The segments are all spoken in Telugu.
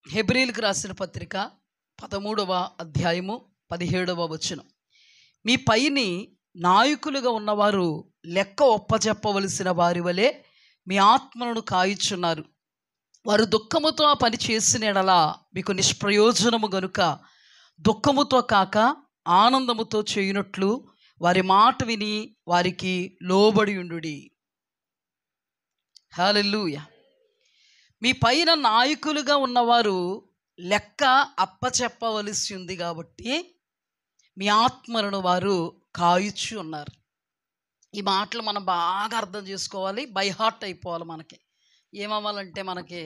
హెబ్రీయులకు రాసిన పత్రిక 13వ అధ్యాయము 17వ వచనం. మీ పైని నాయకులుగా ఉన్నవారు లెక్క ఒప్పజెప్పవలసిన వారి వలె మీ ఆత్మలను కాయుచున్నారు. వారు దుఃఖముతో ఆ పని చేసిన ఎడల మీకు నిష్ప్రయోజనము గనుక దుఃఖముతో కాక ఆనందముతో చేయునట్లు వారి మాట విని వారికి లోబడి ఉండుడి. హల్లెలూయా. మీ పైన నాయకులుగా ఉన్నవారు లెక్క అప్పచెప్పవలసి ఉంది కాబట్టి మీ ఆత్మలను వారు కాయుచు ఉన్నారు. ఈ మాటలు మనం బాగా అర్థం చేసుకోవాలి, బై హార్ట్ అయిపోవాలి. మనకి ఏమవ్వాలంటే మనకి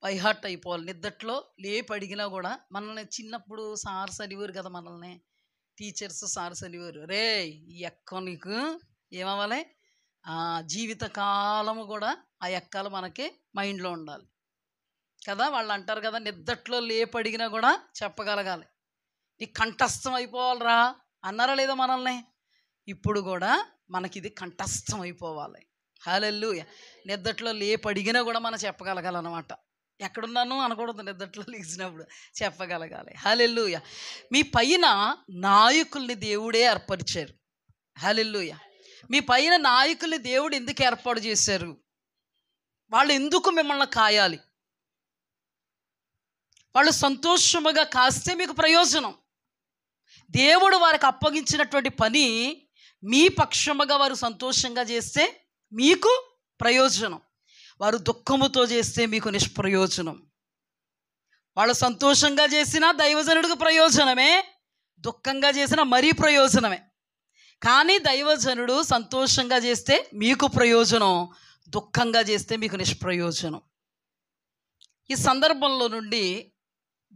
బై హార్ట్ అయిపోవాలి. నిద్దట్లో లేపి అడిగినా కూడా మనల్ని చిన్నప్పుడు సార్స్ అనేవారు కదా, మనల్ని టీచర్స్ సార్స్ అనేవారు, రే ఎక్క నీకు ఏమవ్వాలి, జీవితకాలము కూడా ఆ ఎక్కలు మనకి మైండ్లో ఉండాలి కదా. వాళ్ళు అంటారు కదా, నిద్దట్లో లేపి అడిగినా కూడా చెప్పగలగాలి. నీకు కంఠస్థం అయిపోవాలిరా అన్నారా లేదా మనల్ని? ఇప్పుడు కూడా మనకి ఇది కంఠస్థం అయిపోవాలి. హల్లెలూయా. నిద్దట్లో లేపి అడిగినా కూడా మనం చెప్పగలగాలన్నమాట. ఎక్కడున్నాను అనకూడదు, నిద్దట్లో లేచినప్పుడు చెప్పగలగాలి. హల్లెలూయా. మీ పైన నాయకుల్ని దేవుడే ఏర్పరిచారు. హల్లెలూయా. మీ పైన నాయకుల్ని దేవుడు ఎందుకు ఏర్పాటు చేశారు? వాళ్ళు ఎందుకు మిమ్మల్ని కాయాలి? వాళ్ళు సంతోషముగా కాస్తే మీకు ప్రయోజనం. దేవుడు వారికి అప్పగించినటువంటి పని మీ పక్షముగా వారు సంతోషంగా చేస్తే మీకు ప్రయోజనం. వారు దుఃఖముతో చేస్తే మీకు నిష్ప్రయోజనం. వాళ్ళు సంతోషంగా చేసినా దైవజనుడికి ప్రయోజనమే, దుఃఖంగా చేసినా మరీ ప్రయోజనమే. కానీ దైవజనుడు సంతోషంగా చేస్తే మీకు ప్రయోజనం, దుఃఖంగా చేస్తే మీకు నిష్ప్రయోజనం. ఈ సందర్భంలో నుండి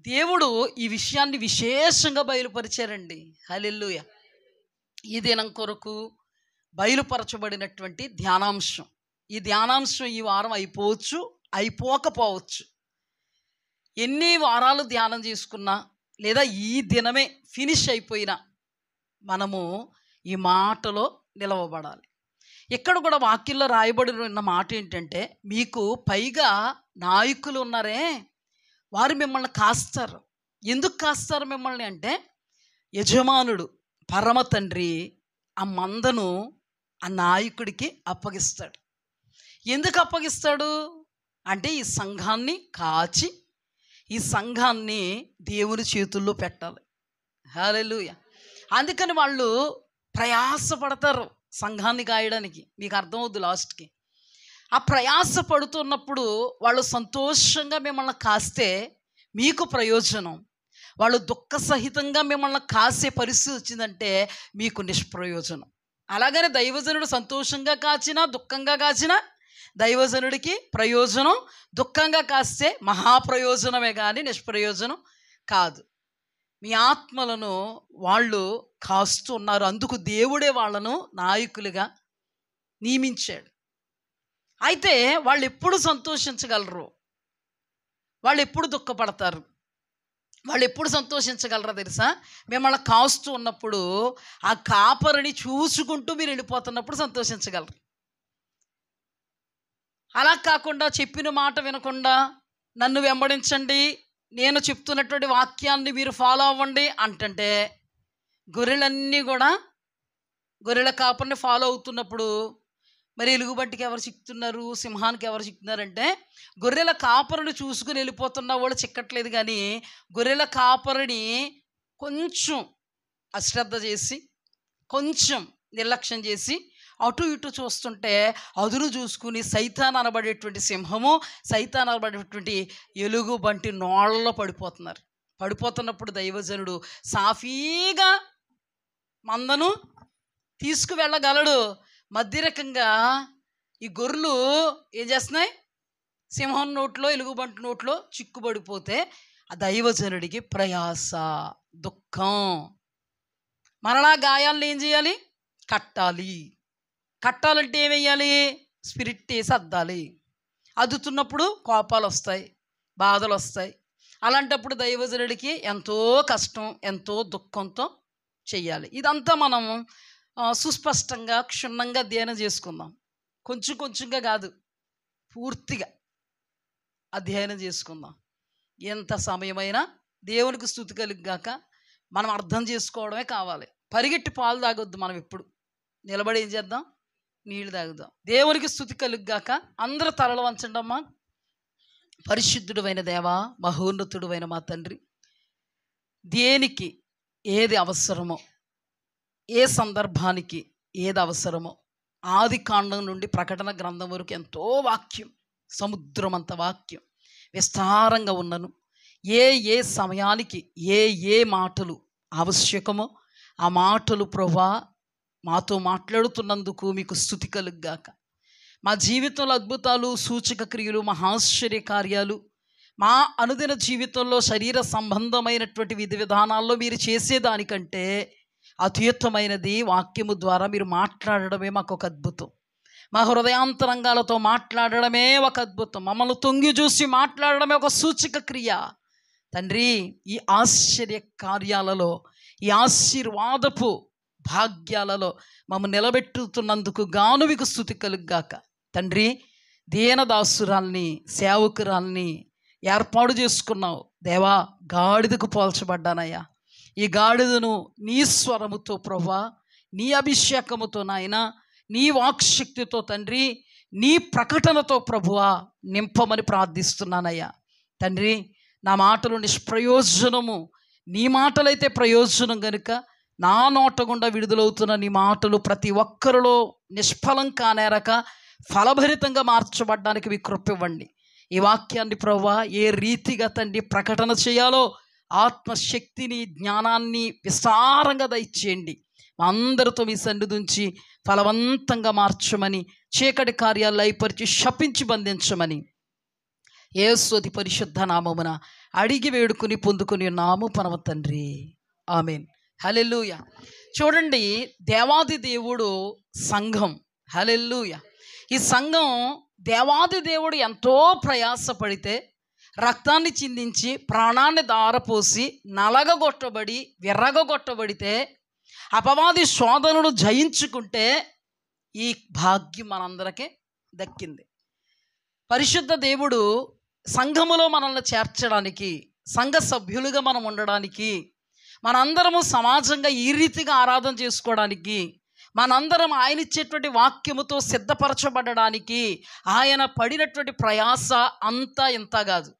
దేవుడు ఈ విషయాన్ని విశేషంగా బయలుపరిచారండి. హల్లెలూయా. ఈ దినం కొరకు బయలుపరచబడినటువంటి ధ్యానాంశం. ఈ ధ్యానాంశం ఈ వారం అయిపోవచ్చు, అయిపోకపోవచ్చు. ఎన్ని వారాలు ధ్యానం చేసుకున్నా లేదా ఈ దినమే ఫినిష్ అయిపోయినా మనము ఈ మాటలో నిలవబడాలి. ఇక్కడ కూడా వాక్యంలో రాయబడి ఉన్న మాట ఏంటంటే, మీకు పైగా నాయకులు ఉన్నారే, వారు మిమ్మల్ని కాస్తారు. ఎందుకు కాస్తారు మిమ్మల్ని అంటే, యజమానుడు పరమ తండ్రి ఆ మందను ఆ నాయకుడికి అప్పగిస్తాడు. ఎందుకు అప్పగిస్తాడు అంటే, ఈ సంఘాన్ని కాచి ఈ సంఘాన్ని దేవుని చేతుల్లో పెట్టాలి. హల్లెలూయా. అందుకని వాళ్ళు ప్రయాసపడతారు సంఘాన్ని కాయడానికి. మీకు అర్థమవుద్దు లాస్ట్కి. ఆ ప్రయాస పడుతున్నప్పుడు వాళ్ళు సంతోషంగా మిమ్మల్ని కాస్తే మీకు ప్రయోజనం. వాళ్ళు దుఃఖ సహితంగా మిమ్మల్ని కాసే పరిస్థితి వచ్చిందంటే మీకు నిష్ప్రయోజనం. అలాగనే దైవజనుడు సంతోషంగా కాచినా దుఃఖంగా కాచినా దైవజనుడికి ప్రయోజనం. దుఃఖంగా కాస్తే మహాప్రయోజనమే కానీ నిష్ప్రయోజనం కాదు. మీ ఆత్మలను వాళ్ళు కాస్తూ ఉన్నారు. అందుకు దేవుడే వాళ్ళను నాయకులుగా నియమించాడు. అయితే వాళ్ళు ఎప్పుడు సంతోషించగలరు? వాళ్ళు ఎప్పుడు దుఃఖపడతారు? వాళ్ళు ఎప్పుడు సంతోషించగలరా తెలుసా? మిమ్మల్ని కాస్తూ ఉన్నప్పుడు ఆ కాపరిని చూసుకుంటూ మీరు వెళ్ళిపోతున్నప్పుడు సంతోషించగలరు. అలా కాకుండా చెప్పిన మాట వినకుండా నన్ను వెంబడించండి, నేను చెప్తున్నటువంటి వాక్యాన్ని మీరు ఫాలో అవ్వండి అంటుంటే, గొర్రెలన్నీ కూడా గొర్రెల కాపరిని ఫాలో అవుతున్నప్పుడు మరి ఎలుగుబంటికి ఎవరు చిక్కుతున్నారు, సింహానికి ఎవరు చిక్కుతున్నారంటే, గొర్రెల కాపరిని చూసుకుని వెళ్ళిపోతున్న వాళ్ళు చిక్కట్లేదు. కానీ గొర్రెల కాపరిని కొంచెం అశ్రద్ధ చేసి, కొంచెం నిర్లక్ష్యం చేసి అటు ఇటు చూస్తుంటే అదును చూసుకుని సైతాన్ అనబడేటువంటి సింహము, సైతాన్ అనబడేటువంటి ఎలుగుబంటి నోళ్ళలో పడిపోతున్నారు. పడిపోతున్నప్పుడు దైవజనుడు సాఫీగా మందను తీసుకువెళ్ళగలడు. మధ్య రకంగా ఈ గొర్రెలు ఏం చేస్తున్నాయి? సింహం నోట్లో, ఎలుగుబంటి నోట్లో చిక్కుబడిపోతే ఆ దైవజనుడికి ప్రయాస, దుఃఖం. మరలా గాయాలను ఏం చేయాలి? కట్టాలి. కట్టాలంటే ఏం వేయాలి? స్పిరిట్ వేసి అద్దాలి. అద్దుతున్నప్పుడు కోపాలు వస్తాయి, బాధలు వస్తాయి. అలాంటప్పుడు దైవజనుడికి ఎంతో కష్టం, ఎంతో దుఃఖంతో చెయ్యాలి. ఇదంతా మనం సుస్పష్టంగా క్షుణ్ణంగా ధ్యానం చేసుకుందాం. కొంచెం కొంచెంగా కాదు, పూర్తిగా అధ్యయనం చేసుకుందాం. ఎంత సమయమైనా దేవునికి స్తుతి కలుగుగాక. మనం అర్థం చేసుకోవడమే కావాలి. పరిగెట్టి పాలు తాగొద్దు. మనం ఎప్పుడు నిలబడి ఏం చేద్దాం? నీళ్లు తాగుదాం. దేవునికి స్తుతి కలుగుగాక. అందరూ తలలు వంచండమ్మా. పరిశుద్ధుడైన దేవా, మహోన్నతుడైన మా తండ్రి, దేనికి ఏది అవసరమో, ఏ సందర్భానికి ఏది అవసరమో, ఆది కాండం నుండి ప్రకటన గ్రంథం వరకు ఎంతో వాక్యం, సముద్రం అంత వాక్యం విస్తారంగా ఉన్నను. ఏ సమయానికి ఏ మాటలు ఆవశ్యకమో ఆ మాటలు ప్రభువా మాతో మాట్లాడుతున్నందుకు మీకు స్తుతి కలుగుగాక. మా జీవితంలో అద్భుతాలు, సూచక క్రియలు, మహాశ్చర్య కార్యాలు, మా అనుదిన జీవితంలో శరీర సంబంధమైనటువంటి విధి విధానాల్లో మీరు చేసేదానికంటే అత్యుత్తమైనది వాక్యము ద్వారా మీరు మాట్లాడడమే మాకు ఒక అద్భుతం. మా హృదయాంతరంగాలతో మాట్లాడడమే ఒక అద్భుతం. మమ్మల్ని తొంగి చూసి మాట్లాడడమే ఒక సూచక క్రియ. తండ్రి, ఈ ఆశ్చర్య కార్యాలలో, ఈ ఆశీర్వాదపు భాగ్యాలలో మమ్మల్ని నిలబెట్టుతున్నందుకు గాను మీకు స్తుతి కలుగుగాక. తండ్రి, దీనదాసురాల్ని, సేవకురాల్ని ఏర్పాటు చేసుకున్నావు దేవా. గాడిదకు పోల్చబడ్డానయ్యా. ఈ గాడిదను నీ స్వరముతో ప్రభువా, నీ అభిషేకముతో నాయన, నీ వాక్శక్తితో తండ్రి, నీ ప్రకటనతో ప్రభువా నింపమని ప్రార్థిస్తున్నానయ్యా. తండ్రి, నా మాటలు నిష్ప్రయోజనము, నీ మాటలైతే ప్రయోజనం కనుక నా నోట గుండా విడుదలవుతున్న నీ మాటలు ప్రతి ఒక్కరిలో నిష్ఫలం కానేరక ఫలభరితంగా మార్చబడ్డానికి మీ కృప ఇవ్వండి. ఈ వాక్యాన్ని ప్రభువా ఏ రీతిగా తండ్రి ప్రకటన చేయాలో ఆత్మశక్తిని, జ్ఞానాన్ని విస్తారంగా దయచేయండి. మా అందరితో మీ సన్నిధి ఉంచి ఫలవంతంగా మార్చమని, చీకటి కార్యాలు అయిపరిచి శపించి బంధించమని యేసు అతి పరిశుద్ధ నామమున అడిగి వేడుకుని పొందుకుని నాము పరమ తండ్రి. ఆమేన్. హల్లెలూయా. చూడండి, దేవాది దేవుడు సంఘం. హల్లెలూయా. ఈ సంఘం దేవాది దేవుడు ఎంతో ప్రయాసపడితే, రక్తాన్ని చిందించి ప్రాణాన్ని దారపోసి నలగగొట్టబడి విర్రగొట్టబడితే, అపవాది శోధనను జయించుకుంటే ఈ భాగ్యం మనందరికీ దక్కింది. పరిశుద్ధ దేవుడు సంఘములో మనల్ని చేర్చడానికి, సంఘ సభ్యులుగా మనం ఉండడానికి, మనందరము సమాజంగా ఈ రీతిగా ఆరాధన చేసుకోవడానికి, మనందరం ఆయన ఇచ్చేటువంటి వాక్యముతో సిద్ధపరచబడడానికి ఆయన పడినటువంటి ప్రయాస అంతా ఇంత కాదు.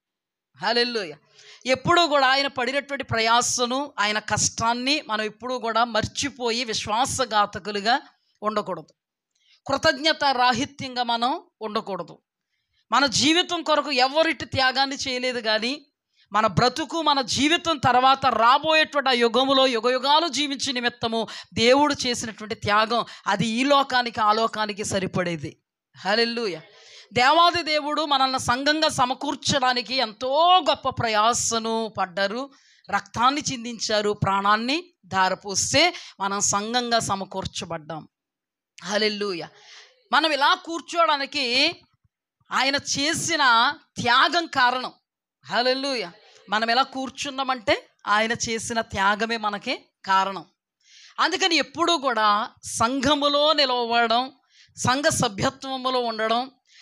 హల్లెలూయా. ఎప్పుడూ కూడా ఆయన పడినటువంటి ప్రయాసను, ఆయన కష్టాన్ని మనం ఎప్పుడూ కూడా మర్చిపోయి విశ్వాసఘాతకులుగా ఉండకూడదు. కృతజ్ఞత రాహిత్యంగా మనం ఉండకూడదు. మన జీవితం కొరకు ఎవరిటి త్యాగాన్ని చేయలేదు, కానీ మన బ్రతుకు, మన జీవితం తర్వాత రాబోయేటువంటి ఆ యుగములో యుగయుగాలు జీవించే నిమిత్తము దేవుడు చేసినటువంటి త్యాగం, అది ఈ లోకానికి ఆ లోకానికి సరిపడేది. హల్లెలూయా. దేవాది దేవుడు మనల్ని సంఘంగా సమకూర్చడానికి ఎంతో గొప్ప ప్రయాసను పడ్డారు, రక్తాన్ని చిందించారు, ప్రాణాన్ని ధారపోస్తే మనం సంఘంగా సమకూర్చబడ్డాం. హల్లెలూయా. మనం ఇలా కూర్చోవడానికి ఆయన చేసిన త్యాగం కారణం. హల్లెలూయా. మనం ఎలా కూర్చున్నామంటే ఆయన చేసిన త్యాగమే మనకి కారణం. అందుకని ఎప్పుడూ కూడా సంఘములో నిలవడం, సంఘ సభ్యత్వములో ఉండడం,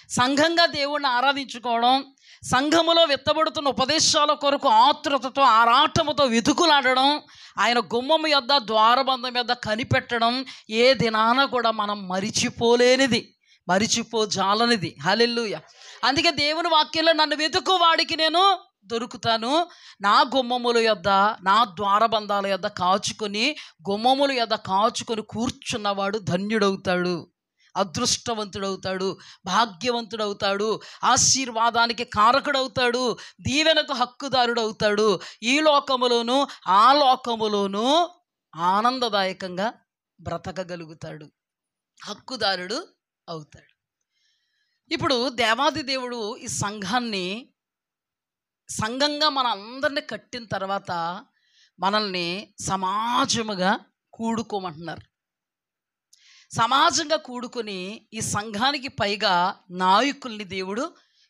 సంఘంగా దేవుణ్ణి ఆరాధించుకోవడం, సంఘములో విత్తబడుతున్న ఉపదేశాల కొరకు ఆతృతతో ఆరాటముతో వెతుకులాడడం, ఆయన గుమ్మము యొద్ద ద్వారబంధం యొద్ద కనిపెట్టడం ఏ దినాన కూడా మనం మరిచిపోలేనిది, మరిచిపోజాలనిది. హల్లెలూయా. అందుకే దేవుని వాక్యంలో నన్ను వెతుకు వాడికి నేను దొరుకుతాను, నా గుమ్మముల యొద్ద, నా ద్వారబంధాల యొద్ద కాచుకొని, గుమ్మముల యొద్ద కాచుకొని కూర్చున్నవాడు ధన్యుడవుతాడు, అదృష్టవంతుడవుతాడు, భాగ్యవంతుడవుతాడు, ఆశీర్వాదానికి కారకుడవుతాడు, దీవెనకు హక్కుదారుడవుతాడు. ఈ లోకములోను ఆ లోకములోను ఆనందదాయకంగా బ్రతకగలుగుతాడు, హక్కుదారుడు అవుతాడు. ఇప్పుడు దేవాది దేవుడు ఈ సంఘాన్ని, సంఘంగా మన అందరినీ కట్టిన తర్వాత మనల్ని సమాజముగా కూడుకోమంటున్నారు. సమాజంగా కూడుకొని ఈ సంఘానికి పైగా నాయకుల్ని దేవుడు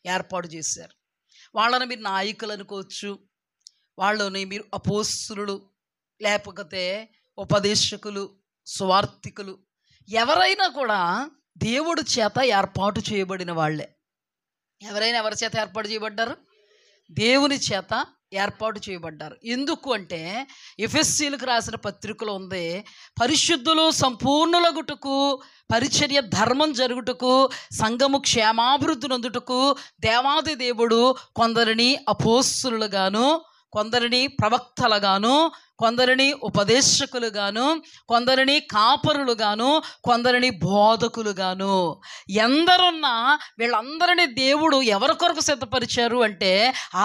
ఏర్పాటు చేశారు. వాళ్ళని మీరు నాయకులు అనుకోవచ్చు, వాళ్ళని మీరు అపోస్తులు, లేకపోతే ఉపదేశకులు, సువార్థికులు ఎవరైనా కూడా దేవుడి చేత ఏర్పాటు చేయబడిన వాళ్ళే. ఎవరైనా ఎవరి చేత ఏర్పాటు చేయబడ్డారు? దేవుని చేత ఏర్పాటు చేయబడ్డారు. ఎందుకు అంటే ఎఫెసీయులకు రాసిన పత్రికలో ఉంది, పరిశుద్ధులు సంపూర్ణులగుటకు, పరిచర్య ధర్మం జరుగుటకు, సంఘము క్షేమాభివృద్ధి నొందుటకు దేవాది దేవుడు కొందరిని అపోస్తలుగాను, కొందరిని ప్రవక్తలుగాను, కొందరిని ఉపదేశకులుగాను, కొందరిని కాపరులుగాను, కొందరిని బోధకులుగాను, ఎందరున్నా వీళ్ళందరినీ దేవుడు ఎవరి కొరకు సిద్ధపరిచారు అంటే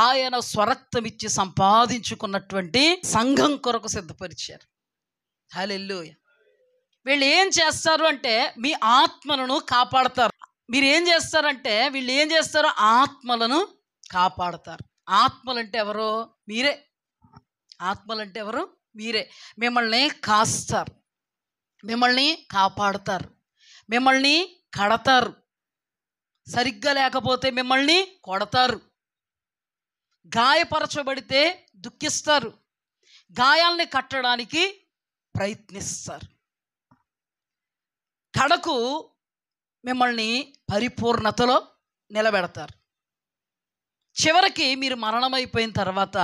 ఆయన స్వరక్తం ఇచ్చి సంపాదించుకున్నటువంటి సంఘం కొరకు సిద్ధపరిచారు. హల్లెలూయా. వీళ్ళు ఏం చేస్తారు అంటే మీ ఆత్మలను కాపాడతారు. మీరు ఏం చేస్తారంటే వీళ్ళు ఏం చేస్తారు? ఆత్మలను కాపాడతారు. ఆత్మలంటే ఎవరు? మీరే. ఆత్మలంటే ఎవరు? మీరే. మిమ్మల్ని కాస్తారు, మిమ్మల్ని కాపాడతారు, మిమ్మల్ని కడతారు, సరిగ్గా లేకపోతే మిమ్మల్ని కొడతారు, గాయపరచబడితే దుఃఖిస్తారు, గాయాల్ని కట్టడానికి ప్రయత్నిస్తారు, కడకు మిమ్మల్ని పరిపూర్ణతలో నిలబెడతారు. చివరికి మీరు మరణమైపోయిన తర్వాత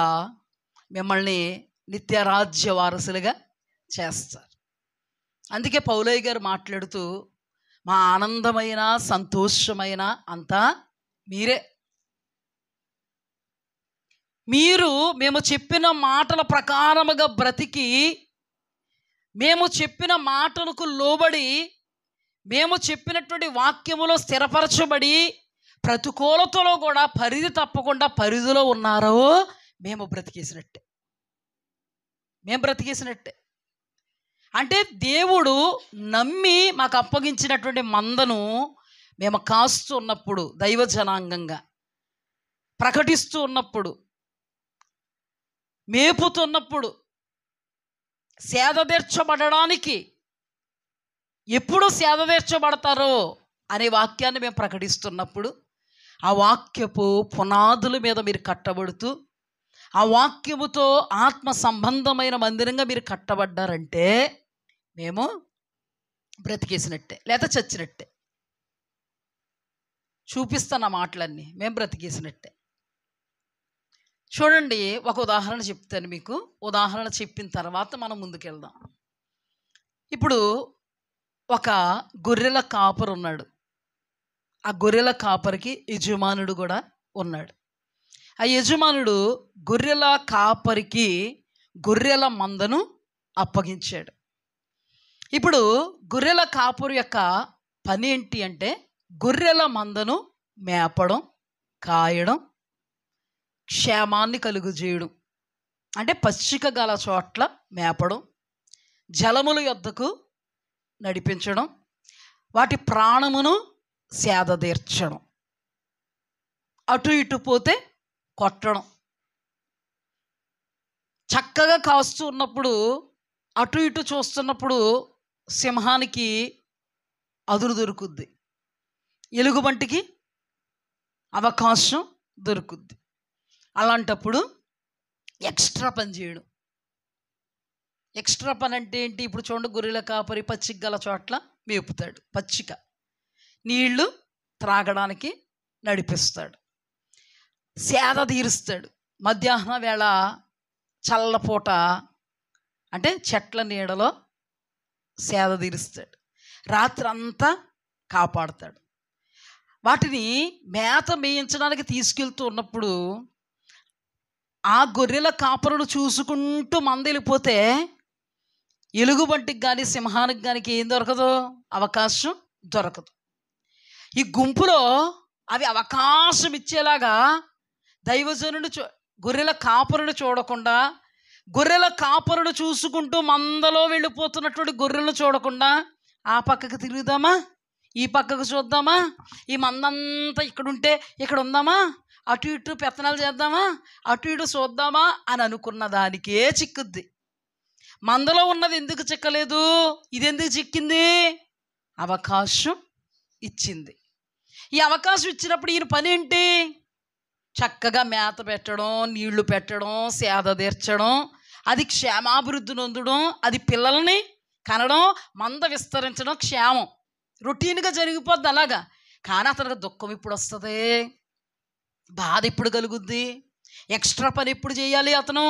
మిమ్మల్ని నిత్యరాజ్య వారసులుగా చేస్తారు. అందుకే పౌలయ్య గారు మాట్లాడుతూ, మా ఆనందమైన సంతోషమైన అంతా మీరే. మీరు మేము చెప్పిన మాటల ప్రకారముగా బ్రతికి, మేము చెప్పిన మాటలకు లోబడి, మేము చెప్పినటువంటి వాక్యములో స్థిరపరచబడి, ప్రతికూలతలో కూడా పరిధి తప్పకుండా పరిధిలో ఉన్నారో మేము బ్రతికేసినట్టే. మేము బ్రతికేసినట్టే. అంటే దేవుడు నమ్మి మాకు అప్పగించినటువంటి మందను మేము కాస్తూ ఉన్నప్పుడు, దైవ జనాంగంగా ప్రకటిస్తూ ఉన్నప్పుడు, మేపుతున్నప్పుడు, సేదతీర్చబడడానికి ఎప్పుడు సేదతీర్చబడతారో అనే వాక్యాన్ని మేము ప్రకటిస్తున్నప్పుడు, ఆ వాక్యపు పునాదుల మీద మీరు కట్టబడుతూ, ఆ వాక్యముతో ఆత్మ సంబంధమైన మందిరంగా మీరు కట్టబడ్డారంటే మేము బ్రతికేసినట్టే, లేదా చచ్చినట్టే. చూపిస్తాను ఆ మాటలన్నీ. మేము బ్రతికేసినట్టే. చూడండి, ఒక ఉదాహరణ చెప్తాను మీకు. ఉదాహరణ చెప్పిన తర్వాత మనం ముందుకెళ్దాం. ఇప్పుడు ఒక గొర్రెల కాపరు ఉన్నాడు. ఆ గొర్రెల కాపరికి యజమానుడు కూడా ఉన్నాడు. ఆ యజమానుడు గొర్రెల కాపరికి గొర్రెల మందను అప్పగించాడు. ఇప్పుడు గొర్రెల కాపరు యొక్క పని ఏంటి అంటే గొర్రెల మందను మేపడం, కాయడం, క్షేమాన్ని కలుగజేయడం. అంటే పచ్చిక గల చోట్ల మేపడం, జలముల యొద్దకు నడిపించడం, వాటి ప్రాణమును సేదతీర్చడం, అటు ఇటు పోతే కొట్టడం. చక్కగా కాస్తూ ఉన్నప్పుడు, అటు ఇటు చూస్తున్నప్పుడు సింహానికి అదురు దొరుకుద్ది, ఎలుగుబంటికి అవకాశం దొరుకుద్ది. అలాంటప్పుడు ఎక్స్ట్రా పని చేయడం. ఎక్స్ట్రా పని అంటే ఏంటి? ఇప్పుడు చూడండి, గొర్రెల కాపరి పచ్చిక గల చోట్ల మేపుతాడు, పచ్చిక నీళ్లు త్రాగడానికి నడిపిస్తాడు, సేద తీరుస్తాడు. మధ్యాహ్నం వేళ చల్లపూట అంటే చెట్ల నీడలో సేద తీరుస్తాడు, రాత్రి అంతా కాపాడుతాడు. వాటిని మేత మేయించడానికి తీసుకెళ్తూ ఉన్నప్పుడు ఆ గొర్రెల కాపరును చూసుకుంటూ మంద వెళ్ళిపోతే ఎలుగుబంటికి కానీ సింహానికి కానీ ఏం దొరకదు, అవకాశం దొరకదు. ఈ గుంపులో అవి అవకాశం ఇచ్చేలాగా దైవజనుడు గొర్రెల కాపరును చూడకుండా, గొర్రెల కాపరును చూసుకుంటూ మందలో వెళ్ళిపోతున్నటువంటి గొర్రెలను చూడకుండా, ఆ పక్కకు తిరుగుదామా, ఈ పక్కకు చూద్దామా, ఈ మందంతా ఇక్కడుంటే ఇక్కడ ఉందామా, అటు ఇటు పెత్తనాలు చేద్దామా, అటు ఇటు చూద్దామా అని అనుకున్న దానికే చిక్కుద్ది. మందలో ఉన్నది ఎందుకు చిక్కలేదు? ఇది ఎందుకు చిక్కింది? అవకాశం ఇచ్చింది. ఈ అవకాశం ఇచ్చినప్పుడు ఈయన పని ఏంటి? చక్కగా మేత పెట్టడం, నీళ్లు పెట్టడం, సేద తీర్చడం, అది క్షేమాభివృద్ధి నొందడం, అది పిల్లల్ని కనడం, మంద విస్తరించడం క్షేమం, రొటీన్గా జరిగిపోద్ది అలాగా. కానీ అతనికి దుఃఖం ఇప్పుడు వస్తుంది, బాధ ఎప్పుడు కలుగుద్ది, ఎక్స్ట్రా పని ఎప్పుడు చేయాలి, అతను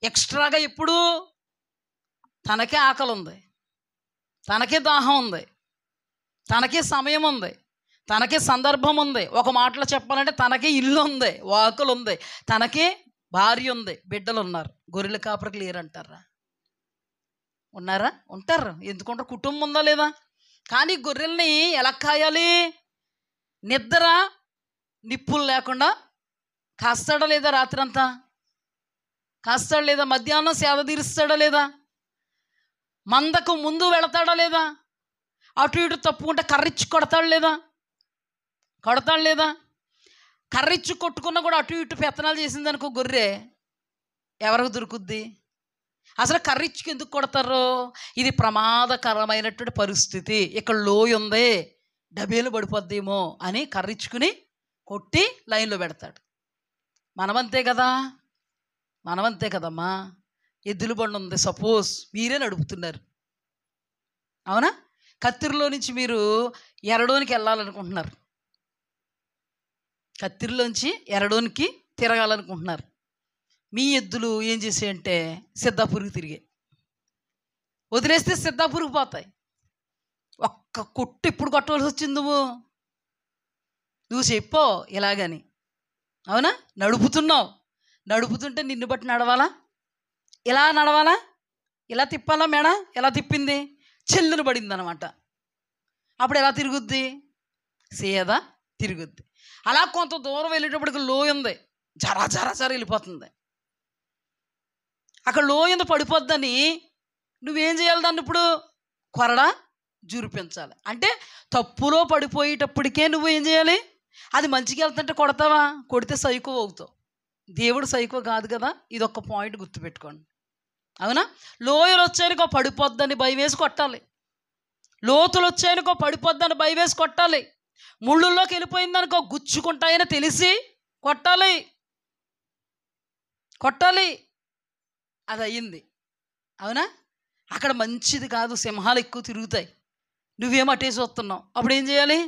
ఎక్స్ట్రాగా ఎప్పుడు, తనకే ఆకలి ఉంది, తనకే దాహం ఉంది, తనకే సమయం ఉంది, తనకే సందర్భం ఉంది. ఒక మాటలో చెప్పాలంటే తనకే ఇల్లు ఉంది, వాకులు ఉంది, తనకే భార్య ఉంది, బిడ్డలు ఉన్నారు. గొర్రెల కాపరికి లేరంటారా? ఉన్నారా? ఉంటారు. ఎందుకుంటారు? కుటుంబం ఉందా లేదా? కానీ గొర్రెల్ని ఎలా కాయాలి? నిద్ర నిప్పులు లేకుండా కాస్తాడా లేదా? రాత్రంతా కాస్తాడా లేదా? మధ్యాహ్నం సేద తీరుస్తాడా లేదా? మందకు ముందు వెళతాడా లేదా? అటు ఇటు తప్పుకుంటే కర్రిచ్చి కొడతాడు లేదా? కొడతాడు లేదా? కర్రిచ్చి కొట్టుకున్నా కూడా అటు ఇటు పెత్తనాలు చేసిందనుకో గొర్రె, ఎవరికి దొరుకుద్ది? అసలు కర్రిచ్చుకి ఎందుకు కొడతారు? ఇది ప్రమాదకరమైనటువంటి పరిస్థితి, ఇక్కడ లోయ ఉంది, డబేలు పడిపోద్దేమో అని కర్రిచ్చుకుని కొట్టి లైన్లో పెడతాడు. మనమంతే కదా, మనమంతే కదమ్మా. ఎద్దుల బండి ఉంది, సపోజ్ మీరే నడుపుతున్నారు, అవునా? కత్తిరిలో నుంచి మీరు ఎరడోనికి వెళ్ళాలనుకుంటున్నారు, కత్తిరిలోంచి ఎరడోనికి తిరగాలనుకుంటున్నారు. మీ ఎద్దులు ఏం చేసాయంటే సిద్ధాపూర్కి తిరిగాయి. వదిలేస్తే సిద్ధాపూర్కి పోతాయి. ఒక్క కొట్టు ఇప్పుడు కొట్టవలసి వచ్చింది. నువ్వు చెప్పో ఇలాగని, అవునా? నడుపుతున్నావు, నడుపుతుంటే నిన్ను బట్టి నడవాలా? ఇలా నడవాలా? ఇలా తిప్పాలా? మేడ ఎలా తిప్పింది? చెల్లును పడింది అనమాట. అప్పుడు ఎలా తిరుగుద్ది? సీదా తిరుగుద్ది. అలా కొంత దూరం వెళ్ళేటప్పటికి లోయ ఉంది, జరా జరా జర వెళ్ళిపోతుంది. అక్కడ లోయ పడిపోద్దని నువ్వేం చేయాలి? దాన్ని ఇప్పుడు కొరడా జురిపించాలి. అంటే తప్పులో పడిపోయేటప్పటికే నువ్వు ఏం చేయాలి? అది మంచిగా వెళ్తుంటే కొడతావా? కొడితే సైకో అవుతావు. దేవుడు సైకో కాదు కదా. ఇది ఒక్క పాయింట్ గుర్తుపెట్టుకోండి, అవునా? లోయలు వచ్చాయనుకో పడిపోద్దని భయం వేసి కొట్టాలి, లోతులు వచ్చాయనుకో పడిపోద్దని భయం వేసి కొట్టాలి, ముళ్ళుల్లోకి వెళ్ళిపోయిందనుకో గుచ్చుకుంటాయని తెలిసి కొట్టాలి, కొట్టాలి. అది అయ్యింది, అవునా? అక్కడ మంచిది కాదు, సింహాలు ఎక్కువ తిరుగుతాయి, నువ్వేమో అటేసి వస్తున్నావు, అప్పుడు ఏం చేయాలి?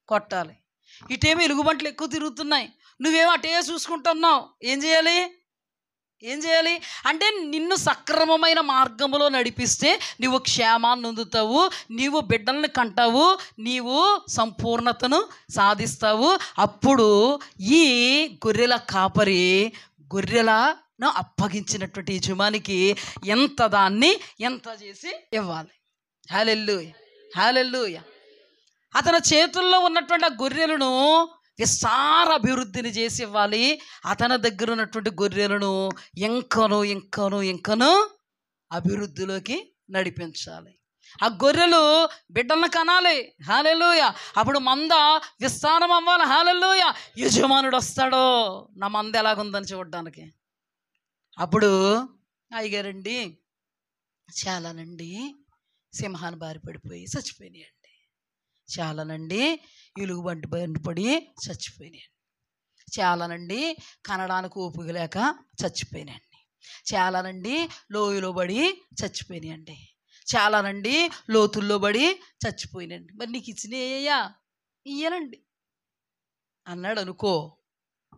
కొట్టాలి. ఇటేమో ఎలుగుబంట్లు ఎక్కువ తిరుగుతున్నాయి, నువ్వేమో అటే చూసుకుంటున్నావు, ఏం చేయాలి? ఏం చేయాలి అంటే నిన్ను సక్రమమైన మార్గంలో నడిపిస్తే నువ్వు క్షేమాన్ని పొందుతావు, నీవు బిడ్డల్ని కంటావు, నీవు సంపూర్ణతను సాధిస్తావు. అప్పుడు ఈ గొర్రెల కాపరి గొర్రెలను అప్పగించినటువంటి యజమానికి ఎంత చేసి ఇవ్వాలి. హల్లెలూయా, హల్లెలూయా. అతని చేతుల్లో ఉన్నటువంటి ఆ గొర్రెలను విస్తార అభివృద్ధిని చేసి ఇవ్వాలి. అతని దగ్గర ఉన్నటువంటి గొర్రెలను ఇంకను అభివృద్ధిలోకి నడిపించాలి. ఆ గొర్రెలు బిడ్డలను కనాలి. హల్లెలూయా. అప్పుడు మంద విస్తారం అవ్వాలి. హల్లెలూయా. యజమానుడు వస్తాడో నా మంద ఎలాగుందని చూడడానికి. అప్పుడు అయ్యగారండి చాలానండి సింహాన్ని బారి పడిపోయి చచ్చిపోయినాయండి, చాలానండి ఎలుగుబంటి పడి చచ్చిపోయినాయండి, చాలానండి కనడానికి ఓపిక లేక చచ్చిపోయినాయండి, చాలానండి లోయలో పడి చచ్చిపోయినాయండి, చాలానండి లోతుల్లో పడి చచ్చిపోయినాయండి. మరి నీకు ఇచ్చినాయ్యా? ఇయ్యనండి అన్నాడు అనుకో,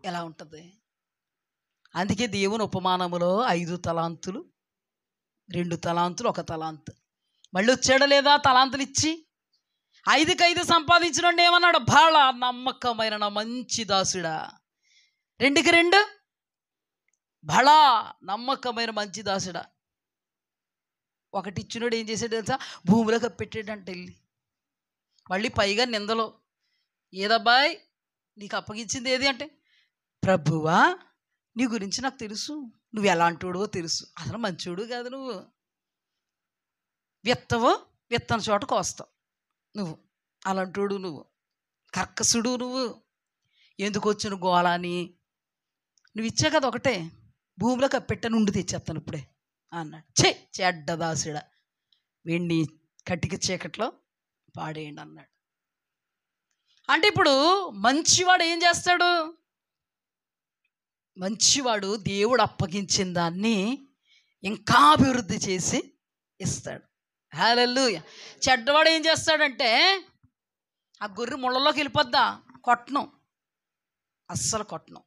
ఎలా ఉంటుంది? అందుకే దేవుని ఉపమానములో 5 తలాంతులు 2 తలాంతులు 1 తలాంతు మళ్ళీ వచ్చాడా లేదా? తలాంతులు ఇచ్చి 5కి 5 సంపాదించిన ఏమన్నాడు? బాళ నమ్మకమైన నా మంచి దాసుడా. 2కి 2 బళ నమ్మకమైన మంచి దాసుడా. ఒకటి ఇచ్చినోడు ఏం చేసాడు తెలుసా? భూమిలో కప్పెట్టాడంట వెళ్ళి. మళ్ళీ పైగా నిందలో, ఏదబ్బాయి నీకు అప్పగించింది ఏది అంటే, ప్రభువా నీ గురించి నాకు తెలుసు, నువ్వు ఎలాంటోడో తెలుసు, అసలు మంచోడు కాదు, నువ్వు విత్తని చోట కోస్తావు, నువ్వు అలాంటోడు, నువ్వు కర్కసుడు, నువ్వు ఎందుకు వచ్చిన గోళాని నువ్వు ఇచ్చా కదా ఒకటే, భూమిలో కప్పెట్టని ఉండి తెచ్చేస్తాను ఇప్పుడే అన్నాడు. చెడ్డదాసుడా, వెండి కట్టిక చీకట్లో పాడేయండి అన్నాడు. అంటే ఇప్పుడు మంచివాడు ఏం చేస్తాడు? మంచివాడు దేవుడు అప్పగించిన దాన్ని ఇంకా అభివృద్ధి చేసి ఇస్తాడు. హల్లెలూయా. చెడ్డవాడు ఏం చేస్తాడంటే ఆ గొర్రె ముళ్ళలోకి వెళ్ళిపోద్దా, కొట్టను, అస్సలు కొట్టను.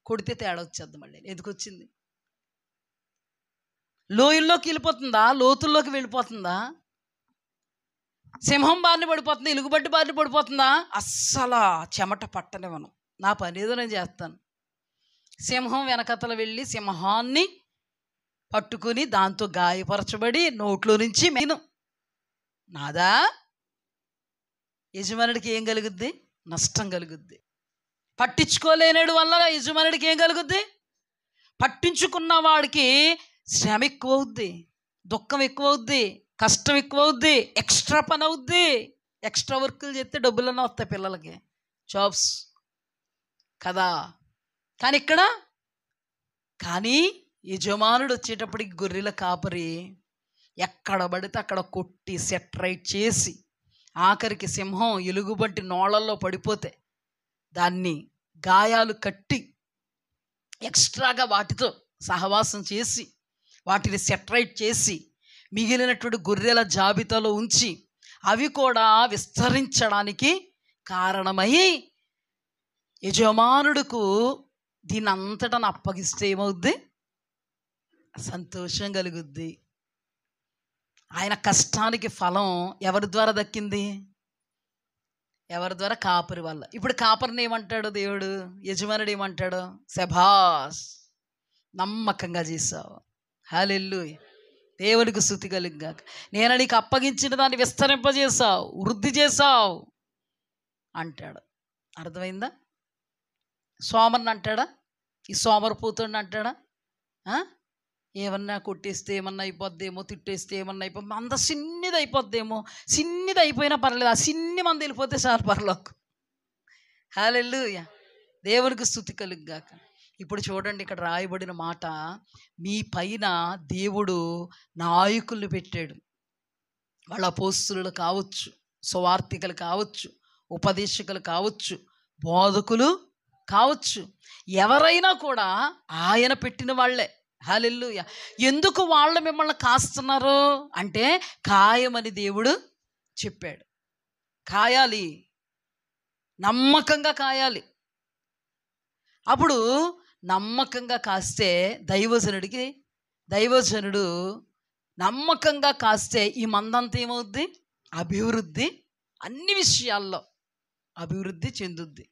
కొడితే తేడా వచ్చేద్ది. మళ్ళీ ఎందుకు వచ్చింది? లోయల్లోకి వెళ్ళిపోతుందా, లోతుల్లోకి వెళ్ళిపోతుందా, సింహం బారిన పడిపోతుందా, ఎలుగుబడ్డి బారిన పడిపోతుందా? అస్సలు చెమట పట్టనివ్వను. నా పని ఏదో నేను చేస్తాను. సింహం వెనకతల వెళ్ళి సింహాన్ని పట్టుకుని దాంతో గాయపరచబడి నోట్లో నుంచి మెయిన్ నాదా. యజమానుడికి ఏం కలుగుద్ది? నష్టం కలుగుద్ది. పట్టించుకోలేనడు వల్ల యజమానుడికి ఏం కలుగుద్ది? పట్టించుకున్న వాడికి శ్రమ ఎక్కువ అవుద్ది, దుఃఖం ఎక్కువ అవుద్ది, కష్టం ఎక్కువ అవుద్ది, ఎక్స్ట్రా పని అవుద్ది. ఎక్స్ట్రా వర్కులు చేస్తే డబ్బులన్నా వస్తాయి పిల్లలకి, జాబ్స్ కదా. కానీ ఇక్కడ కానీ యజమానుడు వచ్చేటప్పటికి గొర్రెల కాపరి ఎక్కడ పడితే అక్కడ కొట్టి సెటరైట్ చేసి ఆఖరికి సింహం ఎలుగుబంటి నోళ్ళల్లో పడిపోతే దాన్ని గాయాలు కట్టి ఎక్స్ట్రాగా వాటితో సహవాసం చేసి వాటిని సెటరైట్ చేసి మిగిలినటువంటి గొర్రెల జాబితాలో ఉంచి అవి కూడా విస్తరించడానికి కారణమై యజమానుడుకు దీని అంతటా అప్పగిస్తే ఏమవుద్ది? సంతోషం కలుగుద్ది. ఆయన కష్టానికి ఫలం ఎవరి ద్వారా దక్కింది? ఎవరి ద్వారా? కాపరి వల్ల. ఇప్పుడు కాపరిని ఏమంటాడు దేవుడు? యజమానుడు ఏమంటాడు? శభాస్, నమ్మకంగా చేసావు, హల్లెలూయా, దేవునికి స్తుతి కలుగుగాక. నేను నీకు అప్పగించిన దాన్ని విస్తరింపజేసావు, వృద్ధి చేసావు అంటాడు. అర్థమైందా? సోమర్ని అంటాడా? ఈ సోమరిపోతుడిని అంటాడా? ఏమన్నా కొట్టేస్తే ఏమన్నా అయిపోద్దేమో, తిట్టేస్తే ఏమన్నా అయిపోద్ది, అంత సిన్నిది అయిపోద్దేమో. సిన్నిది అయిపోయినా పర్లేదు, ఆ సిన్ని మంది వెళ్ళిపోతే చాలు పరలోకం. హల్లెలూయా, దేవునికి స్తుతి కలుగుగాక. ఇప్పుడు చూడండి, ఇక్కడ రాయబడిన మాట, మీ పైన దేవుడు నాయకులు పెట్టాడు. వాళ్ళ అపోస్తలులు కావచ్చు, సువార్తికులు కావచ్చు, ఉపదేశకులు కావచ్చు, బోధకులు కావచ్చు, ఎవరైనా కూడా ఆయన పెట్టిన వాళ్ళే. హల్లెలూయా. ఎందుకు వాళ్ళు మిమ్మల్ని కాస్తున్నారు అంటే కాయమని దేవుడు చెప్పాడు. కాయాలి, నమ్మకంగా కాయాలి. అప్పుడు నమ్మకంగా కాస్తే దైవజనుడు నమ్మకంగా కాస్తే ఈ మందంతా ఏమవుద్ది? అభివృద్ధి, అన్ని విషయాల్లో అభివృద్ధి చెందుద్ది.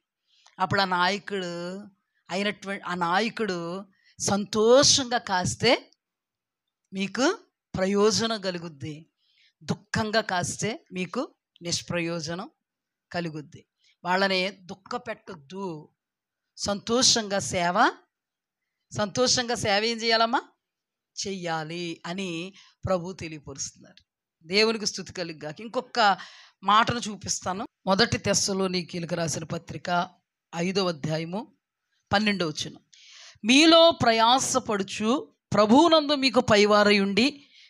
అప్పుడు ఆ నాయకుడు సంతోషంగా కాస్తే మీకు ప్రయోజనం కలుగుద్ది, దుఃఖంగా కాస్తే మీకు నిష్ప్రయోజనం కలుగుద్ది. వాళ్ళని దుఃఖ పెట్టొద్దు. సంతోషంగా సేవ ఏం చేయాలమ్మా? చెయ్యాలి అని ప్రభు తెలియపరుస్తున్నారు. దేవునికి స్తుతి కలుగుగాక. ఇంకొక మాటను చూపిస్తాను. 1 తెస్సలోనికీయులకు రాసిన పత్రిక 5వ అధ్యాయము 12వ వచనం. మీలో ప్రయాసపడుచు ప్రభువునందు మీకు పైవారై ఉండి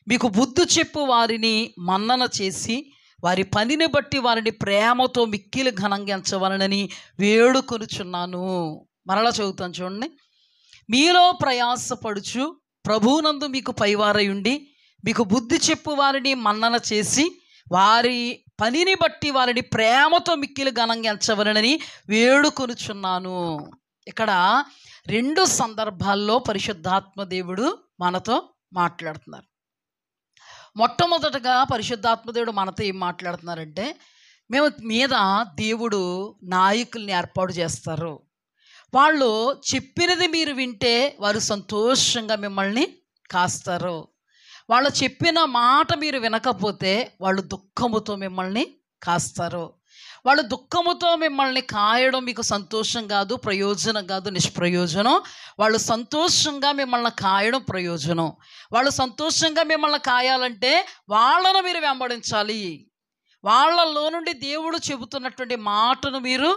మీకు బుద్ధి చెప్పు వారిని మన్నన చేసి వారి పనిని బట్టి వారిని ప్రేమతో మిక్కిలి ఘనంగా ఎంచవలనని వేడుకొనుచున్నాను. మరలా చదువుతాను చూడండి. మీలో ప్రయాసపడుచు ప్రభువునందు మీకు పైవారై ఉండి మీకు బుద్ధి చెప్పు వారిని మన్నన చేసి వారి పనిని బట్టి వారిని ప్రేమతో మిక్కిలి ఘనంగా ఎంచవలనని వేడుకొనుచున్నాను. ఇక్కడ 2 సందర్భాల్లో పరిశుద్ధాత్మ దేవుడు మనతో మాట్లాడుతున్నారు. మొట్టమొదటగా పరిశుద్ధాత్మ దేవుడు మనతో ఏం మాట్లాడుతున్నారంటే, మేము మీద దేవుడు నాయకుల్ని ఏర్పాటు చేస్తారు. వాళ్ళు చెప్పినది మీరు వింటే వారు సంతోషంగా మిమ్మల్ని కాస్తారు. వాళ్ళు చెప్పిన మాట మీరు వినకపోతే వాళ్ళు దుఃఖముతో మిమ్మల్ని కాస్తారు. వాళ్ళు దుఃఖముతో మిమ్మల్ని కాయడం మీకు సంతోషం కాదు, ప్రయోజనం కాదు, నిష్ప్రయోజనం. వాళ్ళు సంతోషంగా మిమ్మల్ని కాయడం ప్రయోజనం. వాళ్ళు సంతోషంగా మిమ్మల్ని కాయాలంటే వాళ్ళను మీరు వెంబడించాలి. వాళ్ళలో నుండి దేవుడు చెబుతున్నటువంటి మాటను మీరు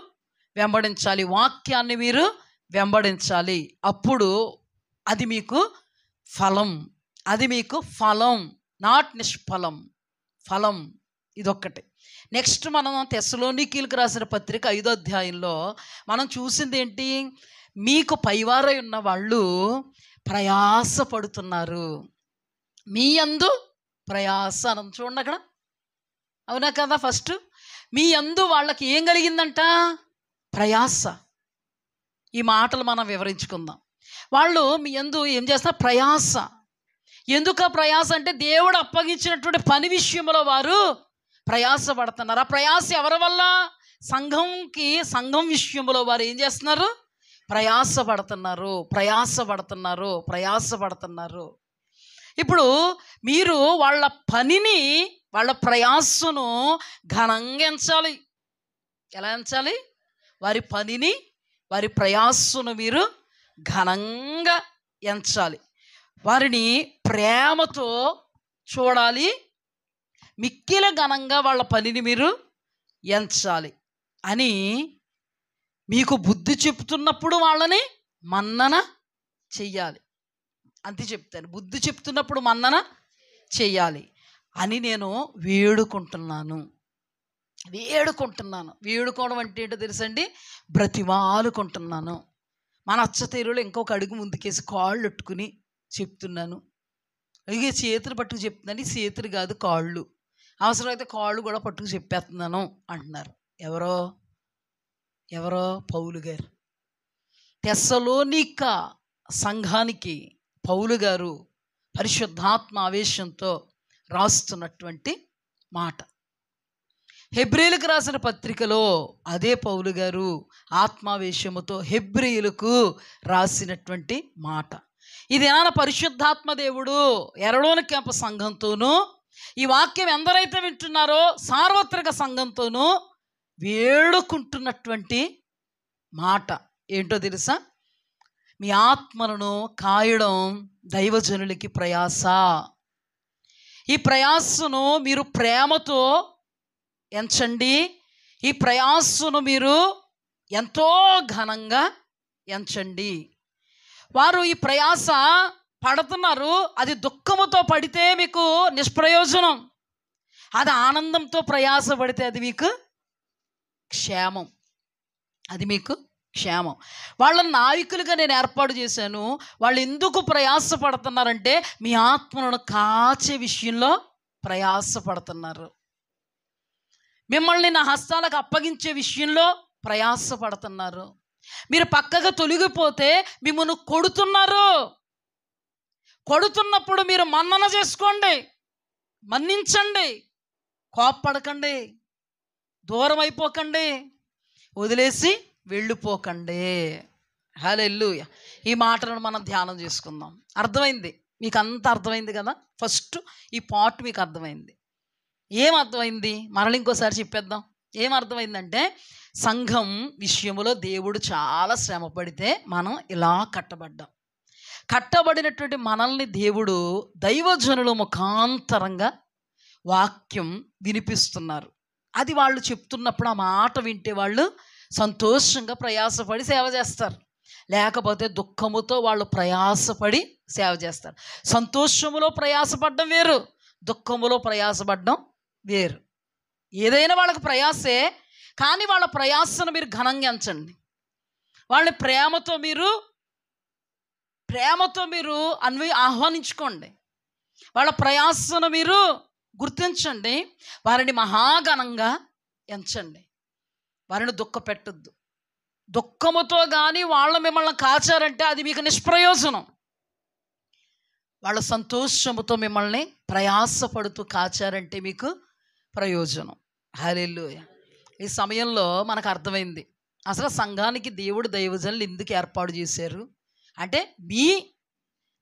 వెంబడించాలి, వాక్యాన్ని మీరు వెంబడించాలి. అప్పుడు అది మీకు ఫలం, నాట్ నిష్ఫలం, ఫలం. ఇదొక్కటి. నెక్స్ట్ మనం తెస్సలోనికీయులకు రాసిన పత్రిక 5వ అధ్యాయంలో మనం చూసింది ఏంటి? మీకు పైవారై ఉన్న వాళ్ళు ప్రయాసపడుతున్నారు, మీ యందు ప్రయాస అని చూడండి అక్కడ. అవునా కదా? ఫస్ట్ మీ యందు వాళ్ళకి ఏం కలిగిందంట? ప్రయాస. ఈ మాటలు మనం వివరించుకుందాం. వాళ్ళు మీ యందు ఏం చేస్తారు? ప్రయాస. ఎందుకు ఆ ప్రయాస అంటే దేవుడు అప్పగించినటువంటి పని విషయంలో వారు ప్రయాస పడుతున్నారు. ఆ ప్రయాస ఎవరి వల్ల? సంఘం విషయంలో వారు ఏం చేస్తున్నారు? ప్రయాసపడుతున్నారు. ఇప్పుడు మీరు వాళ్ళ పనిని, వాళ్ళ ప్రయాసను ఘనంగా ఎంచాలి. ఎలా ఎంచాలి? వారి పనిని, వారి ప్రయాసను మీరు ఘనంగా ఎంచాలి. వారిని ప్రేమతో చూడాలి. మిక్కిలి ఘనంగా వాళ్ళ పనిని మీరు ఎంచాలి అని మీకు బుద్ధి చెప్తున్నప్పుడు వాళ్ళని మన్నన చెయ్యాలి. అంతే చెప్తాను. బుద్ధి చెప్తున్నప్పుడు మన్నన చెయ్యాలి అని నేను వేడుకుంటున్నాను. వేడుకోవడం అంటే ఏంటో తెలుసండి? బ్రతిమాలుకుంటున్నాను. మన అచ్చతీరులో ఇంకొక అడుగు ముందుకేసి కాళ్ళు అట్టుకుని చెప్తున్నాను. ఇక చేతులు పట్టుకు చెప్తున్నాను. ఈ చేతులు కాదు, కాళ్ళు. అవసరమైతే కాళ్ళు కూడా పట్టుకు చెప్పేస్తున్నాను అంటున్నారు. ఎవరో పౌలు గారు. తెస్సలోనిక సంఘానికి పౌలు గారు పరిశుద్ధాత్మ ఆవేశంతో రాస్తున్నటువంటి మాట. హెబ్రీయులకు రాసిన పత్రికలో అదే పౌలు గారు ఆత్మావేశముతో హెబ్రీయులకు రాసినటువంటి మాట. ఇది ఏమైనా పరిశుద్ధాత్మ దేవుడు ఎరలోని క్యాంపు సంఘంతోనూ, ఈ వాక్యం ఎందరైతే వింటున్నారో సార్వత్రిక సంఘంతోనూ వేడుకుంటున్నటువంటి మాట. ఏంటో తెలుసా? మీ ఆత్మలను కాయడం దైవజనులకి ప్రయాస. ఈ ప్రయాసను మీరు ప్రేమతో ఎంచండి. ఈ ప్రయాసను మీరు ఎంతో ఘనంగా ఎంచండి. వారు ఈ ప్రయాస పడుతున్నారు. అది దుఃఖముతో పడితే మీకు నిష్ప్రయోజనం. అది ఆనందంతో ప్రయాస పడితే అది మీకు క్షేమం. వాళ్ళ నాయకులుగా నేను ఏర్పాటు చేశాను. వాళ్ళు ఎందుకు ప్రయాస పడుతున్నారంటే మీ ఆత్మలను కాచే విషయంలో ప్రయాస పడుతున్నారు. మిమ్మల్ని నా హస్తాలకు అప్పగించే విషయంలో ప్రయాస పడుతున్నారు. మీరు పక్కగా తొలగిపోతే మిమ్మల్ని కొడుతున్నప్పుడు మీరు మన్నన చేసుకోండి, మన్నించండి, కోప్పడకండి, దూరం అయిపోకండి, వదిలేసి వెళ్ళిపోకండి. హల్లెలూయా. ఈ మాటలను మనం ధ్యానం చేసుకుందాం. అర్థమైంది మీకు? అంత అర్థమైంది కదా? ఫస్ట్ ఈ పార్ట్ మీకు అర్థమైంది. ఏం అర్థమైంది? మరలా ఇంకోసారి చెప్పేద్దాం. ఏం అర్థమైందంటే సంఘం విషయంలో దేవుడు చాలా శ్రమ పడితే మనం ఇలా కట్టబడినటువంటి మనల్ని దేవుడు దైవజనుల ముఖాంతరంగా వాక్యం వినిపిస్తున్నారు. అది వాళ్ళు చెప్తున్నప్పుడు ఆ మాట వింటే వాళ్ళు సంతోషంగా ప్రయాసపడి సేవ చేస్తారు. లేకపోతే దుఃఖముతో వాళ్ళు ప్రయాసపడి సేవ చేస్తారు. సంతోషములో ప్రయాసపడడం వేరు, దుఃఖములో ప్రయాసపడడం వేరు. ఏదైనా వాళ్ళకి ప్రయాసే, కానీ వాళ్ళ ప్రయాసను మీరు ఘనంగా ఎంచండి. వాళ్ళని ప్రేమతో మీరు ఆహ్వానించుకోండి. వాళ్ళ ప్రయాసను మీరు గుర్తించండి. వారిని మహాఘనంగా ఎంచండి. వారిని దుఃఖపెట్టద్దు. దుఃఖముతో కానీ వాళ్ళు మిమ్మల్ని కాచారంటే అది మీకు నిష్ప్రయోజనం. వాళ్ళ సంతోషముతో మిమ్మల్ని ప్రయాసపడుతూ కాచారంటే మీకు ప్రయోజనం. హల్లెలూయా. ఈ సమయంలో మనకు అర్థమైంది అసలు సంఘానికి దేవుడు దైవజనులు ఎందుకు ఏర్పాటు చేశారు అంటే మీ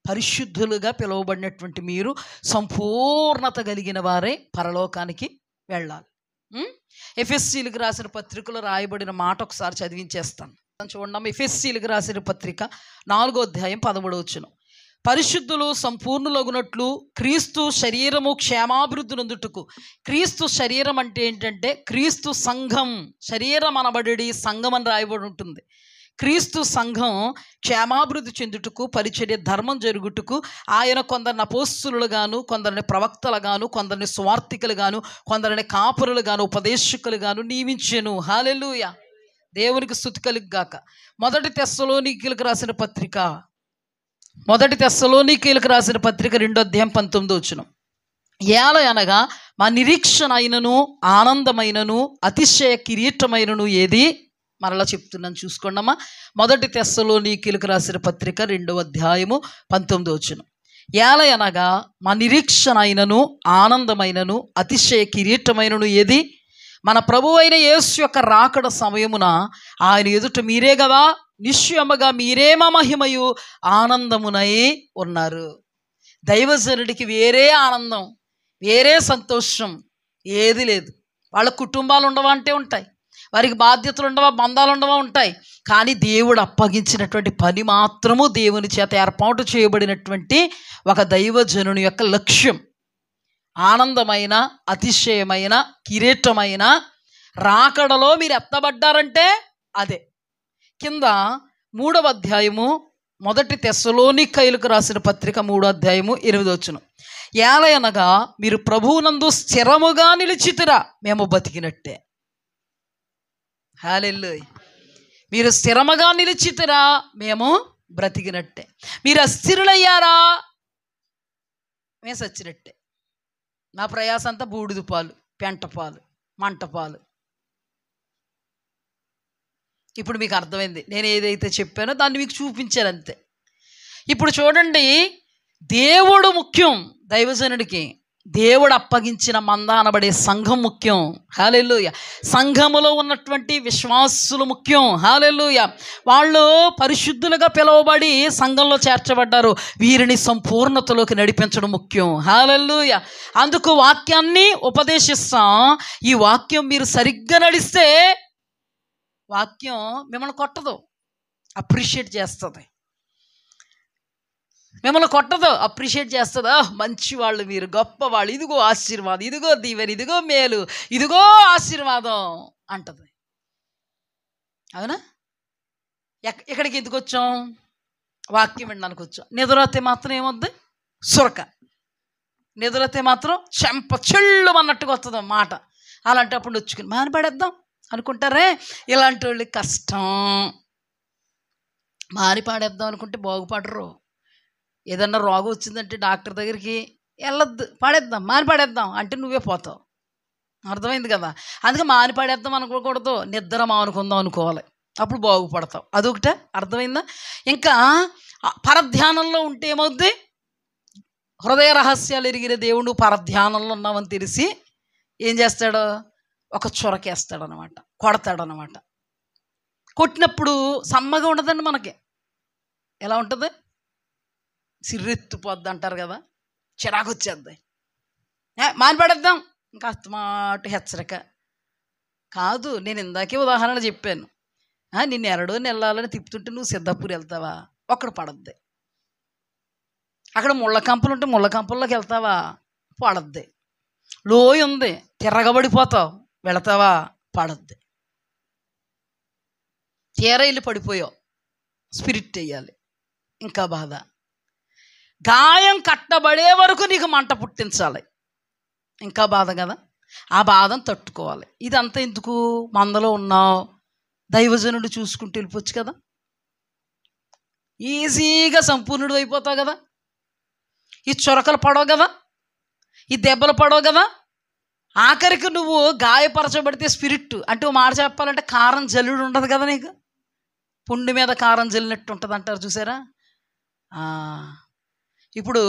పరిశుద్ధులుగా పిలువబడినటువంటి మీరు సంపూర్ణత కలిగిన వారే పరలోకానికి వెళ్ళాలి. ఎఫెసీలకు రాసిన పత్రికలో రాయబడిన మాట ఒకసారి చదివించేస్తాను, చూడండి. ఎఫెసీలకు రాసిన పత్రిక 4వ అధ్యాయం 13వ వచనం. పరిశుద్ధులు సంపూర్ణులగునట్లు క్రీస్తు శరీరము క్షేమాభివృద్ధి నొందుటకు. క్రీస్తు శరీరం అంటే ఏంటంటే క్రీస్తు సంఘం. శరీరం అనబడి సంఘం అని రాయబడి ఉంటుంది. క్రీస్తు సంఘం క్షేమాభివృద్ధి చెందుటకు, పరిచర్య ధర్మం జరుగుటకు ఆయన కొందరిని అపోస్తలులుగాను, కొందరిని ప్రవక్తలుగాను, కొందరిని స్వార్థికులుగాను, కొందరిని కాపురులుగాను, ఉపదేశకులుగాను నియమించెను. హల్లెలూయా. దేవునికి స్తుతి కలుగుగాక. మొదటి తెస్సలోనికీయులకు రాసిన పత్రిక 2వ అధ్యాయం 19వ వచనం. ఏల అనగా మా నిరీక్షణ అయినను ఆనందమైనను అతిశయ కిరీటమైనను ఏది? మరలా చెప్తున్నాను చూసుకోండమ్మా. 1 తెస్సలోనికీయులకు రాసిన పత్రిక 2వ అధ్యాయము 19వ వచనం. ఏల అనగా మా నిరీక్షణ అయినను ఆనందమైనను అతిశయ కిరీటమైనను ఏది? మన ప్రభువు అయిన యేసు యొక్క రాకడ సమయమున ఆయన ఎదుట మీరే కదా నిశ్చయముగా మీరే మా మహిమయు ఆనందమునై ఉన్నారు. దైవజనుడికి వేరే ఆనందం, వేరే సంతోషం ఏది లేదు. వాళ్ళ కుటుంబాలు ఉండవా అంటే ఉంటాయి, వారికి బాధ్యతలు ఉండవా, బంధాలు ఉండవా ఉంటాయి. కానీ దేవుడు అప్పగించినటువంటి పని మాత్రము దేవుని చేత ఏర్పాటు చేయబడినటువంటి ఒక దైవజనుని యొక్క లక్ష్యం ఆనందమైన అతిశయమైన కిరీటమైన రాకడలో మీరు ఎత్తబడ్డారంటే అదే. కింద 3వ అధ్యాయము 1 తెస్సలోనికీయులకు రాసిన పత్రిక 3వ అధ్యాయము 8వ వచనం. ఏలయనగా మీరు ప్రభువునందు స్థిరముగా నిలిచితిరా మేము బతికినట్టే. హల్లెలూయా. మీరు స్థిరముగా నిలిచితిరా మేము బ్రతికినట్టే. మీరు అస్థిరులయ్యారా మేము సచ్చినట్టే. నా ప్రయాస అంతా బూడిద పాలు, పెంటపాలు, మంటపాలు. ఇప్పుడు మీకు అర్థమైంది. నేను ఏదైతే చెప్పానో దాన్ని మీకు చూపించాను అంతే. ఇప్పుడు చూడండి, దేవుడు ముఖ్యం దైవజనుడికి. దేవుడు అప్పగించిన మంద అనబడే సంఘం ముఖ్యం. హల్లెలూయా. సంఘములో ఉన్నటువంటి విశ్వాసులు ముఖ్యం. హల్లెలూయా. వాళ్ళు పరిశుద్ధులుగా పిలువబడి సంఘంలో చేర్చబడ్డారు. వీరిని సంపూర్ణతలోకి నడిపించడం ముఖ్యం. హల్లెలూయా. అందుకు వాక్యాన్ని ఉపదేశిస్తాం. ఈ వాక్యం మీరు సరిగ్గా నడిస్తే వాక్యం మిమ్మల్ని కొట్టదు, అప్రిషియేట్ చేస్తుంది. మిమ్మల్ని కొట్టదు, అప్రిషియేట్ చేస్తుందా? మంచివాళ్ళు మీరు, గొప్పవాళ్ళు, ఇదిగో ఆశీర్వాదం, ఇదిగో దీవెన, ఇదిగో మేలు, ఇదిగో ఆశీర్వాదం అంటది. అవునా? ఎక్కడికి ఎందుకు వచ్చాం? వాక్యం వినడానికి వచ్చాం. నిద్రతే మాత్రం ఏమొద్దు? సురక. నిద్రతే మాత్రం చెంప చెళ్ళు అన్నట్టుగా వస్తుంది మాట. అలాంటప్పుడు వచ్చుకుని మానిపడేద్దాం అనుకుంటారే, ఇలాంటి వాళ్ళకి కష్టం. మానిపాడేద్దాం అనుకుంటే బాగుపడరు. ఏదన్నా రోగం వచ్చిందంటే డాక్టర్ దగ్గరికి వెళ్ళొద్దు, పాడేద్దాం, మానిపాడేద్దాం అంటే నువ్వే పోతావు. అర్థమైంది కదా? అందుకే మానిపాడేద్దాం అనుకోకూడదు, నిద్ర మానుకుందాం అనుకోవాలి, అప్పుడు బాగుపడతావు. అదొకటే. అర్థమైందా? ఇంకా పరధ్యానంలో ఉంటే ఏమవుద్ది? హృదయ రహస్యాలు ఎరిగిన దేవుడు పరధ్యానంలో ఉన్నామని తెలిసి ఏం చేస్తాడు? ఒక చొరకేస్తాడనమాట, కొడతాడనమాట. కొట్టినప్పుడు సమ్మగా ఉండదండి మనకి. ఎలా ఉంటుంది? సిర్రెత్తిపోద్ది అంటారు కదా, చిరాకు వచ్చేద్ది. మానిపడేద్దాం ఇంకా అస్తమాటు హెచ్చరిక కాదు. నేను ఇందాకే ఉదాహరణ చెప్పాను. నిన్ను ఎరడోని వెళ్ళాలని తిప్పుతుంటే నువ్వు సిద్ధాపూర్ వెళ్తావా? ఒక్కడ పడద్ది. అక్కడ ముళ్ళ కంపలు ఉంటే ముళ్ళ కంపల్లోకి వెళ్తావా? పడద్ది. లోయ ఉంది, తిరగబడిపోతావు, వెళతావా? పడద్ది. తీర ఇల్లు పడిపోయావు, స్పిరిట్ వేయాలి, ఇంకా బాధ. గాయం కట్టబడే వరకు నీకు మంట పుట్టించాలి, ఇంకా బాధ కదా. ఆ బాధను తట్టుకోవాలి. ఇదంతా ఎందుకు? మందలో ఉన్నావు, దైవజనుడు చూసుకుంటూ వెళ్ళిపోవచ్చు కదా, ఈజీగా సంపూర్ణుడు అయిపోతావు కదా. ఈ చొరకలు పడవు కదా, ఈ దెబ్బలు పడవు కదా. ఆఖరికి నువ్వు గాయపరచబడితే స్పిరిట్ అంటే మాట చెప్పాలంటే కారం జల్లుడు ఉండదు కదా నీకు. పుండు మీద కారం జల్లినట్టు ఉంటుంది అంటారు చూసారా. ఇప్పుడు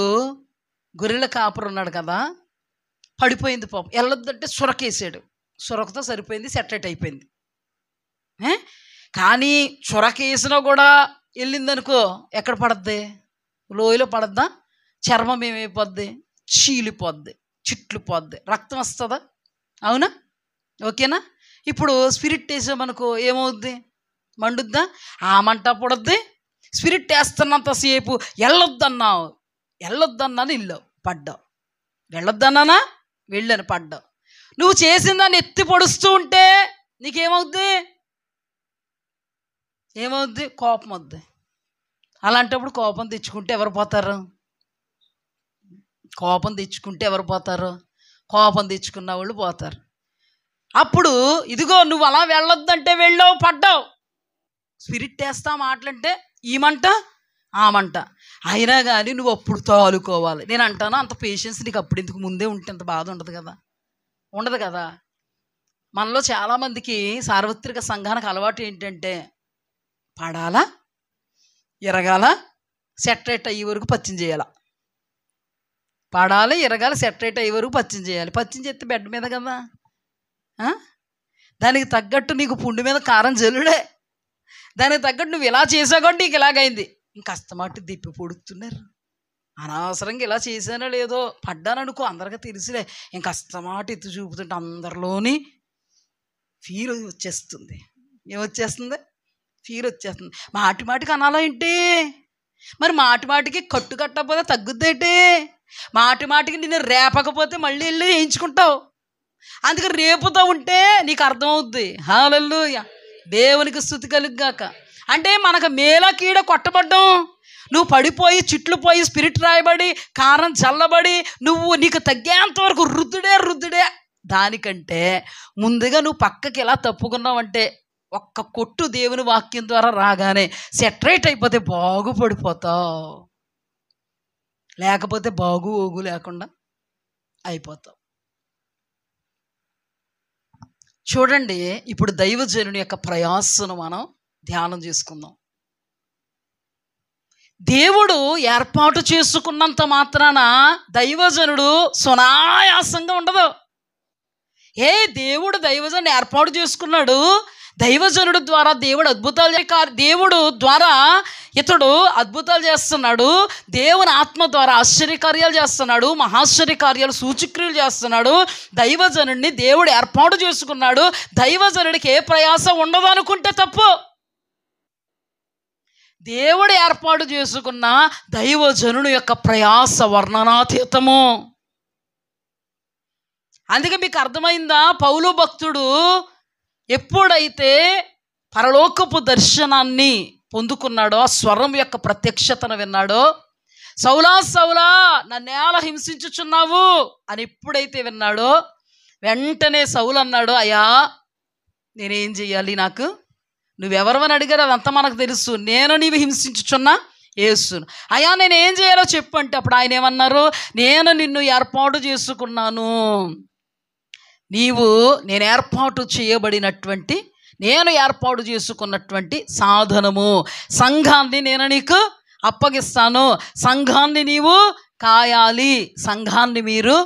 గొర్రెల కాపురు ఉన్నాడు కదా, పడిపోయింది పాపం, వెళ్ళొద్దంటే సురకేసాడు, సురకతో సరిపోయింది, సెటరేట్ అయిపోయింది. కానీ చురకేసినా కూడా వెళ్ళిందనుకో ఎక్కడ పడద్ది? లోయలో పడద్దా? చర్మం ఏమైపోద్ది? చీలిపోద్ది, చిట్లు పోద్ది, రక్తం వస్తుందా? అవునా? ఓకేనా? ఇప్పుడు స్పిరిట్ వేసామనుకో ఏమవుద్ది? మండుద్దా? ఆ మంట పుడద్ది. స్పిరిట్ వేస్తున్నంతసేపు వెళ్ళొద్దన్నావు, వెళ్ళొద్దన్నాను, ఇల్లు పడ్డావు, వెళ్ళొద్దన్నానా, వెళ్ళాను, పడ్డావు. నువ్వు చేసిన దాన్ని ఎత్తి పొడుస్తూ ఉంటే నీకేమవుద్ది? ఏమవుద్ది? కోపం వద్ది. అలాంటప్పుడు కోపం తెచ్చుకుంటే ఎవరు పోతారు? కోపం తెచ్చుకుంటే ఎవరు పోతారు? కోపం తెచ్చుకున్న వాళ్ళు పోతారు. అప్పుడు ఇదిగో నువ్వు అలా వెళ్ళొద్దంటే వెళ్ళావు, పడ్డావు. స్పిరిట్ వేస్తా మాటలంటే ఈ మంట ఆమంట. అయినా కానీ నువ్వు అప్పుడు తాలుకోవాలి. నేను అంటాను, అంత పేషెన్స్ నీకు అప్పుడు ఎందుకు? ముందే ఉంటే అంత బాధ ఉండదు కదా, ఉండదు కదా. మనలో చాలామందికి సార్వత్రిక సంఘానికి అలవాటు ఏంటంటే పడాలా, ఎరగాల, సెటరేట్ అయ్యే వరకు పచ్చిం చేయాల. పడాలి, ఎరగాలి, సెటరేట్ అయ్యే వరకు పచ్చిం చేయాలి. పచ్చిం చేస్తే బెడ్ మీద కదా, దానికి తగ్గట్టు నీకు పుండు మీద కారం జల్లుడే. దానికి తగ్గట్టు నువ్వు ఇలా చేసావు కాబట్టి నీకు ఇలాగైంది. ఇంక అస్తమాటు దిప్పి పొడుతున్నారు. అనవసరంగా ఇలా చేశానో లేదో, పడ్డాననుకో అందరికీ తెలిసిలే. ఇంక అస్తమాటు ఎత్తు చూపుతుంటే అందరిలోని ఫీల్ వచ్చేస్తుంది. ఏమొచ్చేస్తుంది? ఫీల్ వచ్చేస్తుంది. మాటి మాటికి అనాలా ఏంటి? మరి మాటి మాటికి కట్టు కట్టకపోతే తగ్గుద్దేంటి? మాటి మాటికి నిన్ను రేపకపోతే మళ్ళీ వెళ్ళి వేయించుకుంటావు. అందుకని రేపుతో ఉంటే నీకు అర్థమవుద్ది. హల్లెలూయా, దేవునికి స్తుతి కలుగుగాక. అంటే మనకు మేల కీడ కొట్టబడ్డం, నువ్వు పడిపోయి చిట్లు పోయి స్పిరిట్ రాయబడి కారం చల్లబడి నువ్వు నీకు తగ్గేంత వరకు రుద్దుడే. దానికంటే ముందుగా నువ్వు పక్కకి ఎలా తప్పుకున్నావంటే ఒక్క కొట్టు దేవుని వాక్యం ద్వారా రాగానే సెటరేట్ అయిపోతే బాగుపడిపోతావు. లేకపోతే బాగు లేకుండా అయిపోతావు. చూడండి, ఇప్పుడు దైవజనుని యొక్క ప్రయాసను మనం ధ్యానం చేసుకుందాం. దేవుడు ఏర్పాటు చేసుకున్నంత మాత్రాన దైవజనుడు సునాయాసంగా ఉండదు. దేవుడు దైవజనుడు ఏర్పాటు చేసుకున్నాడు. దైవజనుడు ద్వారా దేవుడు దేవుడు ద్వారా ఇతడు అద్భుతాలు చేస్తున్నాడు. దేవుని ఆత్మ ద్వారా ఆశ్చర్యకార్యాలు చేస్తున్నాడు, మహాశ్చర్యకార్యాలు, సూచక్రియలు చేస్తున్నాడు. దైవజనుడిని దేవుడు ఏర్పాటు చేసుకున్నాడు. దైవజనుడికి ఏ ప్రయాస ఉండదు అనుకుంటే తప్పు. దేవుడు ఏర్పాటు చేసుకున్న దైవజనుడు యొక్క ప్రయాస వర్ణనాతీతము. అందుకే మీకు అర్థమైందా? పౌలు భక్తుడు ఎప్పుడైతే పరలోకపు దర్శనాన్ని పొందుకున్నాడో, ఆ స్వరం యొక్క ప్రత్యక్షతను విన్నాడో, సౌలా సౌలా నన్నేలా హింసించుచున్నావు అని ఎప్పుడైతే విన్నాడో, వెంటనే సౌలు అన్నాడు, అయ్యా నేనేం చెయ్యాలి? నాకు నువ్వెవరవని అడిగారు, అదంతా మనకు తెలుసు. నేను నీవు హింసించుచున్నా యేసును. అయ్యా నేనేం చేయాలో చెప్పు అంటే అప్పుడు ఆయన ఏమన్నారు? నేను నిన్ను ఏర్పాటు చేసుకున్నాను. నేను ఏర్పాటు చేయబడినటువంటి, నేను ఏర్పాటు చేసుకున్నటువంటి సాధనము, సంఘాన్ని నేను నీకు అప్పగిస్తాను. సంఘాన్ని నీవు కాయాలి, సంఘాన్ని మీరు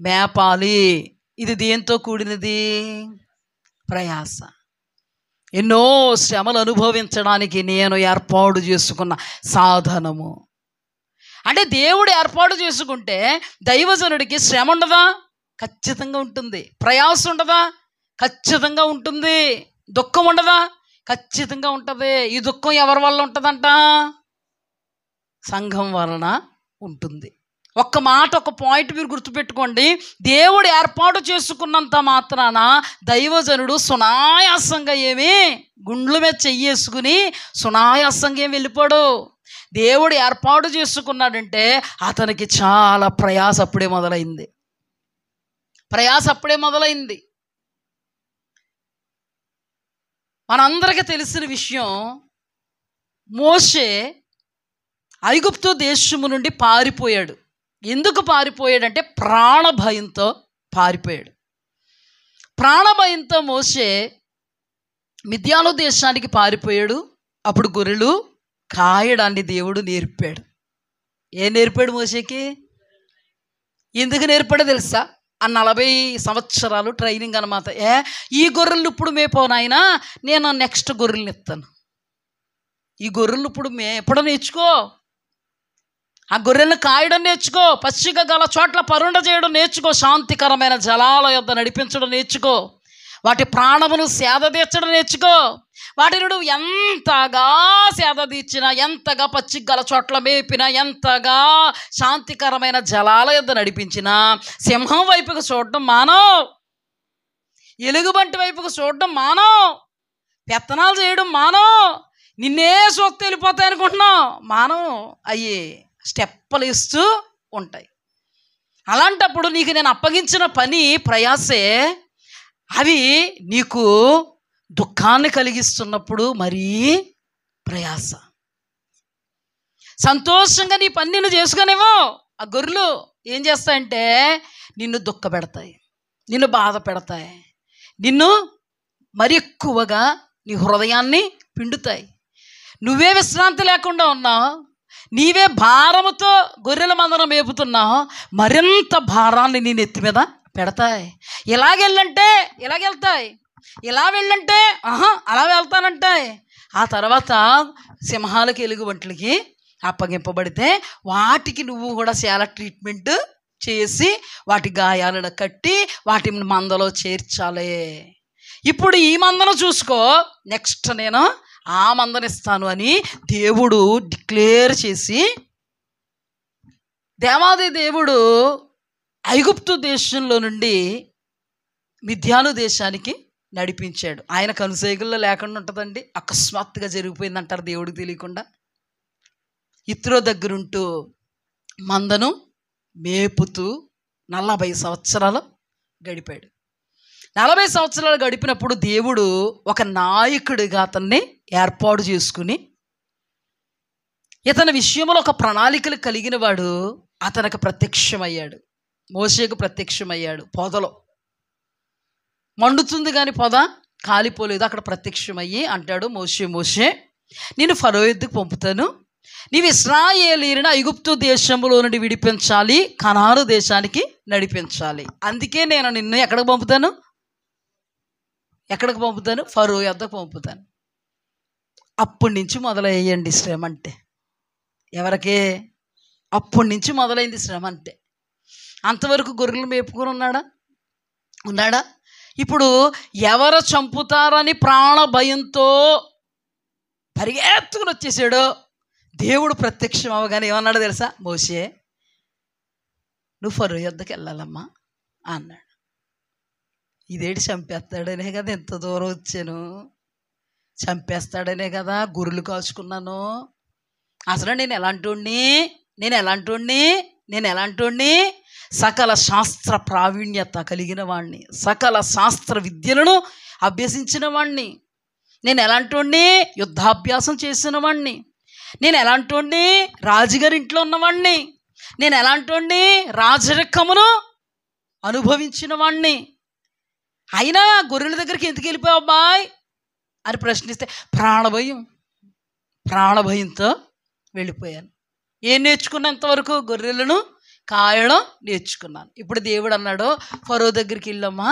మేపాలి. ఇది దేంతో కూడినది? ప్రయాస. ఎన్నో శ్రమలు అనుభవించడానికి నేను ఏర్పాటు చేసుకున్న సాధనము. అంటే దేవుడు ఏర్పాటు చేసుకుంటే దైవజనుడికి శ్రమ ఉండదా? ఖచ్చితంగా ఉంటుంది. ప్రయాస ఉండదా? ఖచ్చితంగా ఉంటుంది. దుఃఖం ఉండదా? ఖచ్చితంగా ఉంటుంది. ఈ దుఃఖం ఎవరి వల్ల ఉంటుందంట? సంఘం వలన ఉంటుంది. ఒక్క మాట, ఒక పాయింట్ మీరు గుర్తుపెట్టుకోండి. దేవుడు ఏర్పాటు చేసుకున్నంత మాత్రాన దైవజనుడు సునాయాసంగా ఏమి గుండ్ల మీద చెయ్యేసుకుని సునాయాసంగా ఏమి వెళ్ళిపోడు. దేవుడు ఏర్పాటు చేసుకున్నాడంటే అతనికి చాలా ప్రయాస అప్పుడే మొదలైంది. మనందరికీ తెలిసిన విషయం, మోషే ఐగుప్తు దేశము నుండి పారిపోయాడు. ఎందుకు పారిపోయాడంటే ప్రాణభయంతో పారిపోయాడు. ప్రాణభయంతో మోషే మిద్యాను దేశానికి పారిపోయాడు. అప్పుడు గొర్రెలు కాయడాన్ని దేవుడు నేర్పాడు. ఏం నేర్పాడు మోషేకి? ఎందుకు నేర్పాడో తెలుసా? ఆ 40 సంవత్సరాలు ట్రైనింగ్ అనమాట. ఈ గొర్రెలు ఇప్పుడు మేపోనాయనా, నేను నెక్స్ట్ గొర్రెలను ఇస్తాను. ఈ గొర్రెలు ఇప్పుడు ఎప్పుడో నేర్చుకో. ఆ గొర్రెలను కాయడం నేర్చుకో, పచ్చిక గల చోట్ల పరుండ చేయడం నేర్చుకో, శాంతికరమైన జలాల యొద్ద నడిపించడం నేర్చుకో, వాటి ప్రాణమును సేద తీర్చడం నేర్చుకో. వాటిని నువ్వు ఎంతగా సేద తీర్చినా, ఎంతగా పచ్చిక గల చోట్ల మేపినా, ఎంతగా శాంతికరమైన జలాల యొద్ద నడిపించినా, సింహం వైపుకు చూడడం మానో, ఎలుగుబంటి వైపుకు చూడడం మానో, పెత్తనాలు చేయడం మానో, నిన్నే సోక్తి వెళ్ళిపోతాయి అనుకుంటున్నావు మానో. అయ్యే స్టెప్పులు ఇస్తూ ఉంటాయి. అలాంటప్పుడు నీకు నేను అప్పగించిన పని, ప్రయాసే, అవి నీకు దుఃఖాన్ని కలిగిస్తున్నప్పుడు మరీ ప్రయాస. సంతోషంగా నీ పని నిన్ను చేసుకునేవో ఆ గొర్రెలు ఏం చేస్తాయంటే నిన్ను దుఃఖపెడతాయి, నిన్ను బాధ పెడతాయి, నిన్ను మరి ఎక్కువగా నీ హృదయాన్ని పిండుతాయి. నువ్వే విశ్రాంతి లేకుండా ఉన్నావు, నీవే భారముతో గొర్రెల మందరం మేపుతున్నావు, మరింత భారాన్ని నీ నెత్తి మీద పెడతాయి. ఇలాగెళ్ళంటే ఇలాగెళ్తాయి, ఇలా వెళ్ళంటే అలా వెళ్తానంటాయి. ఆ తర్వాత సింహాలకి ఎలుగుబంట్లకి అప్పగింపబడితే వాటికి నువ్వు కూడా చాలా ట్రీట్మెంట్ చేసి వాటి గాయాలను కట్టి వాటి మందలో చేర్చాలి. ఇప్పుడు ఈ మందను చూసుకో, నెక్స్ట్ నేను ఆ మందనిస్తాను అని దేవుడు డిక్లేర్ చేసి, దేవాది దేవుడు ఐగుప్తు దేశంలో నుండి మిద్యాను దేశానికి నడిపించాడు. ఆయన కనుసైగుల్లో లేకుండా ఉంటుందండి, అకస్మాత్తుగా జరిగిపోయిందంటారు దేవుడికి తెలియకుండా. ఇత్రో దగ్గరుంటూ మందను మేపుతూ 40 సంవత్సరాలు గడిపాడు. 40 సంవత్సరాలు గడిపినప్పుడు దేవుడు ఒక నాయకుడిగా అతన్ని ఏర్పాటు చేసుకుని, ఇతని విషయంలో ఒక ప్రణాళికలు కలిగిన వాడు అతనికి ప్రత్యక్షమయ్యాడు. మోషేకు ప్రత్యక్షమయ్యాడు. పొదలో మండుతుంది కానీ పొద కాలిపోలేదు. అక్కడ ప్రత్యక్షమయ్యి అంటాడు, మోషే మోషే నేను ఫరో యొద్దకు పంపుతాను, నీవు ఇశ్రాయేలీయులను ఐగుప్తు దేశంలో నుండి విడిపించాలి, కనాను దేశానికి నడిపించాలి. అందుకే నేను నిన్ను ఎక్కడికి పంపుతాను, ఫరో యొద్దకు పంపుతాను. అప్పటి నుంచి మొదలయ్యండి శ్రమ అంటే. ఎవరికే? అప్పటి నుంచి మొదలైంది శ్రమ అంటే. అంతవరకు గొర్రెలు మేపుకొని ఉన్నాడా? ఇప్పుడు ఎవరు చంపుతారని ప్రాణ భయంతో పరిగెత్తుకుని వచ్చేసాడో దేవుడు ప్రత్యక్షం అవగానే ఏమన్నాడు తెలుసా? మోషే నువ్వు ఫరో యొద్దకు వెళ్ళాలమ్మా అన్నాడు. ఇదేంటి చంపేస్తాడనే కదా ఎంత దూరం వచ్చాను, చంపేస్తాడనే కదా గొర్రెలు కాచుకున్నాను. అసలు నేను ఎలాంటోడిని సకల శాస్త్ర ప్రావీణ్యత కలిగిన వాణ్ణి, సకల శాస్త్ర విద్యలను అభ్యసించిన వాణ్ణి, నేను ఎలాంటోడిని యుద్ధాభ్యాసం చేసిన వాణ్ణి, నేను ఎలాంటోడిని రాజుగారి ఇంట్లో ఉన్నవాణ్ణి, నేను ఎలాంటోడిని రాజరికమును అనుభవించిన వాణ్ణి. అయినా గొర్రెల దగ్గరికి ఎందుకు వెళ్ళిపోయావు అబ్బాయ్ అని ప్రశ్నిస్తే ప్రాణభయంతో వెళ్ళిపోయాను. ఏం నేర్చుకున్నంతవరకు గొర్రెలను కాయడం నేర్చుకున్నాను. ఇప్పుడు దేవుడు అన్నాడు, ఫరో దగ్గరికి వెళ్ళమ్మా,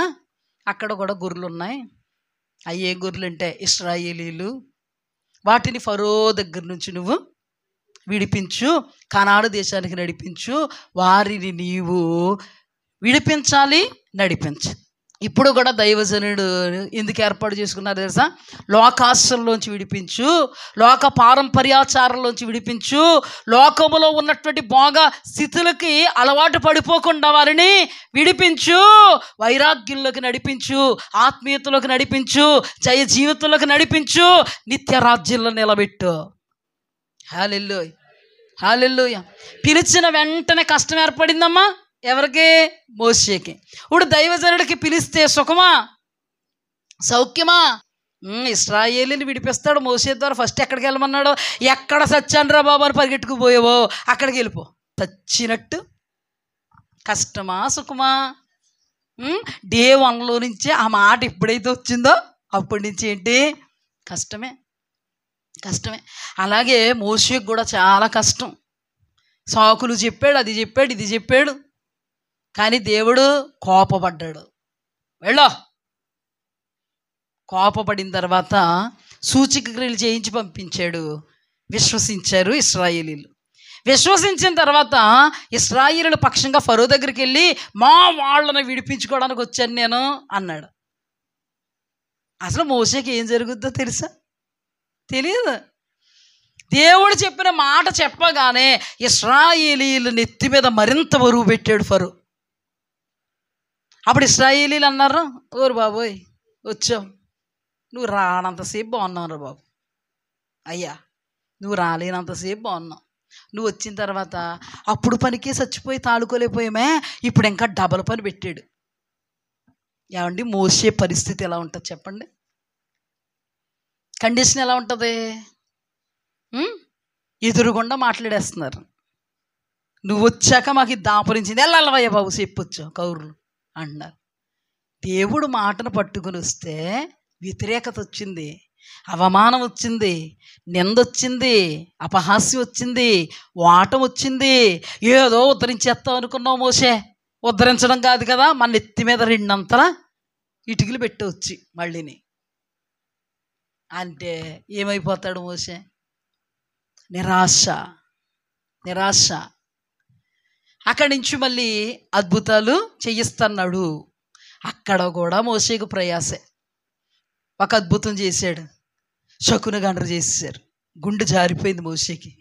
అక్కడ కూడా గొర్రెలు ఉన్నాయి. అయ్యే గొర్రెలు అంటే ఇశ్రాయేలీలు, వాటిని ఫరో దగ్గర నుంచి నువ్వు విడిపించు, కనాను దేశానికి నడిపించు, వారిని నీవు విడిపించాలి, నడిపించు. ఇప్పుడు కూడా దైవజనుడు ఎందుకు ఏర్పాటు చేసుకున్నారు తెలుసా? లోకాశల్లోంచి విడిపించు, లోక పారంపర్యాచారంలోంచి విడిపించు, లోకములో ఉన్నటువంటి భోగ స్థితులకి అలవాటు పడిపోకుండా వారిని విడిపించు, వైరాగ్యంలోకి నడిపించు, ఆత్మీయతలోకి నడిపించు, జయ జీవితంలోకి నడిపించు, నిత్య రాజ్యంలో నిలబెట్టు. హల్లెలూయా. పిలిచిన వెంటనే కష్టం ఏర్పడిందమ్మా. ఎవరికి? మోషేకి. ఇప్పుడు దైవజనుడికి పిలిస్తే సుఖమా సౌఖ్యమా? ఇశ్రాయేలీని విడిపిస్తాడు మోషే ద్వారా. ఫస్ట్ ఎక్కడికి వెళ్ళమన్నాడు? ఎక్కడ సచ్చాను రా బాబు అని పరిగెట్టుకుపోయావో అక్కడికి వెళ్ళిపో. చచ్చినట్టు. కష్టమా సుఖమా? డే 1లో నుంచే ఆ మాట ఎప్పుడైతే వచ్చిందో అప్పటి నుంచి ఏంటి? కష్టమే. అలాగే మోషేకి కూడా చాలా కష్టం. సాకులు చెప్పాడు, అది చెప్పాడు, ఇది చెప్పాడు, కానీ దేవుడు కోపపడ్డాడు. కోపపడిన తర్వాత సూచక క్రియలు చేయించి పంపించాడు. విశ్వసించారు ఇశ్రాయేలీలు. విశ్వసించిన తర్వాత ఇశ్రాయేలీల పక్షంగా ఫరో దగ్గరికి వెళ్ళి మా వాళ్ళని విడిపించుకోవడానికి వచ్చాను నేను అన్నాడు. అసలు మోషేకి ఏం జరుగుద్దో తెలుసా? తెలియదు. దేవుడు చెప్పిన మాట చెప్పగానే ఇశ్రాయేలీల నెత్తి మీద మరింత బరువు పెట్టాడు ఫరో. అప్పుడు ఇశ్రాయేలీలు అన్నారు, ఓరు బాబోయ్ వచ్చావు, నువ్వు రానంతసేపు బాగున్నావు రా బాబు, అయ్యా నువ్వు రాలేనంతసేపు బాగున్నావు, నువ్వు వచ్చిన తర్వాత అప్పుడు పనికే చచ్చిపోయి తాడుకోలేకపోయామే, ఇప్పుడు ఇంకా డబల్ పని పెట్టాడు. ఏమండి మోసే పరిస్థితి ఎలా ఉంటుంది చెప్పండి? కండిషన్ ఎలా ఉంటుంది? ఎదురుగుండా మాట్లాడేస్తున్నారు. నువ్వు వచ్చాక మాకు ఇది దాపరించింది, వెళ్ళవయ్య బాబు చెప్పొచ్చు కౌరులు అంటున్నారు. దేవుడు మాటను పట్టుకుని వస్తే వ్యతిరేకత వచ్చింది, అవమానం వచ్చింది, నిందొచ్చింది, అపహాస్యం వచ్చింది, వాటం వచ్చింది. ఏదో ఉద్ధరించేస్తాం అనుకున్నావు మోసే, ఉద్ధరించడం కాదు కదా, మన ఎత్తి మీద 2 ఇటుకలు పెట్టవచ్చు మళ్ళీని అంటే ఏమైపోతాడు మోసే? నిరాశ. అక్కడి నుంచి మళ్ళీ అద్భుతాలు చేయిస్తున్నాడు. అక్కడ కూడా మోసేకు ప్రయాసే. ఒక అద్భుతం చేశాడు, శకునగండ్ర చేసేసారు, గుండె జారిపోయింది మోసేకి.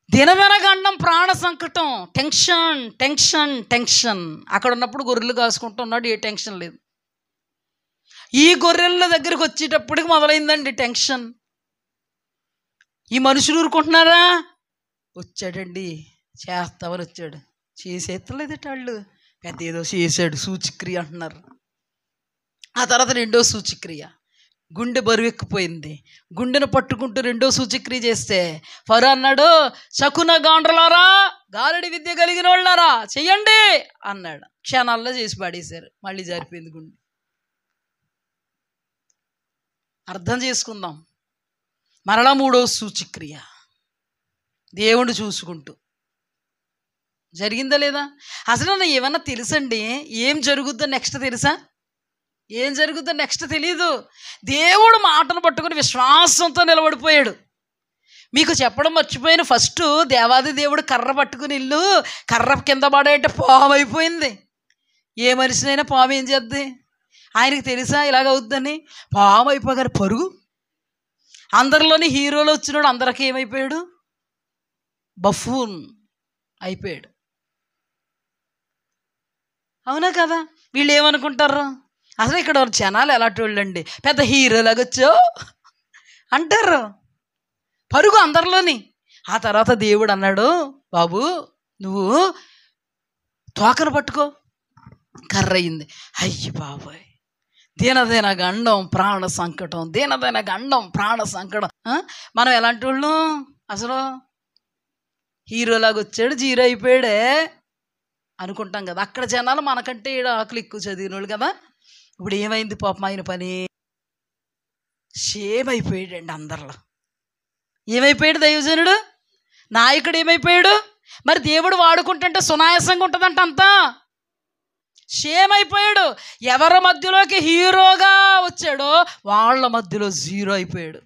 దినదినగండం, ప్రాణ సంకటం, టెన్షన్ టెన్షన్ టెన్షన్. అక్కడ ఉన్నప్పుడు గొర్రెలు కాసుకుంటున్నాడు, ఏ టెన్షన్ లేదు. ఈ గొర్రెల దగ్గరికి వచ్చేటప్పటికి మొదలైందండి టెన్షన్. ఈ మనుషులు ఊరుకుంటున్నారా? వచ్చాడండి, చేస్తామని వచ్చాడు, చేసేత్తలేదట వాళ్ళు. పెద్ద ఏదో చేశాడు, సూచిక్రియ అంటున్నారు. ఆ తర్వాత 2వ సూచిక్రియ, గుండె బరువెక్కిపోయింది. గుండెను పట్టుకుంటూ 2వ సూచిక్రియ చేస్తే ఫరో అన్నాడు, శకునగాండ్రలారా, గారడి విద్య కలిగిన వాళ్ళారా చెయ్యండి అన్నాడు. క్షణాల్లో చేసి పాడేశారు, మళ్ళీ జారిపోయింది గుండె. అర్థం చేసుకుందాం. మరలా 3వ సూచిక్రియ, దేవుడు చూసుకుంటూ. జరిగిందా లేదా? అసలు నాకు ఏమన్నా తెలుసండి? ఏం జరుగుద్దో నెక్స్ట్ తెలుసా? ఏం జరుగుద్దో నెక్స్ట్ తెలీదు. దేవుడు మాటను పట్టుకుని విశ్వాసంతో నిలబడిపోయాడు. మీకు చెప్పడం మర్చిపోయిన, ఫస్ట్ దేవాది దేవుడు కర్ర పట్టుకుని ఇల్లు కర్ర కింద పడేంటే పాము అయిపోయింది. ఏ మనిషినైనా పాము ఏం చేద్ది? ఆయనకి తెలుసా ఇలాగ అవుద్దని? పాము అయిపోగానే పరుగు. అందరిలోని హీరోలు వచ్చినాడు, అందరికీ ఏమైపోయాడు? బఫూన్ అయిపోయాడు. అవునా కదా? వీళ్ళు ఏమనుకుంటారు? అసలు ఇక్కడ జనాలు ఎలాంటి వాళ్ళండి, పెద్ద హీరోలాగా వచ్చావు అంటారు, పరుగు అందరిలోని. ఆ తర్వాత దేవుడు అన్నాడు, బాబు నువ్వు తోకను పట్టుకో. కర్ర అయింది. అయ్యి బాబాయ్, దీనదైన గండం ప్రాణ సంకటం, దీనదైన గండం ప్రాణ సంకటం. మనం ఎలాంటి వాళ్ళు? అసలు హీరోలాగా వచ్చాడు, జీరో అయిపోయాడే అనుకుంటాం కదా. అక్కడ జనాలు మనకంటే ఆకులు ఎక్కువ చదివిన వాళ్ళు కదా. ఇప్పుడు ఏమైంది పాపం ఆయన పని? షేమ్ అయిపోయాడండి అందరిలో. ఏమైపోయాడు దైవజనుడు, నాయకుడు ఏమైపోయాడు? మరి దేవుడు వాడుకుంటుంటే సునాయాసంగా ఉంటుందంట, అంతా షేమ్ అయిపోయాడు. ఎవరి మధ్యలోకి హీరోగా వచ్చాడో వాళ్ళ మధ్యలో జీరో అయిపోయాడు.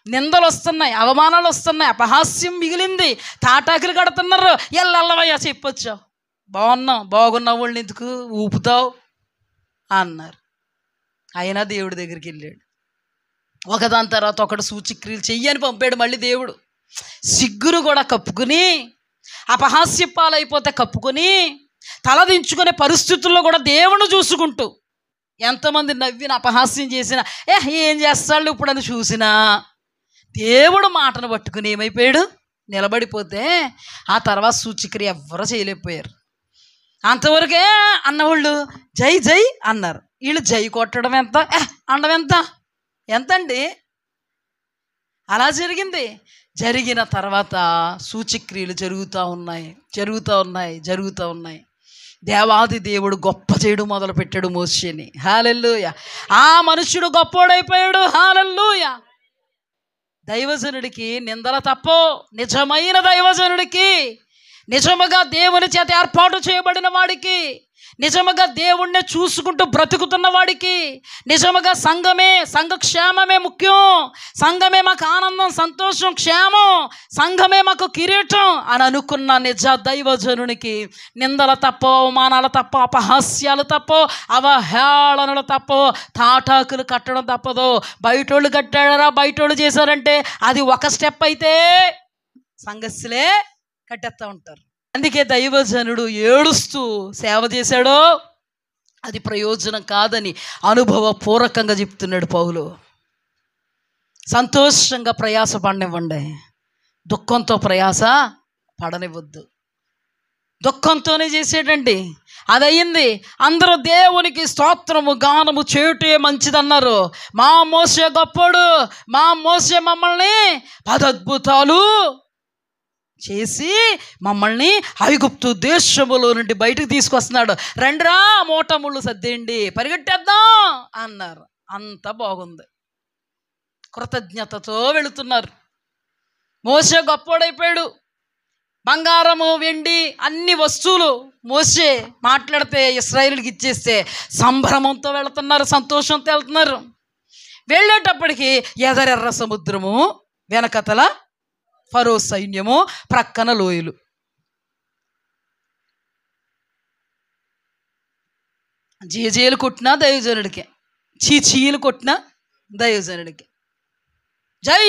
నిందలు వస్తున్నాయి, అవమానాలు వస్తున్నాయి, అపహాస్యం మిగిలింది, తాటాకులు కడుతున్నారు. ఎల్లవయ్యా చెప్పొచ్చావు, బాగున్న వాళ్ళని ఎందుకు ఊపుతావు అన్నారు. అయినా దేవుడి దగ్గరికి వెళ్ళాడు. ఒకదాని తర్వాత ఒకటి సూచిక్రియలు చెయ్యని పంపాడు మళ్ళీ దేవుడు. సిగ్గును కూడా కప్పుకుని, అపహాస్య పాలైపోతే కప్పుకొని, తలదించుకునే పరిస్థితుల్లో కూడా దేవుని చూసుకుంటూ, ఎంతమంది నవ్విన అపహాస్యం చేసినా ఏం చేస్తాడు ఇప్పుడు అని చూసినా దేవుడు మాటను పట్టుకుని ఏమైపోయాడు? నిలబడిపోతే ఆ తర్వాత సూచిక్రియ ఎవ్వరూ చేయలేకపోయారు. అంతవరకే అన్నవాళ్ళు జై జై అన్నారు. వీళ్ళు జై కొట్టడం ఎంత, అండం ఎంతండి? అలా జరిగింది. జరిగిన తర్వాత సూచిక్రియలు జరుగుతూ ఉన్నాయి. దేవాది దేవుడు గొప్ప చేయడం మొదలుపెట్టాడు మోషేని. హల్లెలూయా. ఆ మనుష్యుడు గొప్పోడైపోయాడు. హల్లెలూయా. దైవజనుడికి నిందల తప్పో, నిజమైన దైవజనుడికి, నిజముగా దేవుని చేత ఏర్పాటు చేయబడిన వాడికి, నిజముగా దేవుణ్ణి చూసుకుంటూ బ్రతుకుతున్న వాడికి, నిజముగా సంఘక్షేమమే ముఖ్యం, సంఘమే మాకు ఆనందం, సంతోషం, క్షేమం, సంఘమే మాకు కిరీటం అని అనుకున్న నిజ దైవజనునికి నిందల తప్పో, అవమానాలు తప్పో, అపహాస్యాలు తప్పో, అవహేళనలు తప్పో, తాటాకులు కట్టడం తప్పదో. బయటోళ్ళు కట్టారా, బయటోళ్ళు చేశారంటే అది ఒక స్టెప్ అయితే సంఘస్సులే కట్టేస్తూ ఉంటారు. అందుకే దైవజనుడు ఏడుస్తూ సేవ చేశాడో అది ప్రయోజనం కాదని అనుభవపూర్వకంగా చెప్తున్నాడు పౌలు. సంతోషంగా ప్రయాస పడనివ్వండి, దుఃఖంతో ప్రయాస పడనివ్వద్దు. దుఃఖంతోనే చేసేటండి. అదయ్యింది. అందరూ దేవునికి స్తోత్రము గానము చేయుటే మంచిదన్నారు. మా మోసే గొప్పోడు, మా మోసే మమ్మల్ని 10 అద్భుతాలు చేసి మమ్మల్ని ఐగుప్తు దేశములో నుండి బయటకు తీసుకొస్తున్నాడు, రండిరా మూట ముళ్ళు సర్దేయండి పరిగెట్టేద్దాం అన్నారు. అంత బాగుంది, కృతజ్ఞతతో వెళుతున్నారు. మోసే గొప్పోడైపోయాడు. బంగారము వెండి అన్ని వస్తువులు మోసే మాట్లాడితే ఇశ్రాయేలుకి ఇచ్చేస్తే సంభ్రమంతో వెళుతున్నారు, సంతోషంతో వెళ్తున్నారు. వెళ్ళేటప్పటికి ఎదరెర్ర సముద్రము, వెనకతల ఫరో సైన్యము, ప్రక్కన లోయలు. జేజేలు కొట్టినా దైవజనుడికే, చీచీలు కొట్టినా దైవజనుడికి, జై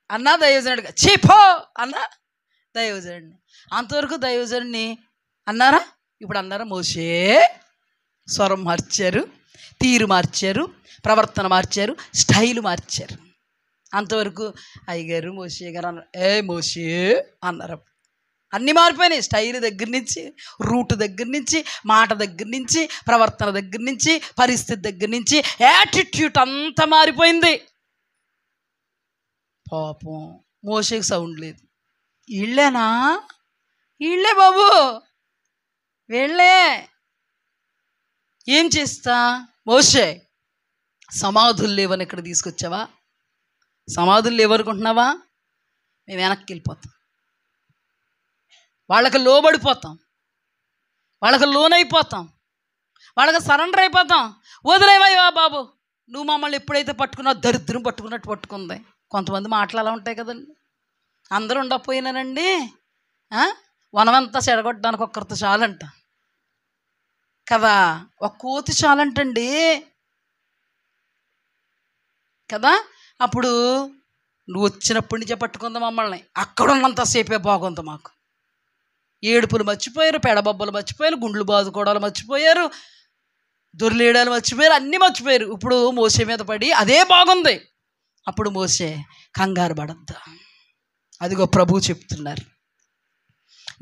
అన్నా దైవజనుడికి, చీపో అన్నా దైవజనుడిని. అంతవరకు దైవజనుడిని అన్నారా? ఇప్పుడు అన్నారా? మోసే స్వరం మార్చారు, తీరు మార్చారు, ప్రవర్తన మార్చారు, స్టైల్ మార్చారు. అంతవరకు అయ్యగారు మోసే గారు అన్నారు, ఏ మోసే అన్నారు. అన్నీ మారిపోయినాయి. స్టైల్ దగ్గర నుంచి, రూట్ దగ్గర నుంచి, మాట దగ్గర నుంచి, ప్రవర్తన దగ్గర నుంచి, పరిస్థితి దగ్గర నుంచి, యాటిట్యూడ్ అంతా మారిపోయింది. పాపం మోసేకి సౌండ్ లేదు. వీళ్ళేనా? వీళ్ళే బాబు, వీళ్ళే. ఏం చేస్తా? మోసే సమాధులు లేవని ఇక్కడ తీసుకొచ్చావా? సమాధులు లేవనుకుంటున్నావా? మేము వెనక్కి వెళ్ళిపోతాం, వాళ్ళకి లోబడిపోతాం, వాళ్ళకి లోనైపోతాం, వాళ్ళకి సరెండర్ అయిపోతాం. వదిలేవా బాబు, నువ్వు మమ్మల్ని ఎప్పుడైతే పట్టుకున్నావు దరిద్రం పట్టుకున్నట్టు పట్టుకుంది. కొంతమంది మాటలు అలా ఉంటాయి కదండి. అందరూ ఉండకపోయినానండి, వనమంతా చెడగొట్టడానికి ఒక్కరితో చాలంట కదా, ఒక కోతి చాలంటండి కదా. అప్పుడు నువ్వు వచ్చినప్పటి నుంచే పట్టుకుంది మమ్మల్ని, అక్కడ ఉన్నంతసేపే బాగుంది మాకు. ఏడుపులు మర్చిపోయారు, పెడబొబ్బలు మర్చిపోయారు, గుండ్లు బాదుకోవడాలు మర్చిపోయారు, దొర్లేయడాలు మర్చిపోయారు, అన్నీ మర్చిపోయారు. ఇప్పుడు మోసే మీద పడి అదే బాగుంది. అప్పుడు మోసే కంగారు పడద్దు. అదిగో ప్రభు చెప్తున్నారు,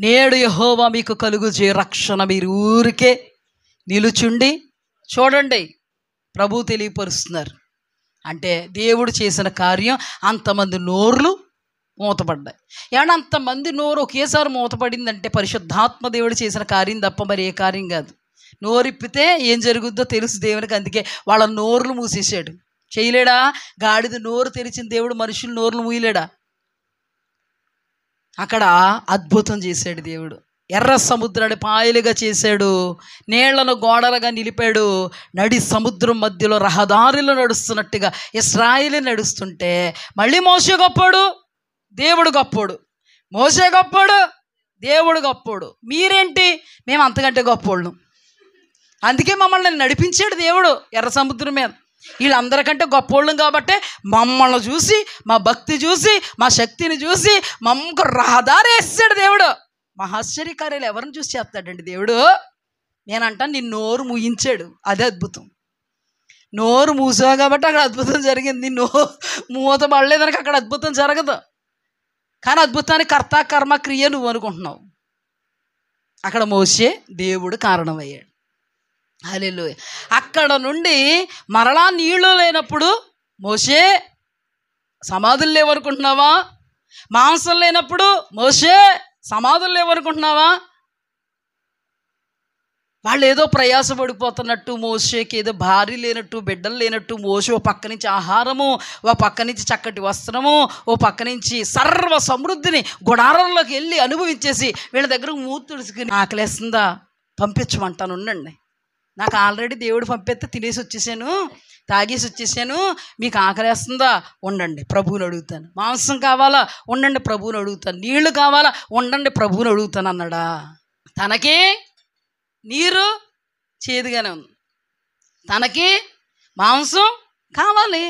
నేడు యెహోవా మీకు కలుగుచే రక్షణ మీరు ఊరికే నిలుచుండి చూడండి. ప్రభు తెలియపరుస్తున్నారు. అంటే దేవుడు చేసిన కార్యం అంతమంది నోర్లు మూతపడ్డాయి. ఏమన్నా అంతమంది నోరు ఒకేసారి మూతపడిందంటే పరిశుద్ధాత్మ దేవుడు చేసిన కార్యం తప్ప మరి ఏ కార్యం కాదు. నోరిప్పితే ఏం జరుగుద్దో తెలుసు దేవునికి, అందుకే వాళ్ళ నోర్లు మూసేసాడు. చేయలేడా? గాడిద నోరు తెరిచిన దేవుడు మనుషులు నోర్లు మూయలేడా? అక్కడ అద్భుతం చేశాడు దేవుడు. ఎర్ర సముద్రాన్ని పాయలుగా చేశాడు, నీళ్లను గోడలుగా నిలిపాడు. నడి సముద్రం మధ్యలో రహదారిలో నడుస్తున్నట్టుగా ఇశ్రాయేలు నడుస్తుంటే మళ్ళీ మోసే గొప్పోడు, దేవుడు గొప్పోడు. మోసే గొప్పోడు, దేవుడు గొప్పోడు. మీరేంటి? మేము అంతకంటే గొప్పోళ్ళం. అందుకే మమ్మల్ని నడిపించాడు దేవుడు ఎర్ర సముద్రం మీద. వీళ్ళందరికంటే గొప్పోళ్ళం కాబట్టి మమ్మల్ని చూసి, మా భక్తి చూసి, మా శక్తిని చూసి మమ్మకు రహదారి వేసాడు దేవుడు. మహాశ్చర్యకార్యాలు ఎవరిని చూసి చేస్తాడండి దేవుడు? నేనంటాను, నిన్ను నోరు మూయించాడు, అదే అద్భుతం. నోరు మూసావు కాబట్టి అక్కడ అద్భుతం జరిగింది. మూత పడలేదనక అక్కడ అద్భుతం జరగదు. కానీ అద్భుతానికి కర్త కర్మ క్రియ నువ్వు అనుకుంటున్నావు. అక్కడ మోసే దేవుడు కారణమయ్యాడు. హల్లెలూయా. అక్కడ నుండి మరలా నీళ్లు లేనప్పుడు మోసే సమాధులు లేవనుకుంటున్నావా? మాంసం లేనప్పుడు మోసే సమాధులు లేవనుకుంటున్నావా? వాళ్ళు ఏదో ప్రయాసపడిపోతున్నట్టు, మోసేకి ఏదో భార్య లేనట్టు, బిడ్డలు లేనట్టు, మోసే ఓ పక్క నుంచి ఆహారము, ఓ పక్క నుంచి చక్కటి వస్త్రము, ఓ పక్క నుంచి సర్వ సమృద్ధిని గుడారంలోకి వెళ్ళి అనుభవించేసి వీళ్ళ దగ్గర మూతి తుడుచుకుని, ఆకలేస్తుందా పంపించమంటాను, ఉండండి, నాకు ఆల్రెడీ దేవుడు పంపిస్తే తినేసి వచ్చేసాను, తాగేసి వచ్చేసాను, మీకు ఆకలేస్తుందా ఉండండి ప్రభువుని అడుగుతాను. మాంసం కావాలా ఉండండి ప్రభువుని అడుగుతాను. నీళ్లు కావాలా ఉండండి ప్రభువుని అడుగుతాను అన్నాడా? తనకి నీరు చేదుగానే ఉంది, తనకి మాంసం కావాలి,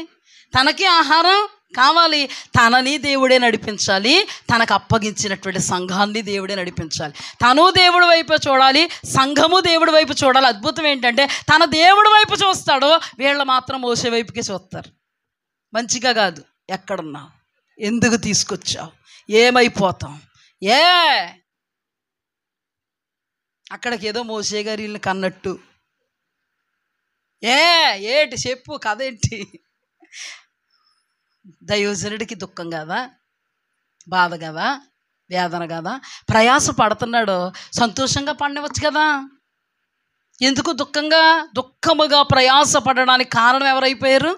తనకి ఆహారం కావాలి. తనని దేవుడే నడిపించాలి, తనకు అప్పగించినటువంటి సంఘాన్ని దేవుడే నడిపించాలి. తను దేవుడి వైపు చూడాలి, సంఘము దేవుడి వైపు చూడాలి. అద్భుతం ఏంటంటే తన దేవుడి వైపు చూస్తాడో వీళ్ళు మాత్రం మోసే వైపుకే చూస్తారు. మంచిగా కాదు, ఎక్కడున్నావు, ఎందుకు తీసుకొచ్చావు, ఏమైపోతాం, అక్కడికి ఏదో మోసే గారు వీళ్ళని కన్నట్టు. ఏటి చెప్పు కథ ఏంటి? దైవజనుడికి దుఃఖం కదా, బాధ కదా, వేదన కదా, ప్రయాస పడుతున్నాడు, సంతోషంగా పడనివచ్చు కదా. ఎందుకు దుఃఖముగా ప్రయాస పడడానికి కారణం ఎవరైపోయారు?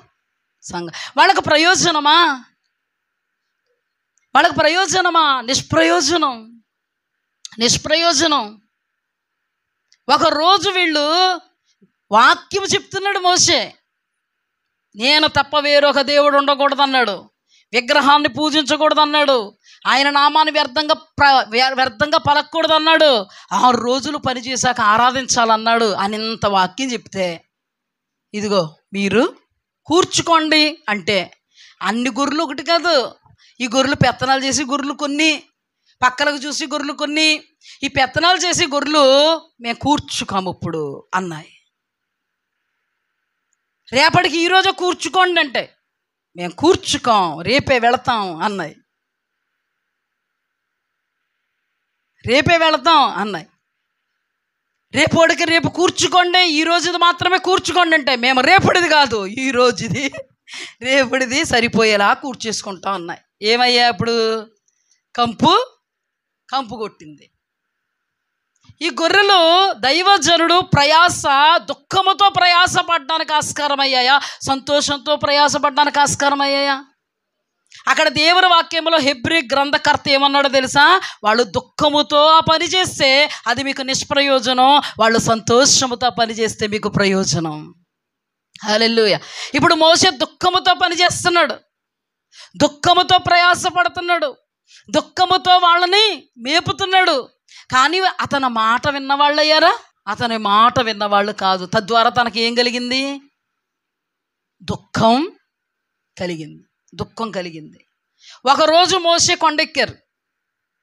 సంఘం. వాళ్ళకు ప్రయోజనమా? నిష్ప్రయోజనం. ఒకరోజు వీళ్ళు వాక్యం చెప్తున్నాడు మోషే, నేను తప్ప వేరొక దేవుడు ఉండకూడదన్నాడు, విగ్రహాన్ని పూజించకూడదన్నాడు, ఆయన నామాన్ని వ్యర్థంగా పలకూడదన్నాడు, 6 రోజులు పనిచేశాక ఆరాధించాలన్నాడు అని ఇంత వాక్యం చెప్తే, ఇదిగో మీరు కూర్చుకోండి అంటే అన్ని గొర్రెలు ఒకటి కాదు, ఈ గొర్రెలు పెత్తనాలు చేసి గొర్రెలు కొన్ని, పక్కలకు చూసి గొర్రెలు కొన్ని, ఈ పెత్తనాలు చేసి గొర్రెలు మేము కూర్చుకోము ఇప్పుడు అన్నాయి. రేపటికి ఈరోజు కూర్చుకోండి అంటే మేము కూర్చుకోం, రేపే వెళతాం అన్నాయి. రేపు కూర్చుకోండి, ఈ రోజుది మాత్రమే కూర్చుకోండి అంటే మేము రేపటిది కాదు, ఈ రోజుది రేపటిది సరిపోయేలా కూర్చేసుకుంటాం అన్నాయి. ఏమయ్యా అప్పుడు? కంపు కొట్టింది. ఈ గొర్రెలు దైవజనుడు దుఃఖముతో ప్రయాసపడడానికి ఆస్కారమయ్యాయా, సంతోషంతో ప్రయాసపడడానికి ఆస్కారమయ్యాయా? అక్కడ దేవుని వాక్యంలో హెబ్రీ గ్రంథకర్త ఏమన్నాడో తెలుసా? వాళ్ళు దుఃఖముతో పని చేస్తే అది మీకు నిష్ప్రయోజనం, వాళ్ళు సంతోషముతో పని చేస్తే మీకు ప్రయోజనం. హల్లెలూయా. ఇప్పుడు మోషే దుఃఖముతో పని చేస్తున్నాడు, దుఃఖముతో ప్రయాసపడుతున్నాడు, దుఃఖముతో వాళ్ళని మేపుతున్నాడు. కానీ అతని మాట విన్నవాళ్ళు అయ్యారా? అతని మాట విన్నవాళ్ళు కాదు. తద్వారా తనకి ఏం కలిగింది? దుఃఖం కలిగింది. ఒకరోజు మోషే కొండెక్కారు.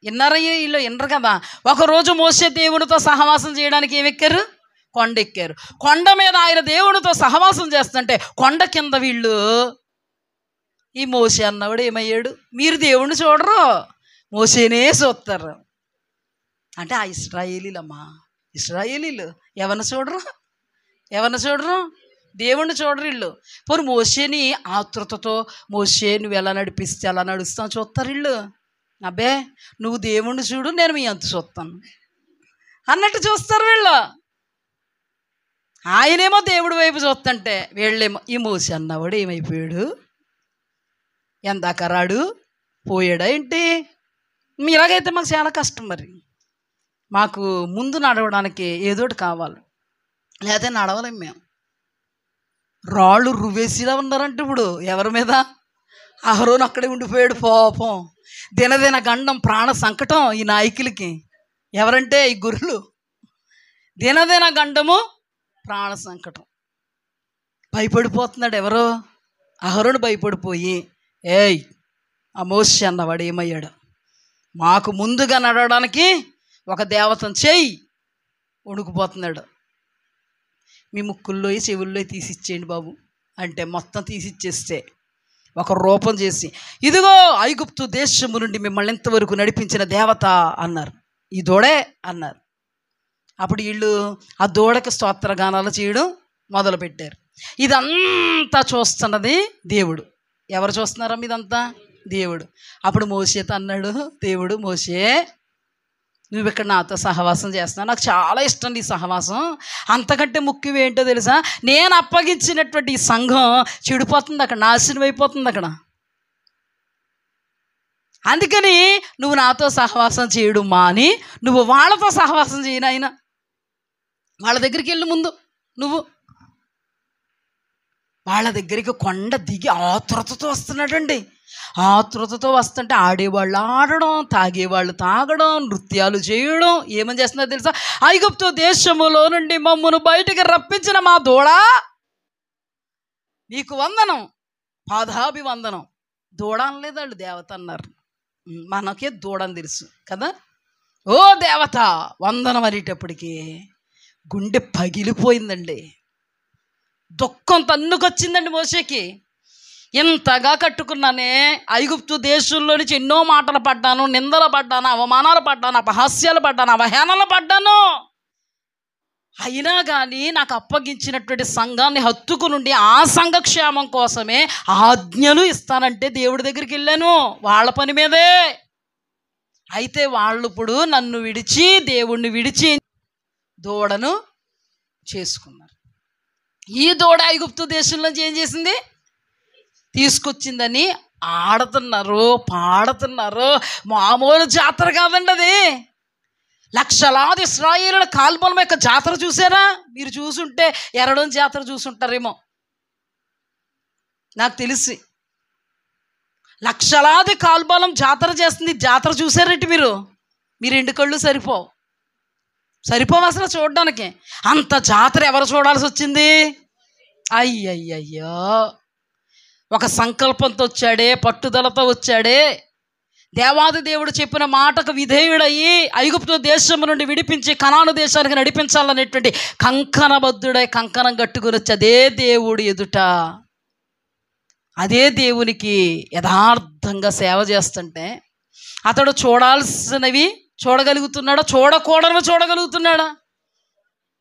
వీళ్ళు వినరు కదా. ఒకరోజు మోషే దేవునితో సహవాసం చేయడానికి ఏమెక్కారు? కొండెక్కారు. కొండ మీద ఆయన దేవునితో సహవాసం చేస్తుంటే కొండ కింద వీళ్ళు, ఈ మోషే అన్నవాడు ఏమయ్యాడు? మీరు దేవుణ్ణి చూడరు, మోషేనే చూస్తారు అంటే ఆ ఇశ్రాయేలీలు ఎవరిని చూడరు? దేవుణ్ణి చూడరు వీళ్ళు. పోనీ మోషేని ఆతృతతో, మోషే నువ్వు ఎలా నడిపిస్తే అలా నడుస్తాను చూస్తారు వీళ్ళు. అబ్బే నువ్వు దేవుణ్ణి చూడు, నేను మీ అంత చూస్తాను అన్నట్టు చూస్తారు వీళ్ళు. ఆయనేమో దేవుడి వైపు చూస్తుంటే వీళ్ళేమో, ఈ మోషే అన్నవాడు ఏమైపోయాడు? ఎందాక రాడు, పోయాడా ఏంటి? ఇలాగైతే మాకు చాలా కష్టం. మరి మాకు ముందు నడవడానికి ఏదోటి కావాలి, లేకపోతే నడవలేం మేము. రాళ్ళు రువేసిలా ఉన్నారంటే ఇప్పుడు ఎవరి మీద? అహరోను అక్కడే ఉండిపోయాడు పాపం. దినదిన గండం, ప్రాణ సంకటం ఈ నాయకులకి. ఎవరంటే ఈ గొర్రెలు. దినదిన గండము, ప్రాణ సంకటం. భయపడిపోతున్నాడు ఎవరో? అహరోను భయపడిపోయి, ఆ మోషే అన్నవాడు ఏమయ్యాడు? మాకు ముందుగా నడవడానికి ఒక దేవతను చేయి, వణుకుపోతున్నాడు. మీ ముక్కుల్లో చెవుల్లో తీసిచ్చేయండి బాబు అంటే మొత్తం తీసిచ్చేస్తే ఒక రూపం చేసి, ఇదిగో ఐగుప్తు దేశము నుండి మిమ్మల్ని ఇంతవరకు నడిపించిన దేవత అన్నారు, ఈ దూడే అన్నారు. అప్పుడు వీళ్ళు ఆ దూడకి స్తోత్రగానాలు చేయడం మొదలుపెట్టారు. ఇదంతా చూస్తున్నది దేవుడు. ఎవరు చూస్తున్నారమ్మ ఇదంతా? దేవుడు. అప్పుడు మోషేతో అన్నాడు దేవుడు, మోషే నువ్వు ఇక్కడ నాతో సహవాసం చేస్తున్నావు, నాకు చాలా ఇష్టం ఈ సహవాసం. అంతకంటే ముఖ్యం ఏంటో తెలుసా? నేను అప్పగించినటువంటి ఈ సంఘం చెడిపోతుంది, అక్కడ నాశనం అయిపోతుంది అక్కడ. అందుకని నువ్వు నాతో సహవాసం చేయడం మాని నువ్వు వాళ్ళతో సహవాసం చేయను. ఆయన వాళ్ళ దగ్గరికి వెళ్ళు ముందు. నువ్వు వాళ్ళ దగ్గరికి కొండ దిగి ఆతృతతో వస్తున్నాడండి. ఆతృతతో వస్తుంటే ఆడేవాళ్ళు ఆడడం, తాగేవాళ్ళు తాగడం, నృత్యాలు చేయడం. ఏమని చేస్తున్నారు తెలుసా? ఐగుప్తు దేశములో నుండి మమ్మను బయటికి రప్పించిన మా దూడా నీకు వందనం, పాదాభివందనం. దూడ అనలేదు వాళ్ళు, దేవత అన్నారు. మనకే దూడని తెలుసు కదా. ఓ దేవత వందనం అనేటప్పటికీ గుండె పగిలిపోయిందండి. దుఃఖం తన్నుకొచ్చిందండి మోషేకి. ఇంతగా కట్టుకున్నానే, ఐగుప్తు దేశంలో నుంచి ఎన్నో మాటలు పడ్డాను, నిందలు పడ్డాను, అవమానాలు పడ్డాను, అపహాస్యాలు పడ్డాను, అవహేళనలు పడ్డాను. అయినా కానీ నాకు అప్పగించినటువంటి సంఘాన్ని హత్తుకునుండి ఆ సంఘక్షేమం కోసమే ఆజ్ఞలు ఇస్తానంటే దేవుడి దగ్గరికి వెళ్ళాను, వాళ్ళ పని మీదే. అయితే వాళ్ళు ఇప్పుడు నన్ను విడిచి దేవుణ్ణి విడిచి దూడను చేసుకున్నారు. ఈ దూడ ఐగుప్తు దేశంలోంచి ఏం చేసింది? తీసుకొచ్చిందని ఆడుతున్నారు, పాడుతున్నారు. మామూలు జాతర కాదండి అది. లక్షలాది ఇశ్రాయేలుల కాల్బలం యొక్క జాతర చూసారా? మీరు చూసుంటే ఎరడం జాతర చూసుంటారేమో నాకు తెలిసి. లక్షలాది కాల్బలం జాతర చేస్తుంది. జాతర చూసారంటే మీరు 2 కళ్ళు సరిపోవు అసలు చూడడానికి. అంత జాతర ఎవరు చూడాల్సి వచ్చింది? అయ్యయ్యయ్యో, ఒక సంకల్పంతో వచ్చాడే, పట్టుదలతో వచ్చాడే, దేవాది దేవుడు చెప్పిన మాటకు విధేయుడయ్యి ఐగుప్తు దేశం నుండి విడిపించి కనాను దేశానికి నడిపించాలనేటువంటి కంకణబద్ధుడై కంకణం కట్టుకుని వచ్చి అదే దేవుడు ఎదుట, అదే దేవునికి యథార్థంగా సేవ చేస్తుంటే అతడు చూడాల్సినవి చూడగలుగుతున్నాడా? చూడకూడనివి చూడగలుగుతున్నాడా?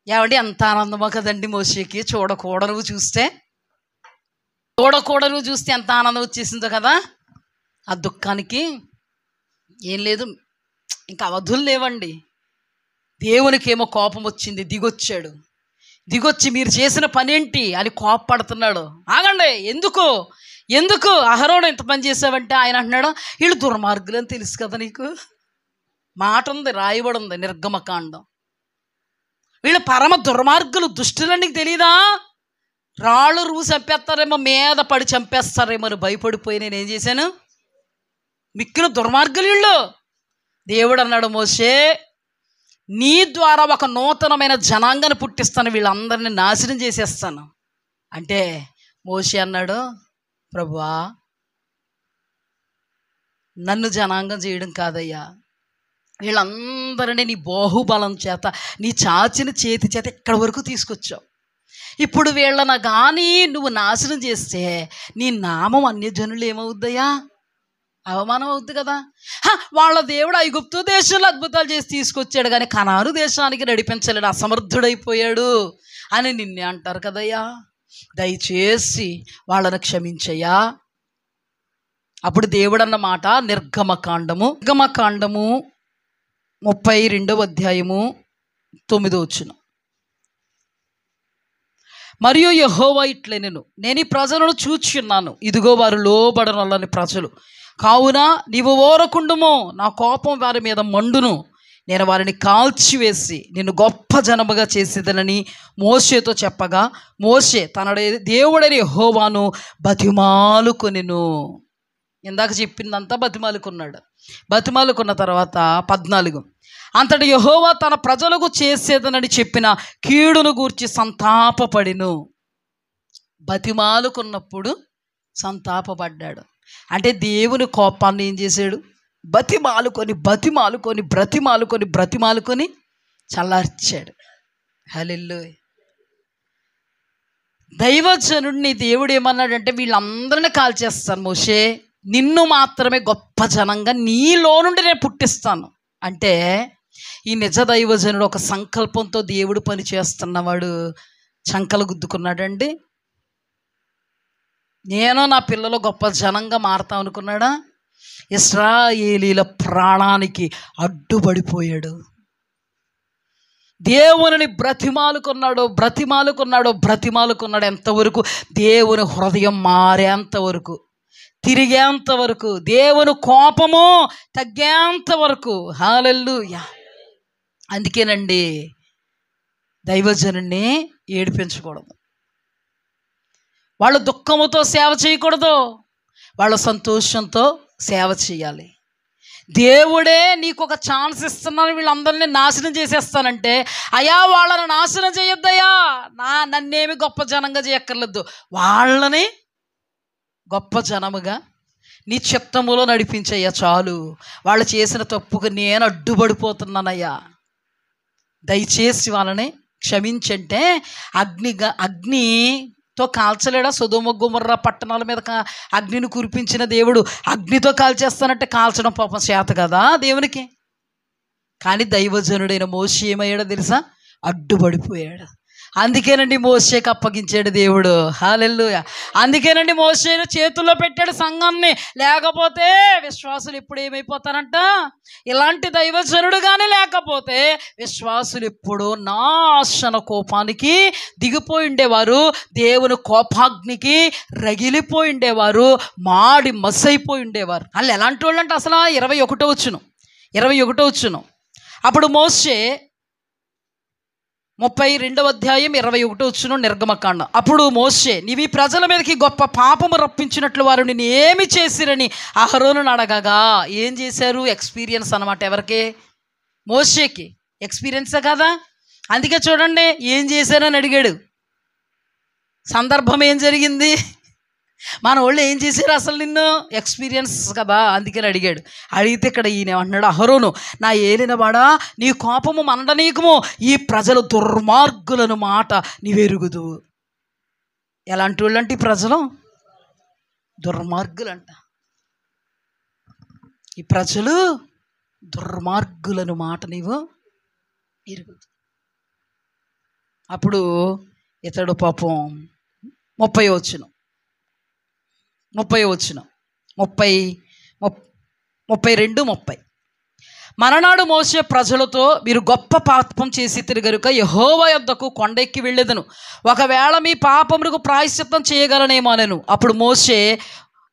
ఏమండి, ఎంత ఆనందమో కదండి మోషేకి. చూడకూడనివి చూస్తే ఎంత ఆనందం వచ్చేసిందో కదా. ఆ దుఃఖానికి ఏం లేదు, ఇంకా అవధులు లేవండి. దేవునికి ఏమో కోపం వచ్చింది, దిగొచ్చి మీరు చేసిన పని ఏంటి అని కోపపడుతున్నాడు. ఆగండి, ఎందుకు అహరోను ఇంత పని చేసావంటే ఆయన అంటున్నాడు, వీళ్ళు దుర్మార్గులు అని తెలుసు కదా నీకు. మాట ఉంది, రాయబడి ఉంది నిర్గమకాండం. వీళ్ళు పరమ దుర్మార్గులు, దుష్టులని నీకు తెలీదా? రాళ్ళు రూ చంపేస్తారేమో, మీద పడి చంపేస్తారేమో అని భయపడిపోయి నేనేం చేశాను? మిక్కిన దుర్మార్గులు వీళ్ళు. దేవుడు అన్నాడు, మోషే నీ ద్వారా ఒక నూతనమైన జనాంగాన్ని పుట్టిస్తాను, వీళ్ళందరినీ నాశనం చేసేస్తాను అంటే మోషే అన్నాడు, ప్రభువా నన్ను జనాంగం చేయడం కాదయ్యా, వీళ్ళందరినీ నీ బాహుబలం చేత, నీ చాచిన చేతి చేత ఇక్కడి వరకు తీసుకొచ్చావు. ఇప్పుడు వీళ్ళని కానీ నువ్వు నాశనం చేస్తే నీ నామం అన్యజనులు ఏమవుద్దయ్యా? అవమానం అవుద్ది కదా. వాళ్ళ దేవుడు ఐగుప్తు దేశంలో అద్భుతాలు చేసి తీసుకొచ్చాడు కానీ కనాను దేశానికి నడిపించలేడు, అసమర్థుడైపోయాడు అని నిన్నే అంటారు కదయ్యా. దయచేసి వాళ్ళని క్షమించయ్యా. అప్పుడు దేవుడు అన్న మాట నిర్గమకాండము 32వ అధ్యాయము 9వ వచనం. మరియు యెహోవా ఇట్లనెను, నేను ఈ ప్రజలను చూచున్నాను, ఇదిగో వారు లోబడనొల్లని ప్రజలు, కావున నీవు ఓరకుండుము, నా కోపం వారి మీద మండును, నేను వారిని కాల్చివేసి నిన్ను గొప్ప జనముగా చేసేదనని మోషేతో చెప్పగా, మోషే తన దేవుడైన యెహోవాను బతిమాలుకొనెను. ఇందాక చెప్పిందంతా బతిమాలుకున్న తర్వాత 14, అంతటి యెహోవా తన ప్రజలకు చేసేదనని చెప్పిన కీడును గూర్చి సంతాపపడిను. బతిమాలుకున్నప్పుడు సంతాపపడ్డాడు అంటే దేవుని కోపాన్ని ఏం చేశాడు? బ్రతిమాలుకొని చల్లార్చాడు. హల్లెలూయా. దైవజనుడిని దేవుడు ఏమన్నాడంటే, వీళ్ళందరినీ కాల్చేస్తాను మోషే, నిన్ను మాత్రమే గొప్ప జనంగా నీలో నుండి నేను పుట్టిస్తాను అంటే, ఈ నిజ దైవజనుడు ఒక సంకల్పంతో దేవుడు పని చేస్తున్నవాడు చంకలు గుద్దుకున్నాడండి. నేను నా పిల్లలు గొప్ప జనంగా మారుతాం అనుకున్నాడా? ఇశ్రాయేలీల ప్రాణానికి అడ్డుపడిపోయాడు. దేవుని బ్రతిమాలుకున్నాడు ఎంతవరకు? దేవుని హృదయం మారేంతవరకు, తిరిగేంతవరకు, దేవుని కోపము తగ్గేంతవరకు. హల్లెలూయా. అందుకేనండి దైవజనుడిని ఏడిపించకూడదు, వాళ్ళు దుఃఖముతో సేవ చేయకూడదు, వాళ్ళ సంతోషంతో సేవ చేయాలి. దేవుడే నీకు ఒక ఛాన్స్ ఇస్తున్నాను, వీళ్ళందరినీ నాశనం చేసేస్తానంటే, అయ్యా వాళ్ళని నాశనం చేయొద్దయ్యా, నన్నేమి గొప్ప జనంగా చేయక్కర్లేదు, వాళ్ళని గొప్ప జనముగా నీ చిత్తములో నడిపించయ్యా చాలు. వాళ్ళు చేసిన తప్పుకు నేను అడ్డుపడిపోతున్నానయ్యా, దయచేసి వాళ్ళని క్షమించంటే అగ్నితో కాల్చలేడా? సొదొమ గొమొర్రా పట్టణాల మీద అగ్నిని కురిపించిన దేవుడు అగ్నితో కాల్చేస్తానంటే కాల్చడం పాపం చేత కదా దేవునికి. కానీ దైవజనుడైన మోషే ఏమయ్యాడో తెలుసా? అడ్డుపడిపోయాడు. అందుకేనండి మోషేకి అప్పగించాడు దేవుడు. హల్లెలూయా. అందుకేనండి మోషే చేతుల్లో పెట్టాడు సంఘాన్ని. లేకపోతే విశ్వాసులు ఇప్పుడు ఏమైపోతారంట, ఇలాంటి దైవజనుడు కానీ లేకపోతే విశ్వాసులు ఇప్పుడు నాశన కోపానికి దిగిపోయి ఉండేవారు, దేవుని కోపాగ్నికి రగిలిపోయి ఉండేవారు, మాడి మసైపోయి ఉండేవారు. వాళ్ళు ఎలాంటి వాళ్ళు అంటే అసలు 21వ వచనం అప్పుడు మోషే 32వ అధ్యాయం 21వ వచనం నిర్గమకాండం. అప్పుడు మోషే, నీవు ఈ ప్రజల మీదకి గొప్ప పాపము రప్పించినట్లు వారు నిన్ను ఏమి చేసిరని అహరోనును అడగగా. ఏం చేశారు? ఎక్స్పీరియన్స్ అన్నమాట. ఎవరికి? మోషేకి ఎక్స్పీరియన్సే కదా. అందుకే చూడండి, ఏం చేశారని అడిగాడు. సందర్భం ఏం జరిగింది? మన వాళ్ళు ఏం చేశారు అసలు? నిన్ను ఎక్స్పీరియన్స్ కదా, అందుకని అడిగాడు. అడిగితే ఇక్కడ ఈయన ఏమంటున్నాడు, అహరోను, నా ఏలినవాడా, నీ కోపము మండనీకము, ఈ ప్రజలు దుర్మార్గులను మాట నీవెరుగుదు. ఎలాంటి వాళ్ళు అంటే ఈ ప్రజలు దుర్మార్గులంట. ఈ ప్రజలు దుర్మార్గులను మాట నీవు ఎరుగుదు. అప్పుడు ఇతడు పాపం 30వ వచనం 32-30 మరనాడు మోషే ప్రజలతో, మీరు గొప్ప పాపం చేసి తిరుగరుక యెహోవా యొద్దకు కొండెక్కి వెళ్ళెదను, ఒకవేళ మీ పాపములకు ప్రాయశ్చిత్తం చేయగలనేమో అనెను. అప్పుడు మోషే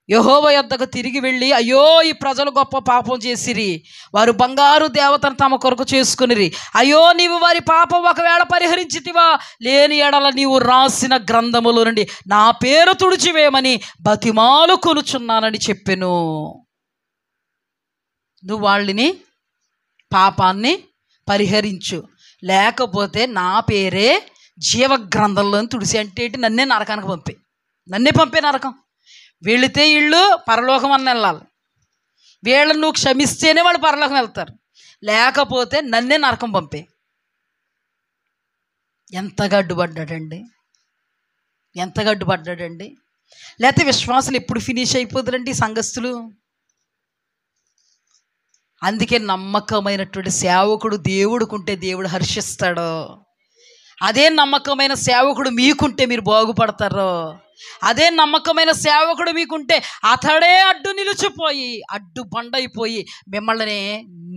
యెహోవా యొద్దకు తిరిగి వెళ్ళి, అయ్యో, ఈ ప్రజలు గొప్ప పాపం చేసిరి, వారు బంగారు దేవతను తమ కొరకు చేసుకునిరి. అయ్యో, నీవు వారి పాపం ఒకవేళ పరిహరించితివా, లేని ఎడల నీవు రాసిన గ్రంథములో నుండి నా పేరు తుడిచివేయమని బతిమాలు కొనుచున్నానని చెప్పెను. నువ్వు వాళ్ళని పాపాన్ని పరిహరించు, లేకపోతే నా పేరే జీవగ్రంథంలో తుడిసి. అంటే నన్నే నరకానికి పంపే నరకం. వెళితే వీళ్ళు పరలోకం అన్న వెళ్ళాలి. వీళ్ళని నువ్వు క్షమిస్తేనే వాళ్ళు పరలోకం వెళ్తారు, లేకపోతే నన్నే నరకం పంపే. ఎంతగా అడ్డుపడ్డాడండి. లేకపోతే విశ్వాసులు ఎప్పుడు ఫినిష్ అయిపోతారండి ఈ సంఘస్థులు. అందుకే నమ్మకమైనటువంటి సేవకుడు దేవుడుకుంటే దేవుడు హర్షిస్తాడు. అదే నమ్మకమైన సేవకుడు మీకుంటే మీరు బాగుపడతారు. అదే నమ్మకమైన సేవకుడు మీకుంటే అతడే అడ్డు నిలిచిపోయి అడ్డు బండైపోయి మిమ్మల్ని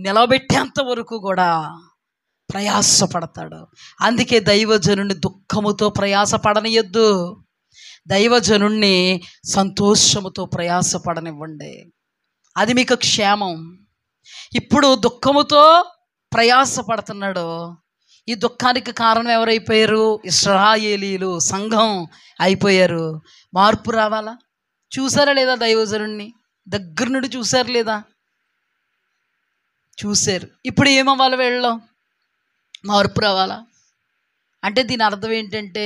నిలబెట్టేంత వరకు కూడా ప్రయాసపడతాడు. అందుకే దైవజనుడిని దుఃఖముతో ప్రయాసపడనియొద్దు, దైవజనుణ్ణి సంతోషముతో ప్రయాసపడనివ్వండి. అది మీకు క్షేమం. ఇప్పుడు దుఃఖముతో ప్రయాసపడుతున్నాడు. ఈ దుఃఖానికి కారణం ఎవరైపోయారు? ఇశ్రాయేలీలు, సంఘం అయిపోయారు. మార్పు రావాలా? చూసారా లేదా? దైవజనుడిని దగ్గర నుండి చూసారు లేదా? చూశారు. ఇప్పుడు ఏమవ్వాలి? వీళ్ళలో మార్పు రావాలా? అంటే దీని అర్థం ఏంటంటే,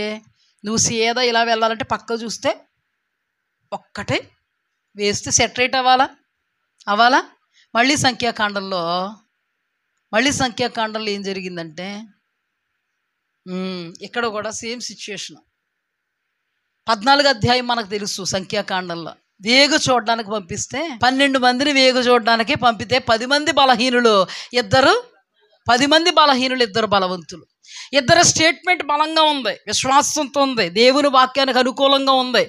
నువ్వు సీదా ఇలా వెళ్ళాలంటే పక్క చూస్తే ఒక్కటే వేస్తే సెటరేట్ అవ్వాలా? మళ్ళీ సంఖ్యాకాండంలో ఏం జరిగిందంటే, ఇక్కడ కూడా సేమ్ సిచ్యుయేషన్. 14వ అధ్యాయం మనకు తెలుసు. సంఖ్యాకాండంలో వేగు చూడడానికి పంపిస్తే 12 మందిని వేగు చూడడానికి పంపితే 10 మంది బలహీనులు, 2 బలవంతులు. ఇద్దరు స్టేట్మెంట్ బలంగా ఉంది, విశ్వాసంతో ఉంది, దేవుని వాక్యానికి అనుకూలంగా ఉంది,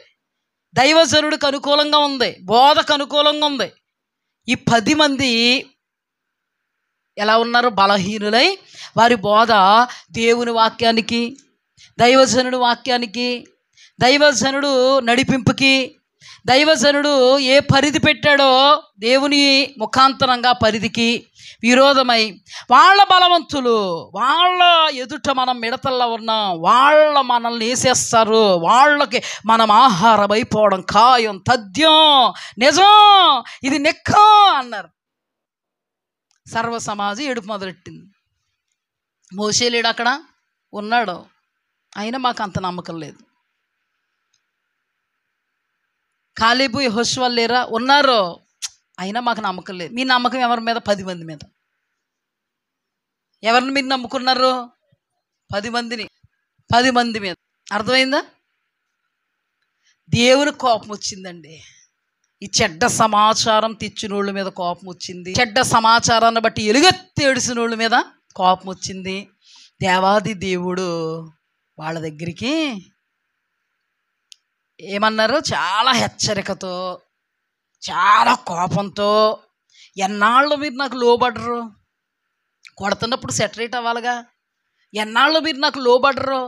దైవజనుడికి అనుకూలంగా ఉంది, బోధకు అనుకూలంగా ఉంది. ఈ 10 మంది ఎలా ఉన్నారు? బలహీనులై వారి బోధ దేవుని వాక్యానికి, దైవజనుడు వాక్యానికి, దైవజనుడు నడిపింపుకి, దైవజనుడు ఏ పరిధి పెట్టాడో దేవుని ముఖాంతరంగా పరిధికి విరోధమై వాళ్ళ బలవంతులు, వాళ్ళ ఎదుట మనం మిడతల్లో ఉన్నాం, వాళ్ళ మనల్ని వేసేస్తారు, వాళ్ళకి మనం ఆహారం అయిపోవడం ఖాయం, తథ్యం, నిజం, ఇది నెక్కం అన్నారు. సర్వ సమాజం ఏడుపు మొదలెట్టింది. మోషే లేడు, అక్కడ ఉన్నాడు, అయినా మాకు అంత నమ్మకం లేదు. కాలేబు యెహోషువ లేరా? ఉన్నారు, అయినా మాకు నమ్మకం లేదు. మీ నమ్మకం ఎవరి మీద? 10 మంది మీద. ఎవరిని మీరు నమ్ముకున్నారు? 10 మంది మీద. అర్థమైందా? దేవుని కోపం వచ్చిందండి. ఈ చెడ్డ సమాచారం తెచ్చినోళ్ళ మీద కోపం వచ్చింది. చెడ్డ సమాచారాన్ని బట్టి ఎలుగెత్తి ఏడిసిన వాళ్ళ మీద కోపం వచ్చింది. దేవాది దేవుడు వాళ్ళ దగ్గరికి ఏమన్నారు? చాలా హెచ్చరికతో, చాలా కోపంతో, ఎన్నాళ్ళు మీరు నాకు లోబడరు? కొడుతున్నప్పుడు సెటరేట్ అవ్వాలిగా. ఎన్నాళ్ళు మీరు నాకు లోబడరు?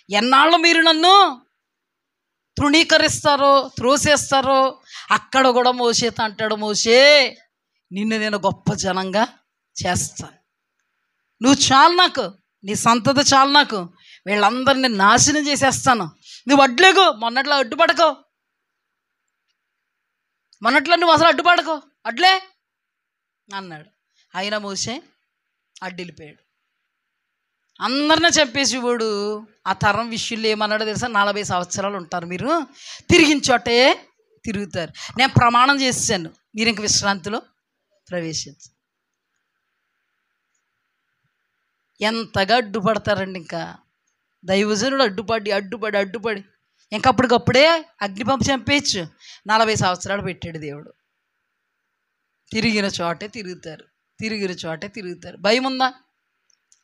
ఎన్నాళ్ళు మీరు నన్ను తృణీకరిస్తారో, త్రోసేస్తారో? అక్కడ కూడా మోసేతో అంటాడు, మోసే నిన్ను నేను గొప్ప జనంగా చేస్తాను, నువ్వు చాలు నాకు, నీ సంతతి చాలు నాకు, వీళ్ళందరినీ నాశనం చేసేస్తాను, నువ్వు అడ్లేగు, మొన్నట్లో అడ్డుపడకో, మొన్నట్లో నువ్వు అసలు అడ్డుపడకో, అడ్లే అన్నాడు. అయినా మోసే అడ్డిలిపోయాడు. అందరినీ చెప్పేసి వాడు ఆ తరం విషయంలో ఏమన్నాడో తెలుసా? 40 సంవత్సరాలు ఉంటారు మీరు, తిరిగిన చోటే తిరుగుతారు, నేను ప్రమాణం చేశాను, మీరు ఇంక విశ్రాంతిలో ప్రవేశించు. ఎంతగా అడ్డుపడతారండి. ఇంకా దైవజనుడు అడ్డుపడి ఇంకప్పటికప్పుడే అగ్నిపంపు చంపేయచ్చు. 40 సంవత్సరాలు పెట్టాడు దేవుడు. తిరిగిన చోటే తిరుగుతారు. భయం ఉందా?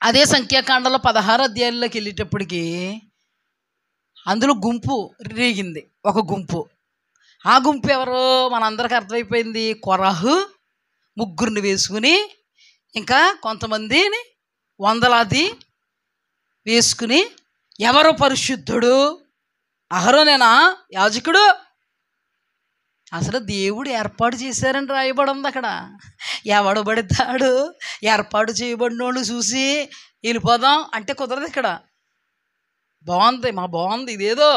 అదే సంఖ్యాకాండంలో 16 అధ్యాయంలోకి వెళ్ళేటప్పటికి అందులో గుంపు రేగింది, ఒక గుంపు. ఆ గుంపు ఎవరో మనందరికి అర్థమైపోయింది. కొరహు ముగ్గురిని వేసుకుని, ఇంకా కొంతమందిని వందలాది వేసుకుని, ఎవరు పరిశుద్ధుడు? అహరోనేనా యాజకుడు? అసలు దేవుడు ఏర్పాటు చేశారని రాయబడి ఉంది అక్కడ. ఎవడు పడతాడు ఏర్పాటు చేయబడిన వాళ్ళు చూసి వెళ్ళిపోదాం అంటే కుదరదు. ఇక్కడ బాగుంది ఇదేదో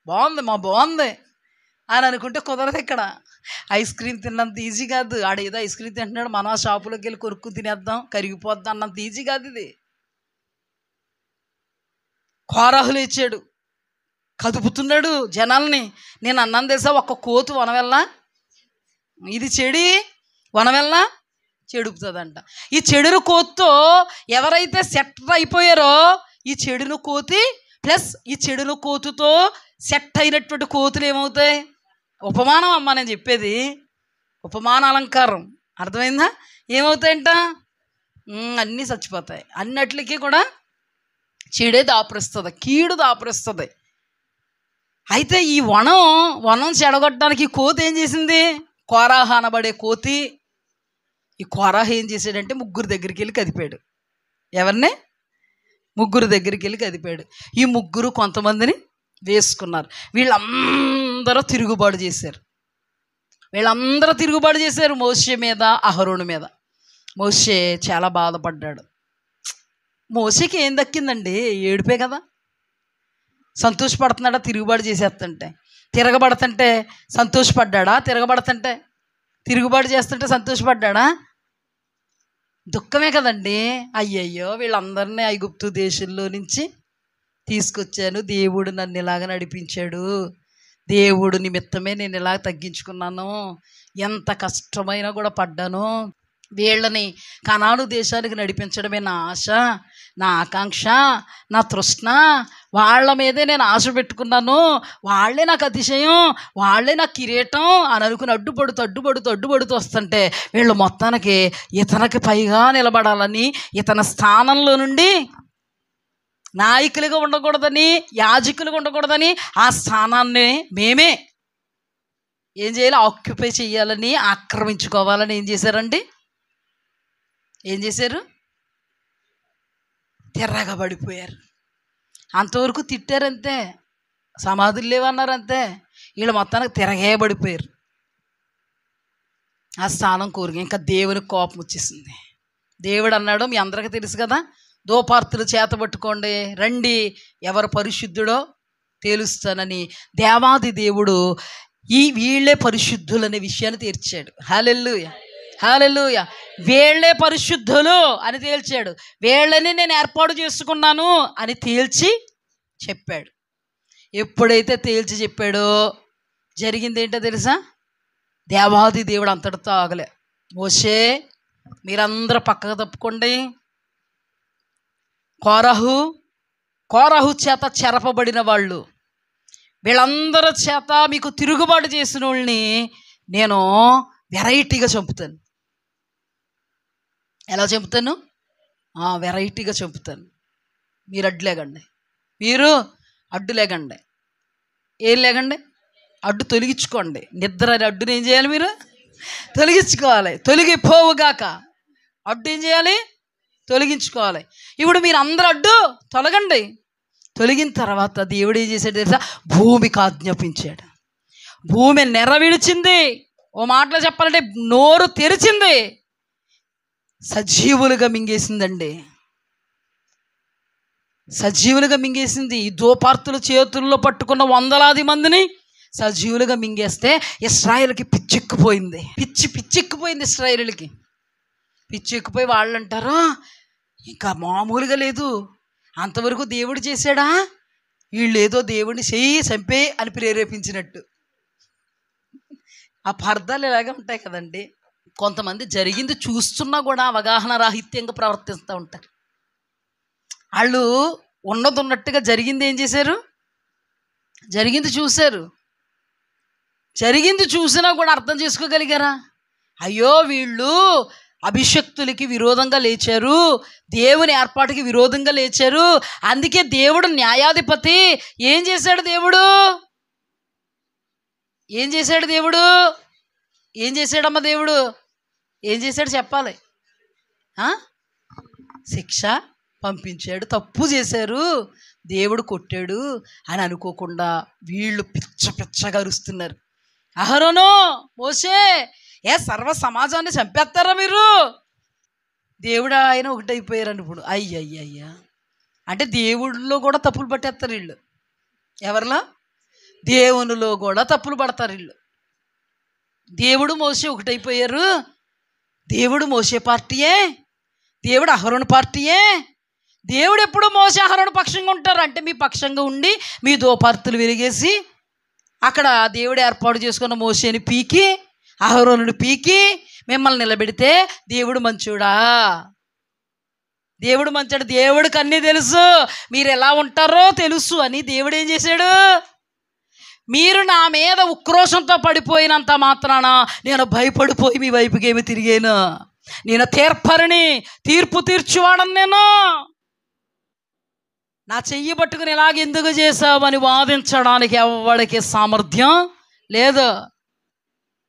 బాగుంది అని అనుకుంటే కుదరదు. ఇక్కడ ఐస్ క్రీమ్ తిన్నంత ఈజీ కాదు. ఆడేదో ఐస్ క్రీమ్ తింటున్నాడు, మనం ఆ షాపులోకి వెళ్ళి కొరుక్కు తినేద్దాం, కరిగిపోద్దాం అన్నంత ఈజీ కాదు ఇది. కోరాహులు ఇచ్చాడు, కదుపుతున్నాడు జనాల్ని. నేను అన్నాను తెలుసా, ఒక్క కోతు వనవెల్లా, ఇది చెడి వనవెల్లా చెడుపుతుందంట. ఈ చెడును కోతుతో ఎవరైతే సెట్ అయిపోయారో, ఈ చెడును కోతి ప్లస్ ఈ చెడును కోతుతో సెట్ అయినటువంటి కోతులు ఏమవుతాయి? ఉపమానం అమ్మ నేను చెప్పేది, ఉపమాన అలంకారం, అర్థమైందా? ఏమవుతాయంట? అన్నీ చచ్చిపోతాయి. అన్నిటికీ కూడా చెడే దాపురిస్తుంది, కీడు దాపురిస్తుంది. అయితే ఈ వనం చెడగొట్టడానికి కోతి ఏం చేసింది? కోరాహ అనబడే కోతి. ఈ కోరాహ ఏం చేశాడంటే ముగ్గురు దగ్గరికి వెళ్ళి కదిపాడు. ఎవరిని? ముగ్గురు దగ్గరికి వెళ్ళి కదిపాడు. ఈ ముగ్గురు కొంతమందిని వేసుకున్నారు. వీళ్ళందరూ తిరుగుబాటు చేశారు మోషే మీద, అహరోను మీద. మోషే చాలా బాధపడ్డాడు. మోషేకి ఏం దక్కిందండి? ఏడుపే కదా. సంతోషపడుతున్నాడా? తిరుగుబాటు చేసేస్తుంటే, తిరగబడుతుంటే సంతోషపడ్డా? తిరుగుబాటు చేస్తుంటే సంతోషపడ్డా? దుఃఖమే కదండి. అయ్యయ్యో వీళ్ళందరినీ ఐగుప్తు దేశంలో నుంచి తీసుకొచ్చాను, దేవుడు నన్ను ఇలాగ నడిపించాడు, దేవుడు నిమిత్తమే నేను ఇలా తగ్గించుకున్నాను, ఎంత కష్టమైనా కూడా పడ్డాను, వీళ్ళని కనాను దేశానికి నడిపించడమే నా ఆశ, నా ఆకాంక్ష, నా తృష్ణ, వాళ్ళ మీదే నేను ఆశ పెట్టుకున్నాను, వాళ్ళే నాకు అతిశయం, వాళ్ళే నాకు కిరీటం అని అనుకుని అడ్డుపడుతూ వస్తుంటే వీళ్ళు మొత్తానికి ఇతనికి పైగా నిలబడాలని, ఇతని స్థానంలో నుండి నాయకులుగా ఉండకూడదని, యాజకులుగా ఉండకూడదని, ఆ స్థానాన్ని మేమే ఏం చేయాలి? ఆక్యుపై చేయాలని, ఆక్రమించుకోవాలని ఏం చేశారండి? తిరగబడిపోయారు. అంతవరకు తిట్టారంతే, సమాధులు లేవన్నారంతే, వీళ్ళు మొత్తానికి తిరగేయబడిపోయారు. ఆ స్థానం కోరిక ఇంకా దేవునికి కోపం వచ్చేసింది. దేవుడు అన్నాడు, మీ అందరికీ తెలుసు కదా, దోపార్తులు చేతబట్టుకోండి, రండి, ఎవరు పరిశుద్ధుడో తేలుస్తానని దేవాది దేవుడు వీళ్ళే పరిశుద్ధులనే విషయాన్ని తీర్చాడు. హల్లెలూయా. వీళ్ళే పరిశుద్ధులు అని తేల్చాడు. వీళ్ళని నేను ఏర్పాటు చేసుకున్నాను అని తేల్చి చెప్పాడు. ఎప్పుడైతే తేల్చి చెప్పాడో జరిగింది ఏంటో తెలుసా? దేవాది దేవుడు అంతటితో ఆగలే. మోషే మీరందరూ పక్కకు తప్పుకోండి, కోరహు చేత చెరపబడిన వాళ్ళు, వీళ్ళందరి చేత మీకు తిరుగుబాటు చేసిన వాళ్ళని నేను వెరైటీగా చంపుతాను. ఎలా చంపుతాను? వెరైటీగా చంపుతాను. మీరు అడ్డు లేకండి, మీరు అడ్డు లేకండి. ఏం లేకండి, అడ్డు తొలగించుకోండి. నిద్ర అనే అడ్డుని ఏం చేయాలి, మీరు తొలగించుకోవాలి. తొలగిపోవుగాక అడ్డు ఏం చేయాలి, తొలగించుకోవాలి. ఇప్పుడు మీరు అందరూ అడ్డు తొలగండి. తొలగిన తర్వాత దేవుడు ఏం చేశాడు తెలుసా? భూమికి ఆజ్ఞాపించాడు. భూమి నెరవిడిచింది. ఓ మాటలో చెప్పాలంటే నోరు తెరిచింది, సజీవులుగా మింగేసిందండి. సజీవులుగా మింగేసింది. ఈ దోపార్తుల చేతుల్లో పట్టుకున్న వందలాది మందిని సజీవులుగా మింగేస్తే ఇశ్రాయేలుకి పిచ్చెక్కిపోయింది. పిచ్చెక్కిపోయింది ఇశ్రాయేలుకి. పిచ్చెక్కిపోయి వాళ్ళు అంటారు, ఇంకా మామూలుగా లేదు, అంతవరకు దేవుడు చేశాడా, వీళ్ళు ఏదో దేవుడిని చెయ్యి చంపే అని ప్రేరేపించినట్టు. ఆ పర్దాలు ఇలాగే ఉంటాయి కదండి. కొంతమంది జరిగింది చూస్తున్నా కూడా అవగాహన రాహిత్యంగా ప్రవర్తిస్తూ ఉంటారు. వాళ్ళు ఉన్నది ఉన్నట్టుగా జరిగింది ఏం చేశారు, జరిగింది చూశారు. జరిగింది చూసినా కూడా అర్థం చేసుకోగలిగారా? అయ్యో వీళ్ళు అభిషక్తులకి విరోధంగా లేచారు, దేవుని ఏర్పాటుకి విరోధంగా లేచారు, అందుకే దేవుడు న్యాయాధిపతి. ఏం చేశాడు దేవుడు, ఏం చేశాడు దేవుడు, ఏం చేశాడమ్మా దేవుడు, ఏం చేశాడు చెప్పాలి. శిక్ష పంపించాడు. తప్పు చేశారు, దేవుడు కొట్టాడు అని అనుకోకుండా వీళ్ళు పిచ్చగా అరుస్తున్నారు. అహరోను, మోషే, సర్వ సమాజాన్ని చంపేస్తారా మీరు? దేవుడు ఆయన ఒకటైపోయారని. ఇప్పుడు అయ్యయ్యా అంటే దేవుడిలో కూడా తప్పులు పట్టేస్తారు వీళ్ళు. ఎవరిలో? దేవునిలో కూడా తప్పులు పడతారు వీళ్ళు. దేవుడు మోషే ఒకటైపోయారు. దేవుడు మోషే పార్టీయే, దేవుడు అహరోను పార్టీయే. దేవుడు ఎప్పుడు మోషే అహరోను పక్షంగా ఉంటారు అంటే మీ పక్షంగా ఉండి మీ దోపార్తులు వెలిగేసి అక్కడ దేవుడు ఏర్పాటు చేసుకున్న మోషేని పీకి అహరోనుని పీకి మిమ్మల్ని నిలబెడితే దేవుడు మంచోడా? దేవుడు మంచోడు. దేవుడికి అన్నీ తెలుసు, మీరు ఎలా ఉంటారో తెలుసు అని దేవుడు ఏం చేశాడు? మీరు నా మీద ఉక్రోషంతో పడిపోయినంత మాత్రాన నేను భయపడిపోయి మీ వైపుకి ఏమి తిరిగాను? నేను తీర్పరిని, తీర్పు తీర్చువాడను. నేను నా చెయ్యి పట్టుకుని ఇలాగెందుకు చేశావని వాదించడానికి ఎవరికి సామర్థ్యం లేదు.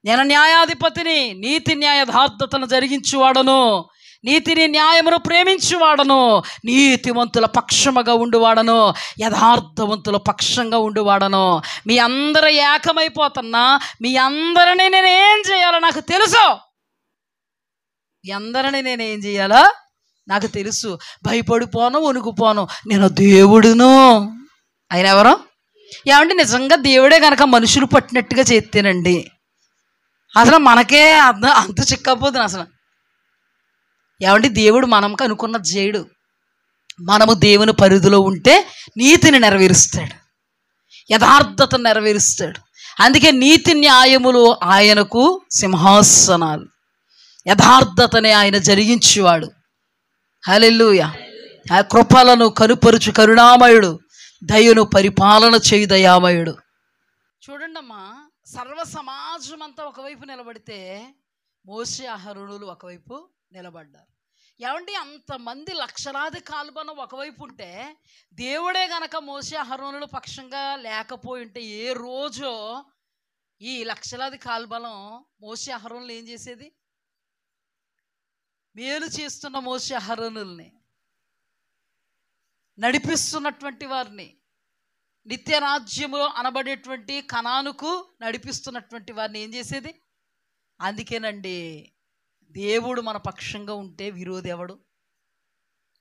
నేను న్యాయాధిపతిని, నీతి న్యాయ యథార్థతను జరిగించువాడను, నీతిని న్యాయమును ప్రేమించువాడను, నీతివంతుల పక్షముగా ఉండువాడను, యథార్థవంతుల పక్షంగా ఉండువాడను. మీ అందరూ ఏకమైపోతున్నా మీ అందరినీ నేనేం చేయాలో నాకు తెలుసు. మీ అందరినీ నేనేం చేయాలో నాకు తెలుసు. భయపడిపోను, వణుకుపోను. నేను దేవుడును. ఆయన ఎవరు? ఏమంటే నిజంగా దేవుడే కనుక మనుషులు పట్టినట్టుగా చేస్తేనండి అసలు మనకే అంత చిక్కపోతుంది అసలు. ఏమంటే దేవుడు మనకు అనుకున్నది చేయడు. మనము దేవుని పరిధిలో ఉంటే నీతిని నెరవేరుస్తాడు, యథార్థతను నెరవేరుస్తాడు. అందుకే నీతి న్యాయములు ఆయనకు సింహాసనాలు, యథార్థతని ఆయన జరిగించేవాడు. హల్లెలూయా. ఆ కృపలను కనుపరుచు కరుణామయుడు, దయను పరిపాలన చేయు దయామయుడు. చూడండి అమ్మా, సర్వ సమాజం అంతా ఒకవైపు నిలబడితే మోషే అహరోనులు ఒకవైపు నిలబడ్డారు. ఏమంటే అంతమంది లక్షలాది కాల్బలం ఒకవైపు ఉంటే దేవుడే గనక మోషే అహరోనుల పక్షంగా లేకపోయి ఉంటే ఏ రోజో ఈ లక్షలాది కాల్బలం మోషే అహరోనులు ఏం చేసేది? మేలు చేస్తున్న మోషే అహరోనుల్ని, నడిపిస్తున్నటువంటి వారిని, నిత్యరాజ్యము అనబడేటువంటి కనానుకు నడిపిస్తున్నటువంటి వారిని ఏం చేసేది? అందుకేనండి దేవుడు మన పక్షంగా ఉంటే విరోధి ఎవడు?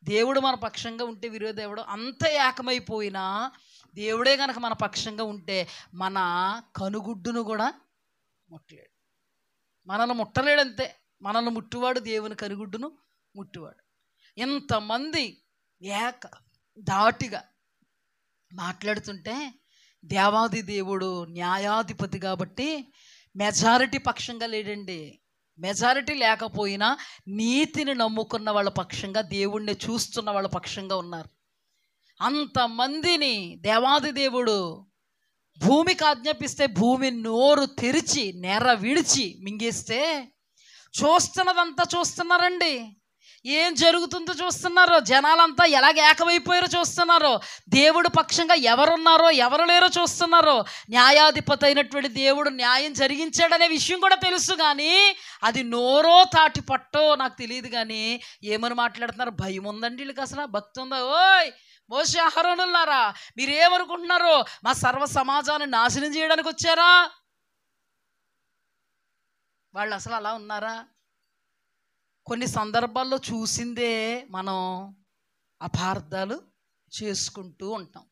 దేవుడు మన పక్షంగా ఉంటే విరోధి ఎవడు? అంత ఏకమైపోయినా దేవుడే కనుక మన పక్షంగా ఉంటే మన కనుగుడ్డును కూడా ముట్టలేడు, మనల్ని ముట్టలేడంతే. మనల్ని ముట్టువాడు దేవుని కనుగుడ్డును ముట్టువాడు. ఎంతమంది ధాటిగా మాట్లాడుతుంటే దేవాది దేవుడు న్యాయాధిపతి కాబట్టి మెజారిటీ పక్షంగా లేడండి. మెజారిటీ లేకపోయినా నీతిని నమ్ముకున్న వాళ్ళ పక్షంగా, దేవుణ్ణి చూస్తున్న వాళ్ళ పక్షంగా ఉన్నారు. అంతమందిని దేవాది దేవుడు భూమికి ఆజ్ఞాపిస్తే భూమి నోరు తెరిచి నెర విడిచి మింగేస్తే చూస్తున్నదంతా చూస్తున్నారండి. ఏం జరుగుతుందో చూస్తున్నారో, జనాలంతా ఎలాగ ఏకమైపోయారో చూస్తున్నారో, దేవుడు పక్షంగా ఎవరున్నారో ఎవరు లేరో చూస్తున్నారో, న్యాయాధిపతి అయినటువంటి దేవుడు న్యాయం జరిగించాడనే విషయం కూడా తెలుసు. కానీ అది నోరో తాటి పట్టో నాకు తెలియదు. కానీ ఏమని మాట్లాడుతున్నారు? భయం ఉందండి వీళ్ళకి, అసలు భక్తి ఉందా? ఓయ్ మోషే అహరోనులారా, మీరేమనుకుంటున్నారు? మా సర్వ సమాజాన్ని నాశనం చేయడానికి వచ్చారా? వాళ్ళు అసలు అలా ఉన్నారా? కొన్ని సందర్భాల్లో చూసిందే మనం అపార్థాలు చేసుకుంటూ ఉంటాం.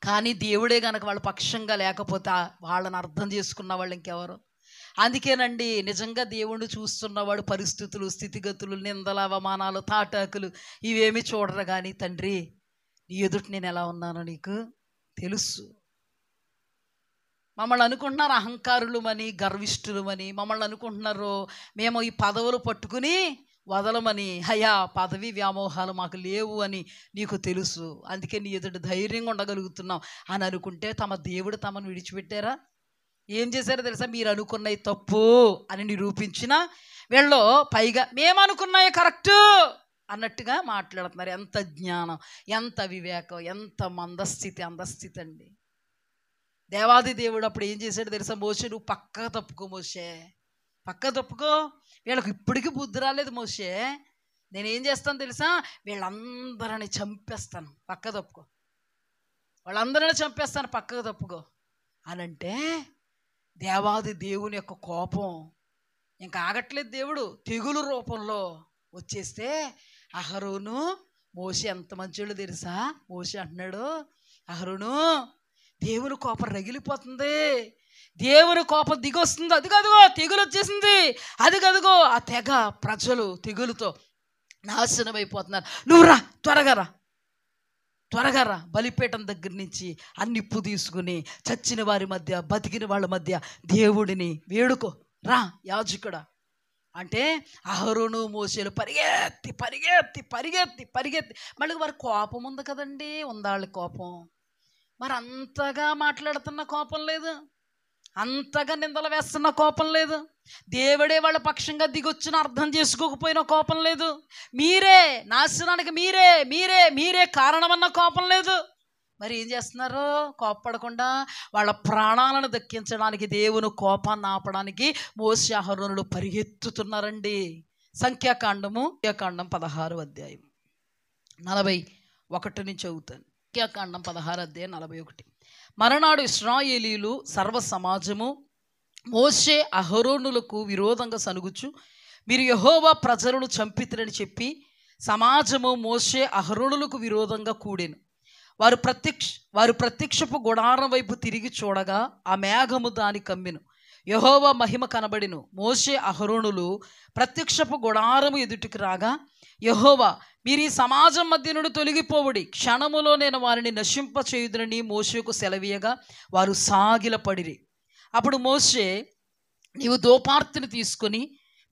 కానీ దేవుడే గనక వాళ్ళ పక్షంగా లేకపోతే వాళ్ళని అర్థం చేసుకున్న వాళ్ళు ఇంకెవరు? అందుకేనండి నిజంగా దేవుణ్ణి చూస్తున్నవాడు పరిస్థితులు, స్థితిగతులు, నిందల, అవమానాలు, తాటాకులు ఇవేమీ చూడరు. కానీ తండ్రి, నీ ఎదుటి నేను ఎలా ఉన్నానో నీకు తెలుసు. మమ్మల్ని అనుకుంటున్నారు అహంకారులమని, గర్విష్ఠులమని. మమ్మల్ని అనుకుంటున్నారు మేము ఈ పదవులు పట్టుకుని వదలమని. అయ్యా, పదవి వ్యామోహాలు మాకు లేవు అని నీకు తెలుసు. అందుకే నీ ఎదుటి ధైర్యంగా ఉండగలుగుతున్నాం అని అనుకుంటే తమ దేవుడు తమను విడిచిపెట్టారా? ఏం చేశారో తెలుసా? మీరు అనుకున్నవి తప్పు అని నిరూపించిన వీళ్ళు పైగా మేము అనుకున్నాయి కరెక్టు అన్నట్టుగా మాట్లాడుతున్నారు. ఎంత జ్ఞానం, ఎంత వివేకం, ఎంత అందస్థితి అండి. దేవాది దేవుడు అప్పుడు ఏం చేశాడు తెలుసా? మోషే, నువ్వు పక్కగా తప్పుకో మోషే, పక్క తప్పుకో. వీళ్ళకి ఇప్పటికీ బుద్ధి రాలేదు. మోషే, నేనేం చేస్తాను తెలుసా? వీళ్ళందరిని చంపేస్తాను, పక్క తప్పుకో, వాళ్ళందరినీ చంపేస్తాను, పక్కకు తప్పుకో అని అంటే దేవాది దేవుని యొక్క కోపం ఇంకా ఆగట్లేదు. దేవుడు తెగులు రూపంలో వచ్చేస్తే అహరోను, మోషే ఎంత మంచోళ్ళు తెలుసా? మోషే అంటున్నాడు, అహరోను, దేవుని కోపం రగిలిపోతుంది, దేవుని కోపం దిగొస్తుంది, అది కదుగో తెగులు వచ్చేసింది, అది కదుగో ఆ తెగ ప్రజలు తెగులుతో నాశనం అయిపోతున్నారు. నువ్వు రా, త్వరగా రా, బలిపీఠం దగ్గర నుంచి ఆ నిప్పు తీసుకుని చచ్చిన వారి మధ్య బతికిన వాళ్ళ మధ్య దేవుడిని వేడుకో రా యాజకుడా అంటే అహరోను మోషేలు పరిగెత్తి మళ్ళీ వారి కోపం ఉంది కదండి, వాళ్ళ కోపం. మరి అంతగా మాట్లాడుతున్న కోపం లేదు, అంతగా నిందలు వేస్తున్న కోపం లేదు, దేవుడే వాళ్ళ పక్షంగా దిగొచ్చిన అర్థం చేసుకోకపోయిన కోపం లేదు, మీరే నాశనానికి మీరే కారణమన్న కోపం లేదు. మరి ఏం చేస్తున్నారు? కోపపడకుండా వాళ్ళ ప్రాణాలను దక్కించడానికి, దేవుని కోపాన్ని ఆపడానికి మోషే అహరోనులు పరిగెత్తుతున్నారండి. సంఖ్యాకాండం 16వ అధ్యాయం 41 నుంచి చదువుతాను. సంఖ్యాకాండం 16 అధ్యాయం 41. మరనాడు ఇశ్రాయేలీలు సర్వ సమాజము మోషే అహరోనులకు విరోధంగా సనుగుచు, మీరు యెహోవా ప్రజలను చంపితిరని చెప్పి సమాజము మోషే అహరోనులకు విరోధంగా కూడెను. వారు ప్రత్యక్షపు గుడారం వైపు తిరిగి చూడగా ఆ మేఘము దాని కమ్మెను, యెహోవా మహిమ కనబడెను. మోషే అహరోనులు ప్రత్యక్షపు గుడారము ఎదుటికి రాగా, యెహోవా, మీరు ఈ సమాజం మధ్య నుండి తొలగిపోవుడి, క్షణములో నేను వారిని నశింప చేయుదునని మోషేకు సెలవీయగా వారు సాగిలపడిరి. అప్పుడు మోషే, నీవు ధూపార్తిని తీసుకొని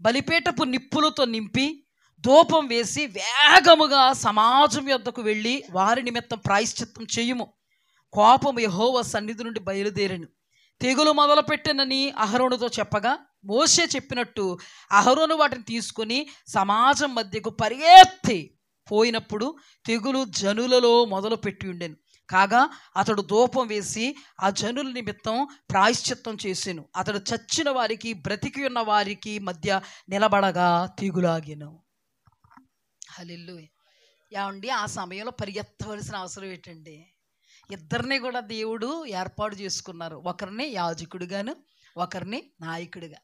బలిపీఠపు నిప్పులతో నింపి ధూపం వేసి వేగముగా సమాజం యొద్దకు వెళ్ళి వారి నిమిత్తం ప్రాయశ్చిత్తం చేయుము. కోపము యెహోవా సన్నిధి నుండి బయలుదేరెను, తెగులు మొదలుపెట్టెనని అహరోనుతో చెప్పగా, మోషే చెప్పినట్టు అహరోను వాటిని తీసుకుని సమాజం మధ్యకు పరిగెత్తి పోయినప్పుడు తెగులు జనులలో మొదలుపెట్టి ఉండెను. కాగా అతడు ధూపం వేసి ఆ జనుల నిమిత్తం ప్రాయశ్చిత్తం చేసెను. అతడు చచ్చిన వారికి బ్రతికి ఉన్న వారికి మధ్య నిలబడగా తెగులాగెను. హల్లెలూయా. ఏమండి, ఆ సమయంలో పరిగెత్తవలసిన అవసరం ఏంటండి? ఇద్దరిని కూడా దేవుడు ఏర్పాటు చేసుకున్నారు, ఒకరిని యాజకుడిగాను ఒకరిని నాయకుడిగా.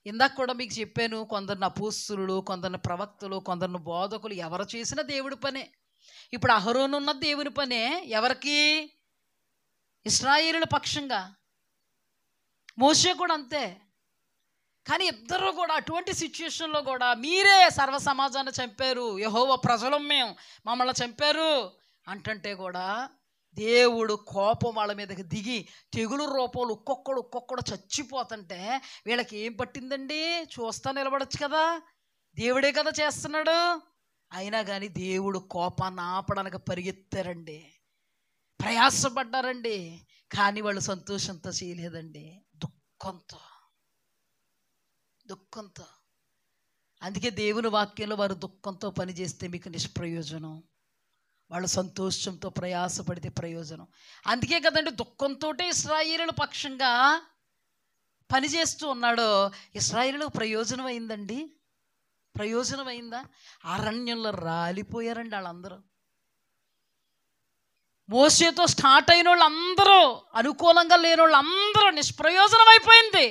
ఇందాక కూడా మీకు చెప్పాను, కొందరిని అపోస్తలులు, కొందరిని ప్రవక్తలు, కొందరిని బోధకులు, ఎవరు చేసిన దేవుడి పనే. ఇప్పుడు అహరోను ఉన్న దేవుని పనే ఎవరికి? ఇశ్రాయేలుల పక్షంగా. మోషే కూడా అంతే. కానీ ఇద్దరు కూడా అటువంటి సిచ్యుయేషన్లో కూడా మీరే సర్వ సమాజాన్ని చంపారు, యెహోవా ప్రజలం మేము, మమ్మల్ని చంపారు అంటుంటే కూడా దేవుడు కోపం వాళ్ళ మీదకి దిగి తెగులు రూపంలో ఒక్కొక్కడు చచ్చిపోతుంటే వీళ్ళకి ఏం పట్టిందండి? చూస్తా నిలబడచ్చు కదా, దేవుడే కదా చేస్తున్నాడు. అయినా కానీ దేవుడు కోపాన్ని ఆపడానికి పరిగెత్తారండి, ప్రయాసపడ్డారండి. కానీ వాళ్ళు సంతోషంతో చేయలేదండి, దుఃఖంతో. అందుకే దేవుని వాక్యంలో వారు దుఃఖంతో పనిచేస్తే మీకు నిష్ప్రయోజనం, వాళ్ళు సంతోషంతో ప్రయాసపడితే ప్రయోజనం. అందుకే కదండి దుఃఖంతో ఇశ్రాయేలు పక్షంగా పనిచేస్తూ ఉన్నాడో ఇశ్రాయేలుకు ప్రయోజనం అయిందండి. ప్రయోజనం అయిందా? అరణ్యంలో రాలిపోయారండి వాళ్ళందరూ. మోషేతో స్టార్ట్ అయిన వాళ్ళు అందరూ, అనుకూలంగా లేని వాళ్ళు అందరూ నిష్ప్రయోజనం అయిపోయింది.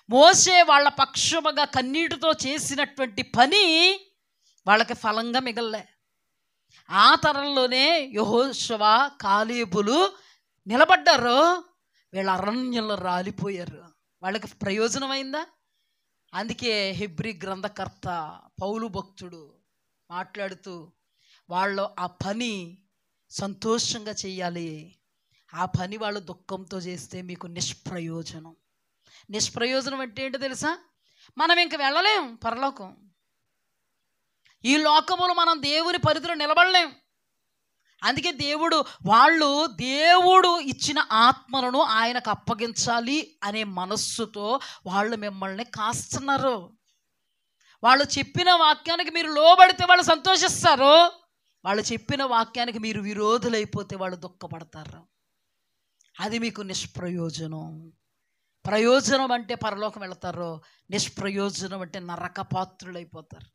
మోషే వాళ్ళ పక్షముగా కన్నీటితో చేసినటువంటి పని వాళ్ళకి ఫలంగా మిగలలే. ఆ తరంలోనే యెహోషువ, కాలేబులు నిలబడ్డారు. వీళ్ళ అరణ్యంలో రాలిపోయారు. వాళ్ళకి ప్రయోజనం అయిందా? అందుకే హెబ్రీ గ్రంథకర్త పౌలు భక్తుడు మాట్లాడుతూ వాళ్ళు ఆ పని సంతోషంగా చేయాలి, ఆ పని వాళ్ళు దుఃఖంతో చేస్తే మీకు నిష్ప్రయోజనం. నిష్ప్రయోజనం అంటే ఏంటో తెలుసా? మనం ఇంక వెళ్ళలేం పరలోకం. ఈ లోకములో మనం దేవుని పరిధిలో నిలబడలేం. అందుకే దేవుడు ఇచ్చిన ఆత్మలను ఆయనకు అప్పగించాలి అనే మనస్సుతో వాళ్ళు మిమ్మల్ని కాస్తున్నారు. వాళ్ళు చెప్పిన వాక్యానికి మీరు లోబడితే వాళ్ళు సంతోషిస్తారు, వాళ్ళు చెప్పిన వాక్యానికి మీరు విరోధులైపోతే వాళ్ళు దుఃఖపడతారు. అది మీకు నిష్ప్రయోజనం. ప్రయోజనం అంటే పరలోకం వెళతారు, నిష్ప్రయోజనం అంటే నరక పాత్రులైపోతారు.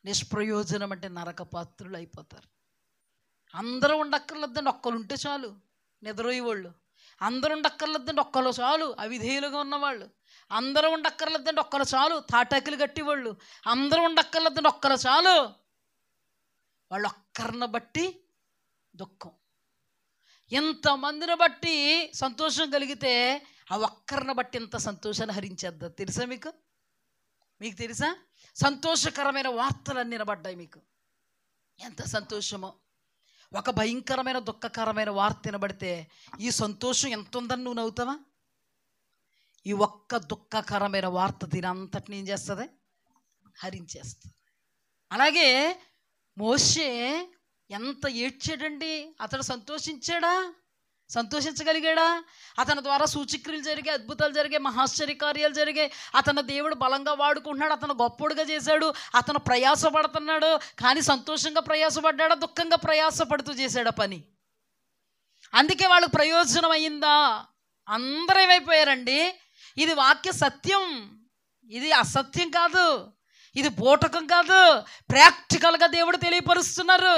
నిష్ప్రయోజనం అంటే నరక పాత్రులు అయిపోతారు. అందరూ ఉండక్కర్లేదండి, ఒక్కరు ఉంటే చాలు నిద్రపోయేవాళ్ళు. అందరూ ఉండక్కర్లేదండి, ఒక్కరు చాలు అవిధేయులుగా ఉన్నవాళ్ళు. అందరూ ఉండక్కర్లేదండి, ఒక్కరు చాలు తాటాకులు కట్టేవాళ్ళు. అందరూ ఉండక్కర్లేదండి, ఒక్కరు చాలు. వాళ్ళు ఒక్కరిని బట్టి దుఃఖం. ఎంతమందిని బట్టి సంతోషం కలిగితే ఆ ఒక్కరిని బట్టి ఎంత సంతోషాన్ని హరించేద్దా తెలుసా మీకు? మీకు తెలుసా? సంతోషకరమైన వార్తలన్నీ వినబడ్డాయి మీకు, ఎంత సంతోషమో. ఒక భయంకరమైన దుఃఖకరమైన వార్త వినబడితే ఈ సంతోషం ఎంత ఉందని నువ్వు నవ్వుతావా? ఈ ఒక్క దుఃఖకరమైన వార్త దీని అంతటిని ఏం చేస్తుంది? హరించేస్తుంది. అలాగే మోషే ఎంత ఏడ్చాడండి. అతడు సంతోషించాడా? సంతోషించగలిగాడా? అతని ద్వారా సూచక్రియలు జరిగాయి, అద్భుతాలు జరిగాయి, మహాశ్చర్యకార్యాలు జరిగాయి. అతను దేవుడు బలంగా వాడుకుంటున్నాడు, అతను గొప్పడుగా చేశాడు, అతను ప్రయాసపడుతున్నాడు. కానీ సంతోషంగా ప్రయాసపడ్డాడా? దుఃఖంగా ప్రయాసపడుతూ చేశాడా పని? అందుకే వాళ్ళకి ప్రయోజనం అయిందా? అందరూ ఏమైపోయారండి? ఇది వాక్య సత్యం, ఇది అసత్యం కాదు, ఇది బూటకం కాదు, ప్రాక్టికల్గా దేవుడు తెలియపరుస్తున్నారు.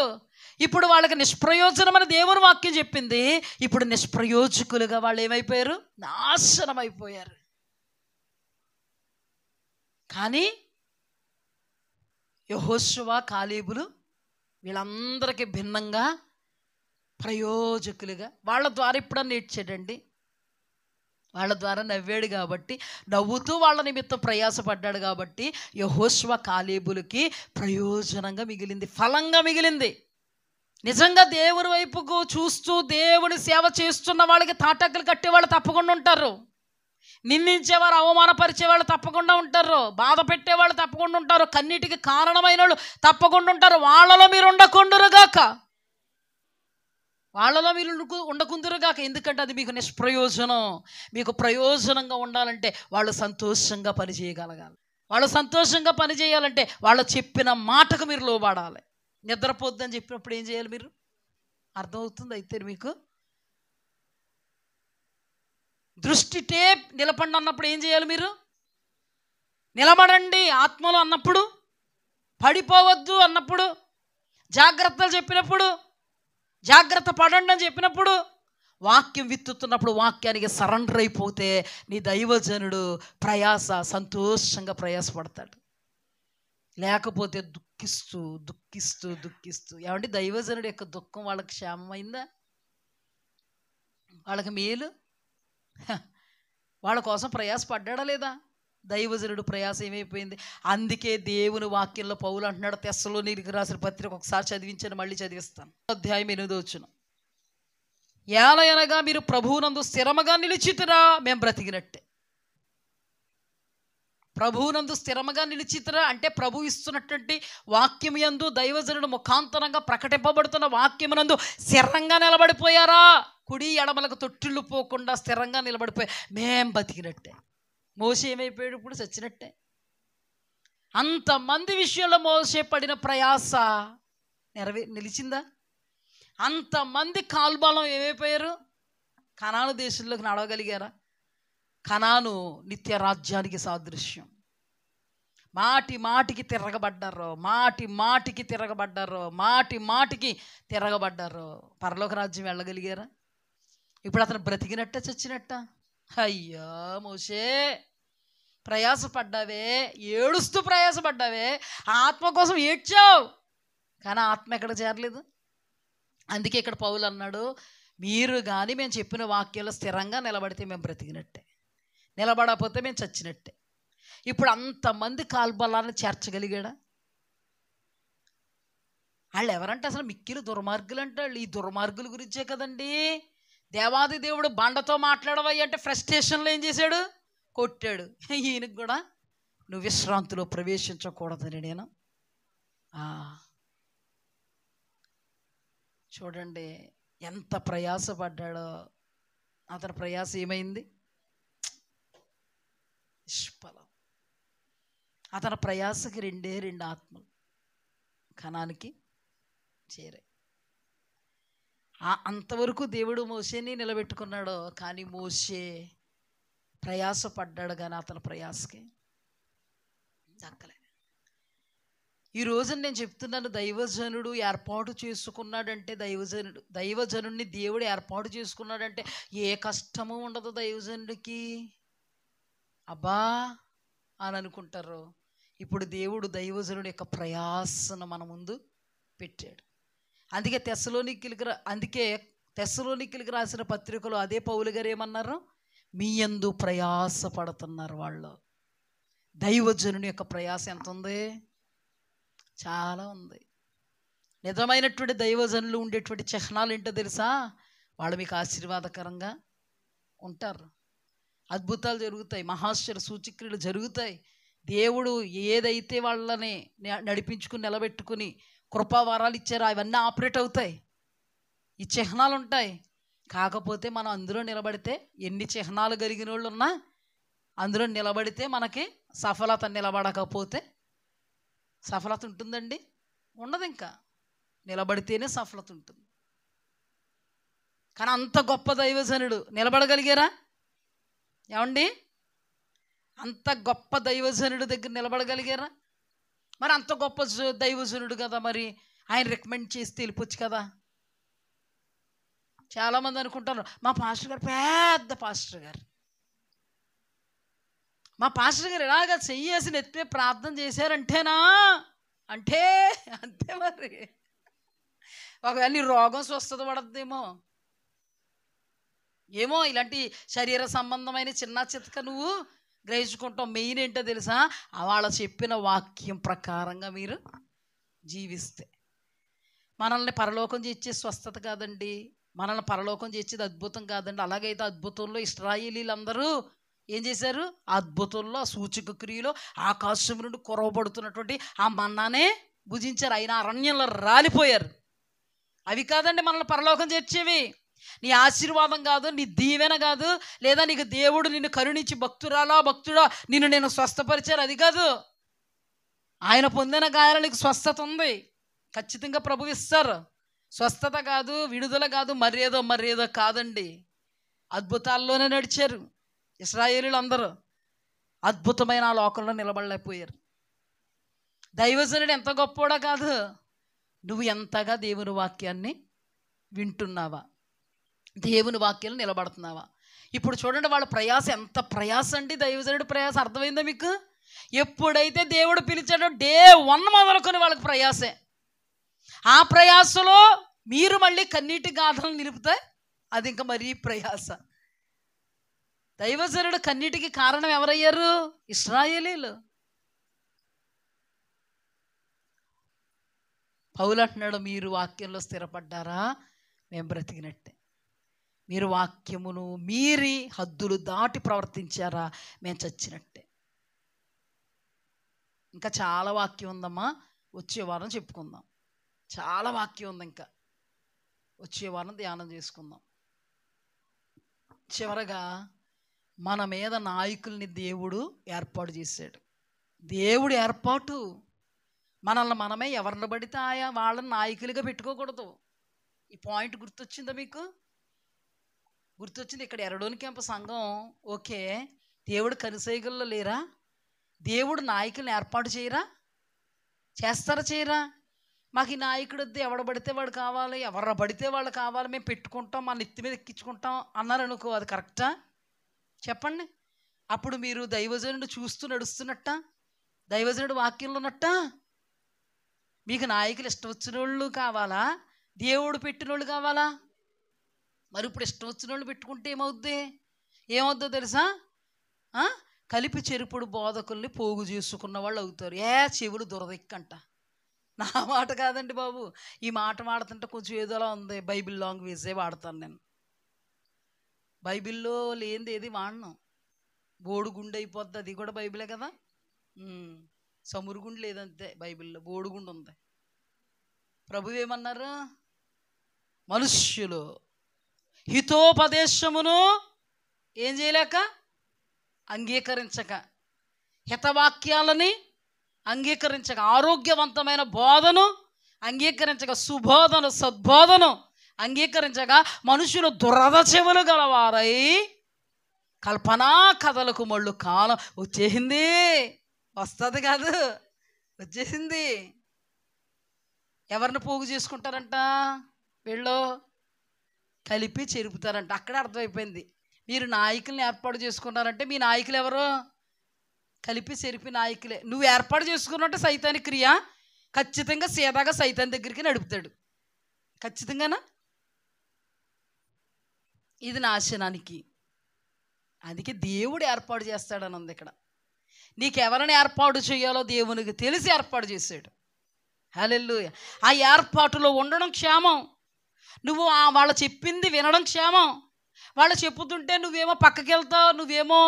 ఇప్పుడు వాళ్ళకి నిష్ప్రయోజనం అని దేవుని వాక్యం చెప్పింది. ఇప్పుడు నిష్ప్రయోజకులుగా వాళ్ళు ఏమైపోయారు? నాశనం అయిపోయారు. కానీ యెహోషువ, కాలేబులు వీళ్ళందరికీ భిన్నంగా ప్రయోజకులుగా వాళ్ళ ద్వారా ఎప్పుడన్నా ఏడ్చాడండి? వాళ్ళ ద్వారా నవ్వాడు కాబట్టి, నవ్వుతూ వాళ్ళ నిమిత్తం ప్రయాసపడ్డాడు కాబట్టి యెహోషువ, కాలేబులకి ప్రయోజనంగా మిగిలింది, ఫలంగా మిగిలింది. నిజంగా దేవుని వైపుకు చూస్తూ దేవుని సేవ చేస్తున్న వాళ్ళకి తాటకులు కట్టేవాళ్ళు తప్పకుండా ఉంటారు, నిందించేవారు, అవమానపరిచేవాళ్ళు తప్పకుండా ఉంటారు, బాధ పెట్టేవాళ్ళు తప్పకుండా ఉంటారు, కన్నీటికి కారణమైన వాళ్ళు తప్పకుండా ఉంటారు. వాళ్ళలో మీరు ఉండకుండురుగాక, వాళ్ళలో మీరు ఉండకుందురుగాక. ఎందుకంటే అది మీకు నిష్ప్రయోజనం. మీకు ప్రయోజనంగా ఉండాలంటే వాళ్ళు సంతోషంగా పనిచేయగలగాలి. వాళ్ళు సంతోషంగా పనిచేయాలంటే వాళ్ళు చెప్పిన మాటకు మీరు లోబడాలి. నిద్రపోద్దని చెప్పినప్పుడు ఏం చేయాలి? మీరు అర్థమవుతుంది అయితే మీకు? దృష్టి టేప్ నిలబడి అన్నప్పుడు ఏం చేయాలి? మీరు నిలబడండి ఆత్మలో అన్నప్పుడు, పడిపోవద్దు అన్నప్పుడు, జాగ్రత్తలు చెప్పినప్పుడు, జాగ్రత్త పడండి అని చెప్పినప్పుడు, వాక్యం విత్తుతున్నప్పుడు వాక్యానికి సరెండర్ అయిపోతే నీ దైవజనుడు సంతోషంగా ప్రయాసపడతాడు. లేకపోతే దుఃఖిస్తూ దుఃఖిస్తూ దుఃఖిస్తూ. ఏమంటే దైవజనుడు యొక్క దుఃఖం వాళ్ళకి క్షేమమైందా? వాళ్ళకి మేలు? వాళ్ళ కోసం ప్రయాసపడ్డా లేదా? దైవజనుడు ప్రయాస ఏమైపోయింది? అందుకే దేవుని వాక్యంలో పౌలు అంటున్నాడు, తెస్సలోనీయులకు రాసిన పత్రిక ఒకసారి చదివించని మళ్ళీ చదివిస్తాను. అధ్యాయం 8 ఏలయనగా మీరు ప్రభువునందు స్థిరముగా నిలిచితిరా, మేము బ్రతికినట్టే. ప్రభువునందు స్థిరముగా నిలిచితిరా అంటే ప్రభు ఇస్తున్నటువంటి వాక్యం యందు, దైవజనుడు ముఖాంతరంగా ప్రకటింపబడుతున్న వాక్యమునందు స్థిరంగా నిలబడిపోయారా? కుడి ఎడమలకు తొట్టిల్లు పోకుండా స్థిరంగా నిలబడిపోయి మేం బతికినట్టే. మోషే ఏమైపోయాడు? ఇప్పుడు చచ్చినట్టే. అంతమంది విషయంలో మోషే పడిన ప్రయాస నిలిచిందా? అంతమంది కాల్బలం ఏమైపోయారు? కనాను దేశంలోకి నడవగలిగారా? కనాను నిత్య రాజ్యానికి సాదృశ్యం. మాటి మాటికి తిరగబడ్డారు, మాటి మాటికి తిరగబడ్డారు, మాటి మాటికి తిరగబడ్డారు. పరలోక రాజ్యం వెళ్ళగలిగారా? ఇప్పుడు అతను బ్రతికినట్ట చచ్చినట్ట? అయ్యా మోషే, ప్రయాసపడ్డావే, ఏడుస్తూ ప్రయాసపడ్డావే, ఆత్మ కోసం ఏడ్చావు, కానీ ఆత్మ ఎక్కడ చేరలేదు. అందుకే ఇక్కడ పౌలు అన్నాడు, మీరు కానీ మేము చెప్పిన వాక్యాలు స్థిరంగా నిలబడితే మేము బ్రతికినట్టే, నిలబడకపోతే మేము చచ్చినట్టే. ఇప్పుడు అంతమంది కాల్బలాన్ని చేర్చగలిగాడా? వాళ్ళు ఎవరంటే అసలు మిక్కిలి దుర్మార్గులు అంటే వాళ్ళు. ఈ దుర్మార్గుల గురించే కదండి దేవాది దేవుడు బండతో మాట్లాడవయ్యి అంటే ఫ్రస్ట్రేషన్లో ఏం చేశాడు? కొట్టాడు. ఈయనకు కూడా నువ్వు విశ్రాంతిలో ప్రవేశించకూడదని నేను. చూడండి ఎంత ప్రయాసపడ్డాడో. అతని ప్రయాస ఏమైంది? నిష్ఫలం. అతని ప్రయాసకి రెండు ఆత్మలు కనానికి చేరాయి. అంతవరకు దేవుడు మోషేని నిలబెట్టుకున్నాడు, కానీ మోషే ప్రయాసపడ్డాడు, కానీ అతని ప్రయాసకి దక్కలే. ఈ రోజున నేను చెప్తున్నాను, దైవజనుడు ఏర్పాటు చేసుకున్నాడంటే, దైవజనుడిని దేవుడు ఏర్పాటు చేసుకున్నాడంటే ఏ కష్టము ఉండదు దైవజనుడికి. అబ్బా అని అనుకుంటారు. ఇప్పుడు దేవుడు దైవజనుడి యొక్క ప్రయాసను మన ముందు పెట్టాడు. అందుకే తెస్సలోనికీయులకు రాసిన పత్రికలో అదే పౌలు గారు ఏమన్నారు? మీ యందు ప్రయాస పడుతున్నారు వాళ్ళు. దైవజనుని యొక్క ప్రయాస ఎంత ఉంది? చాలా ఉంది. నిజమైనటువంటి దైవజనులు ఉండేటువంటి చిహ్నాలు ఏంటో తెలుసా? వాళ్ళు మీకు ఆశీర్వాదకరంగా ఉంటారు. అద్భుతాలు జరుగుతాయి, మహాశ్చర్య సూచక్రియలు జరుగుతాయి. దేవుడు ఏదైతే వాళ్ళని నడిపించుకుని నిలబెట్టుకుని కృపావరాలు ఇచ్చారో అవన్నీ ఆపరేట్ అవుతాయి. ఈ చిహ్నాలు ఉంటాయి. కాకపోతే మనం అందులో నిలబడితే, ఎన్ని చిహ్నాలు కలిగిన వాళ్ళు ఉన్నా అందులో నిలబడితే మనకి సఫలత, నిలబడకపోతే సఫలత ఉంటుందండి? ఉండదు. ఇంకా నిలబడితేనే సఫలత ఉంటుంది. కానీ అంత గొప్ప దైవజనుడు నిలబడగలిగారా? ఏమండి, అంత గొప్ప దైవజనుడు దగ్గర నిలబడగలిగారా? మరి అంత గొప్ప దైవజనుడు కదా, మరి ఆయన రికమెండ్ చేసి వెళ్ళిపోవచ్చు కదా. చాలామంది అనుకుంటారు, మా పాస్టర్ గారు పెద్ద పాస్టర్ గారు, మా పాస్టర్ గారు ఎలాగ చెయ్యేసి నెత్తిపై ప్రార్థన చేశారంటేనా అంటే అంతే. మరి ఒకవేళ నీ రోగం స్వస్థత పడద్దేమో, ఏమో ఇలాంటి శరీర సంబంధమైన చిన్న చితక నువ్వు గ్రహించుకుంటాం. మెయిన్ ఏంటో తెలుసా? వాళ్ళ చెప్పిన వాక్యం ప్రకారంగా మీరు జీవిస్తే. మనల్ని పరలోకం చేసే స్వస్థత కాదండి, మనల్ని పరలోకం చేసేది అద్భుతం కాదండి. అలాగైతే అద్భుతంలో ఇశ్రాయేలీలందరూ ఏం చేశారు? అద్భుతంలో సూచక క్రియలో ఆకాశం నుండి కురవబడుతున్నటువంటి ఆ మన్నానే భుజించారు. అయినా అరణ్యంలో రాలిపోయారు. అవి కాదండి మనల్ని పరలోకం చేర్చేవి. నీ ఆశీర్వాదం కాదు, నీ దీవెన కాదు, లేదా నీకు దేవుడు నిన్ను కరుణించి భక్తుడా నిన్ను నేను స్వస్థపరిచారు, అది కాదు. ఆయన పొందిన గాయాల నీకు స్వస్థత ఉంది, ఖచ్చితంగా ప్రభు ఇస్తారు. స్వస్థత కాదు, విడుదల కాదు, మరేదో కాదండి. అద్భుతాల్లోనే నడిచారు ఇశ్రాయేలీలు అందరూ. అద్భుతమైన ఆ లోకంలో నిలబడలేకపోయారు. దైవజనుడు ఎంత గొప్పోడా కాదు, నువ్వు ఎంతగా దేవుని వాక్యాన్ని వింటున్నావా, దేవుని వాక్యాలు నిలబడుతున్నావా? ఇప్పుడు చూడండి వాళ్ళ ప్రయాస ఎంత ప్రయాస అండి. దైవజనుడి ప్రయాస అర్థమైందా మీకు? ఎప్పుడైతే దేవుడు పిలిచాడో డే 1 మొదలుకొని వాళ్ళకి ప్రయాసే. ఆ ప్రయాసలో మీరు మళ్ళీ కన్నీటి గాథలను నిలుపుతే అది ఇంకా మరీ ప్రయాస. దైవజనుడు కన్నీటికి కారణం ఎవరయ్యారు? ఇశ్రాయేలీలు. పౌలు అంటున్నాడు, మీరు వాక్యంలో స్థిరపడ్డారా మేము బ్రతికినట్టే. మీరు వాక్యమును మీరి హద్దులు దాటి ప్రవర్తించారా మేము చచ్చినట్టే. ఇంకా చాలా వాక్యం ఉందమ్మా, వచ్చే వారం చెప్పుకుందాం. చాలా వాక్యం ఉంది, ఇంకా వచ్చే వారం ధ్యానం చేసుకుందాం. చివరగా మన మీద నాయకుల్ని దేవుడు ఏర్పాటు చేశాడు. దేవుడు ఏర్పాటు. మనల్ని మనమే ఎవరిని పడితే ఆయా వాళ్ళని నాయకులుగా పెట్టుకోకూడదు. ఈ పాయింట్ గుర్తొచ్చిందా మీకు? గుర్తొచ్చింది. ఇక్కడ ఎరడోని క్యాంపు సంఘం ఓకే, దేవుడు కనుసైగల్లో లేరా? దేవుడు నాయకుల్ని ఏర్పాటు చేయరా? చేస్తారా చేయరా? మాకు ఈ నాయకుడు వద్దు, ఎవడ పడితే వాడు కావాలి, ఎవరు పడితే వాళ్ళు కావాలి, మేము పెట్టుకుంటాం, మా నెత్తి మీద ఎక్కించుకుంటాం అన్నారనుకో, అది కరెక్టా? చెప్పండి. అప్పుడు మీరు దైవజనుడు చూస్తూ నడుస్తున్నట్ట, దైవజనుడు వాక్యంలో ఉన్నట్ట? మీకు నాయకులు ఇష్టం వచ్చిన వాళ్ళు కావాలా, దేవుడు పెట్టిన వాళ్ళు కావాలా? మరి ఇప్పుడు ఇష్టం వచ్చిన వాళ్ళు పెట్టుకుంటే ఏమవుద్దో తెలుసా? కలిపి చెరుపుడు బోధకుల్ని పోగు చేసుకున్న వాళ్ళు అవుతారు. చెవులు దురదెక్కంట. నా మాట కాదండి బాబు, ఈ మాట వాడుతుంటే కొంచెం ఏదోలా ఉంది. బైబిల్ లాంగ్వేజే వాడతాను నేను. బైబిల్లో లేనిది ఏది వాడను. బోడుగుండు అయిపోద్ది, అది కూడా బైబిలే కదా. సమురుగుండు లేదంతే బైబిల్లో, బోడుగుండు ఉంది. ప్రభు ఏమన్నారు? మనుష్యులు హితోపదేశమును ఏం చేయలేక, అంగీకరించక, హితవాక్యాలని అంగీకరించక, ఆరోగ్యవంతమైన బోధను అంగీకరించక, సుబోధను సద్బోధను అంగీకరించక, మనుషులు దురద చెవులు గలవారై కల్పనా కథలకు మళ్ళు కాలం వచ్చేసింది. వస్తుంది కాదు, వచ్చేసింది. ఎవరిని పోగు చేసుకుంటారంట? వీళ్ళు కలిపి చెరుపుతారంట. అక్కడే అర్థమైపోయింది. మీరు నాయకుల్ని ఏర్పాటు చేసుకున్నారంటే మీ నాయకులు ఎవరు? కలిపి చెరిపి నాయకులే. నువ్వు ఏర్పాటు చేసుకున్నట్టు సైతాని క్రియ ఖచ్చితంగా సీదాగా సైతాన్ దగ్గరికి నడుపుతాడు. ఖచ్చితంగానా? ఇది నాశనానికి. అందుకే దేవుడు ఏర్పాటు చేస్తాడని ఉంది ఇక్కడ. నీకెవరిని ఏర్పాటు చేయాలో దేవునికి తెలిసి ఏర్పాటు చేశాడు. హల్లెలూయా. ఆ ఏర్పాటులో ఉండడం క్షేమం. నువ్వు వాళ్ళు చెప్పింది వినడం క్షేమం. వాళ్ళు చెప్పుతుంటే నువ్వేమో పక్కకి వెళ్తావు, నువ్వేమో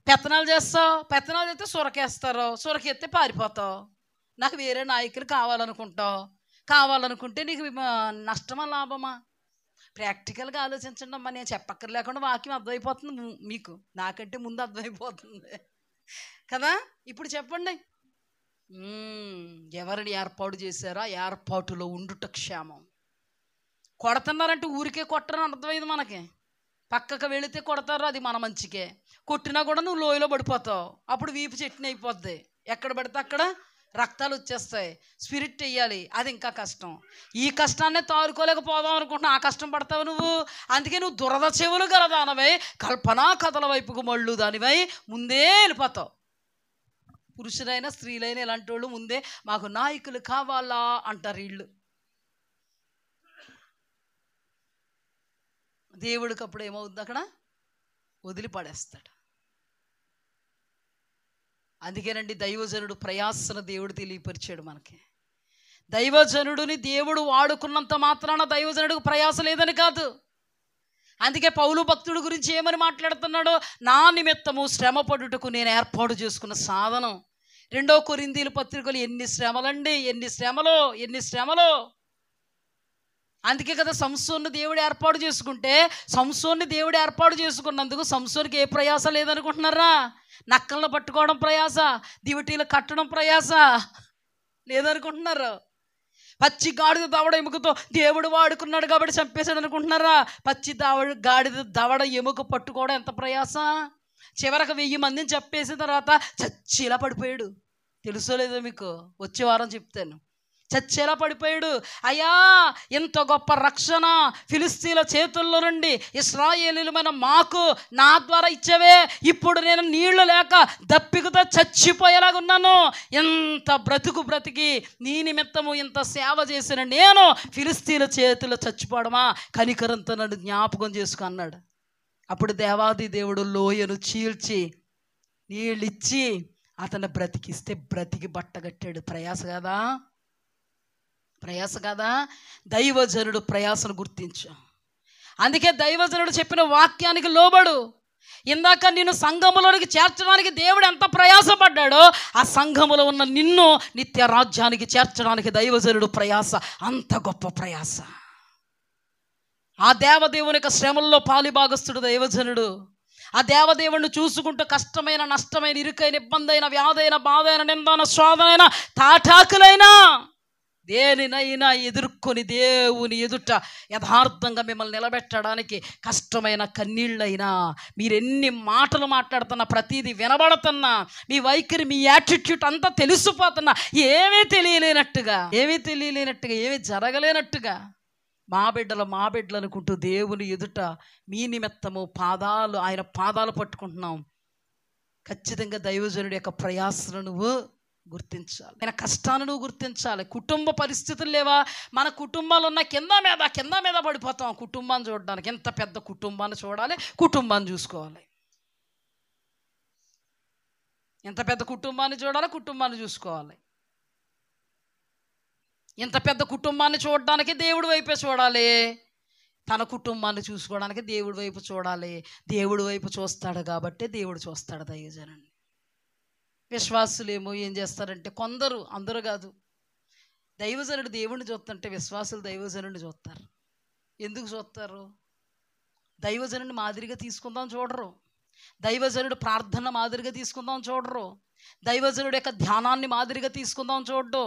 పెత్తనాలు చేస్తావు. పెత్తనాలు చేస్తే సురకేస్తారు, సురకెత్తే పారిపోతావు. నాకు వేరే నాయకులు కావాలనుకుంటే నీకు నష్టమా లాభమా? ప్రాక్టికల్గా ఆలోచించండి అమ్మా. నేను చెప్పక్కర్లేకుండా వాక్యం అర్థమైపోతుంది మీకు, నాకంటే ముందు అర్థమైపోతుంది కదా. ఇప్పుడు చెప్పండి, ఎవరిని ఏర్పాటు చేశారో ఆ ఏర్పాటులో ఉండుట క్షేమం. కొడుతున్నారంటే ఊరికే కొట్టరని అర్థమైంది మనకి. పక్కకు వెళితే కొడతారు, అది మన మంచికే. కొట్టినా కూడా నువ్వు లోయలో పడిపోతావు. అప్పుడు వీపు చెట్టుని అయిపోద్ది. ఎక్కడ పడితే అక్కడ రక్తాలు వచ్చేస్తాయి. స్పిరిట్ వెయ్యాలి, అది ఇంకా కష్టం. ఈ కష్టాన్నే తారుకోలేకపోదాం అనుకుంటున్నా, ఆ కష్టం పడతావు నువ్వు. అందుకే నువ్వు దురద చెవులు గల దానివై కల్పనా కథల వైపుకు మళ్ళు దానివై ముందే వెళ్ళిపోతావు. పురుషులైనా స్త్రీలైనా ఇలాంటి వాళ్ళు ముందే మాకు నాయకులు కావాలా అంటారు. వీళ్ళు దేవుడికి అప్పుడు ఏమవుద్ది? అక్కడ వదిలిపడేస్తాడు. అందుకేనండి దైవజనుడు ప్రయాసను దేవుడు తెలియపరిచాడు మనకి. దైవజనుడిని దేవుడు వాడుకున్నంత మాత్రాన దైవజనుడికి ప్రయాస లేదని కాదు. అందుకే పౌలు భక్తుడు గురించి ఏమని మాట్లాడుతున్నాడో, నా నిమిత్తము శ్రమ పడుటకు నేను ఏర్పాటు చేసుకున్న సాధనం. 2 కొరింథీయుల పత్రికలు ఎన్ని శ్రమలండి, ఎన్ని శ్రమలో. అందుకే కదా సంసోన్ని దేవుడు ఏర్పాటు చేసుకుంటే, సంసోన్ని దేవుడు ఏర్పాటు చేసుకున్నందుకు సంసోనికి ఏ ప్రయాస లేదనుకుంటున్నారా? నక్కలను పట్టుకోవడం ప్రయాస, దివిటీలు కట్టడం ప్రయాస లేదనుకుంటున్నారు. పచ్చి గాడిద దవడ ఎముకతో దేవుడు వాడుకున్నాడు కాబట్టి చంపేశాడు అనుకుంటున్నారా? పచ్చి గాడిద దవడ ఎముక పట్టుకోవడం ఎంత ప్రయాస. చివరకు 1000 మందిని చంపేసిన తర్వాత చచ్చిలా పడిపోయాడు. తెలుసో లేదో మీకు? వచ్చే వారం చెప్తాను. చచ్చేలా పడిపోయాడు. అయ్యా, ఎంత గొప్ప రక్షణ ఫిలిస్తీన్ల చేతుల్లో నుండి ఇశ్రాయేలీయులమైన మాకు నా ద్వారా ఇచ్చావే, ఇప్పుడు నేను నీళ్లు లేక దప్పికతో చచ్చిపోయేలాగా ఉన్నాను. ఎంత బ్రతికి నీ నిమిత్తము ఇంత సేవ చేసిన నేను ఫిలిస్తీన్ల చేతుల్లో చచ్చిపోవడమా? కనికరంతో నన్ను జ్ఞాపకం చేసుకు అన్నాడు. అప్పుడు దేవాది దేవుడు లోయను చీల్చి నీళ్ళిచ్చి అతను బ్రతికిస్తే బ్రతికి బట్టగట్టాడు. ప్రయాస కదా. దైవజనుడు ప్రయాసను గుర్తించు. అందుకే దైవజనుడు చెప్పిన వాక్యానికి లోబడు. ఇందాక నిన్ను సంఘములోనికి చేర్చడానికి దేవుడు ఎంత ప్రయాసపడ్డాడో, ఆ సంఘములో ఉన్న నిన్ను నిత్య రాజ్యానికి చేర్చడానికి దైవజనుడు ప్రయాస అంత గొప్ప ప్రయాస. ఆ దేవదేవుని యొక్క శ్రమల్లో పాలిభాగస్తుడు దైవజనుడు. ఆ దేవదేవుడిని చూసుకుంటూ కష్టమైన, నష్టమైన, ఇరుకైన, ఇబ్బంది అయిన, వ్యాధైన, బాధ అయిన, నిందన, శోధనైన, తాటాకులైనా దేనినైనా ఎదుర్కొని దేవుని ఎదుట యథార్థంగా మిమ్మల్ని నిలబెట్టడానికి కష్టమైన కన్నీళ్ళైనా, మీరెన్ని మాటలు మాట్లాడుతున్నా, ప్రతిదీ వినబడుతున్నా, మీ వైఖరి, మీ యాటిట్యూడ్ అంతా తెలిసిపోతున్నా, ఏమీ తెలియలేనట్టుగా, ఏమీ జరగలేనట్టుగా మా బిడ్డలు అనుకుంటూ దేవుని ఎదుట మీ నిమిత్తము ఆయన పాదాలు పట్టుకుంటున్నాం. ఖచ్చితంగా దైవజనుడి యొక్క ప్రయాసను నువ్వు గుర్తించాలి, ఆయన కష్టాన్ని నువ్వు గుర్తించాలి. కుటుంబ పరిస్థితులు లేవా? మన కుటుంబాలు ఉన్న కింద మీద పడిపోతాం కుటుంబాన్ని చూడడానికి. ఎంత పెద్ద కుటుంబాన్ని చూడాలి, కుటుంబాన్ని చూసుకోవాలి. ఎంత పెద్ద కుటుంబాన్ని చూడాలి, కుటుంబాన్ని చూసుకోవాలి. ఇంత పెద్ద కుటుంబాన్ని చూడడానికి దేవుడి వైపే చూడాలి, తన కుటుంబాన్ని చూసుకోవడానికి దేవుడి వైపు చూడాలి. దేవుడి వైపు చూస్తాడు కాబట్టి దేవుడు చూస్తాడు దైవజనుడిని. విశ్వాసులేమో ఏం చేస్తారంటే, కొందరు, అందరూ కాదు, దైవజనుడు దేవుడిని చూస్తుంటే విశ్వాసులు దైవజనుడిని చూస్తారు. ఎందుకు చూస్తారు? దైవజనుడిని మాదిరిగా తీసుకుందాం చూడరు, దైవజనుడు ప్రార్థన మాదిరిగా తీసుకుందాం చూడరు, దైవజనుడి యొక్క ధ్యానాన్ని మాదిరిగా తీసుకుందాం చూడ్డు,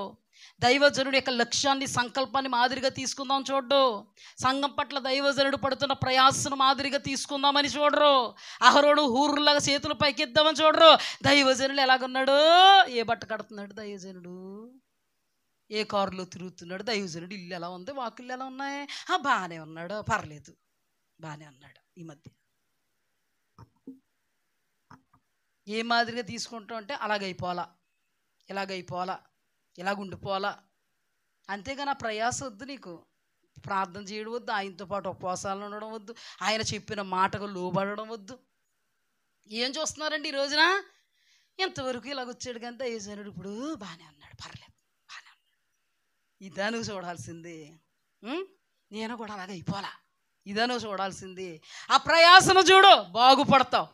దైవజనుడి యొక్క లక్ష్యాన్ని, సంకల్పాన్ని మాదిరిగా తీసుకుందాం చూడ్డు, సంఘం పట్ల దైవజనుడు పడుతున్న ప్రయాసను మాదిరిగా తీసుకుందామని చూడరు, అహరోను హూరులాగా చేతులు పైకిద్దామని చూడరు. దైవజనుడు ఎలాగున్నాడు? ఏ బట్ట కడుతున్నాడు దైవజనుడు, ఏ కారులో తిరుగుతున్నాడు దైవజనుడు, ఇల్లు ఎలా ఉంది, వాకిళ్ళు ఎలా ఉన్నాయి, బాగానే ఉన్నాడు, పర్లేదు, బాగానే ఉన్నాడు. ఈ మధ్య ఏ మాదిరిగా తీసుకుంటాం అంటే అలాగైపోవాలా, ఇలాగుండిపోవాలా, అంతేగాని ఆ ప్రయాస వద్దు నీకు. ప్రార్థన చేయడం వద్దు, ఆయనతో పాటు ఉపవాసాలు ఉండడం వద్దు, ఆయన చెప్పిన మాటకు లోబడడం వద్దు. ఏం చూస్తున్నారండి ఈ రోజున? ఎంతవరకు ఇలాగొచ్చాడు కానీ దైవజనుడు ఇప్పుడు బాగానే అన్నాడు, పర్లేదు, బాగానే అన్నాడు. ఇదా నువ్వు చూడాల్సింది? నేను కూడా అలాగే అయిపోవాలా, ఇదా నువ్వు చూడాల్సింది? ఆ ప్రయాసను చూడు, బాగుపడతావు.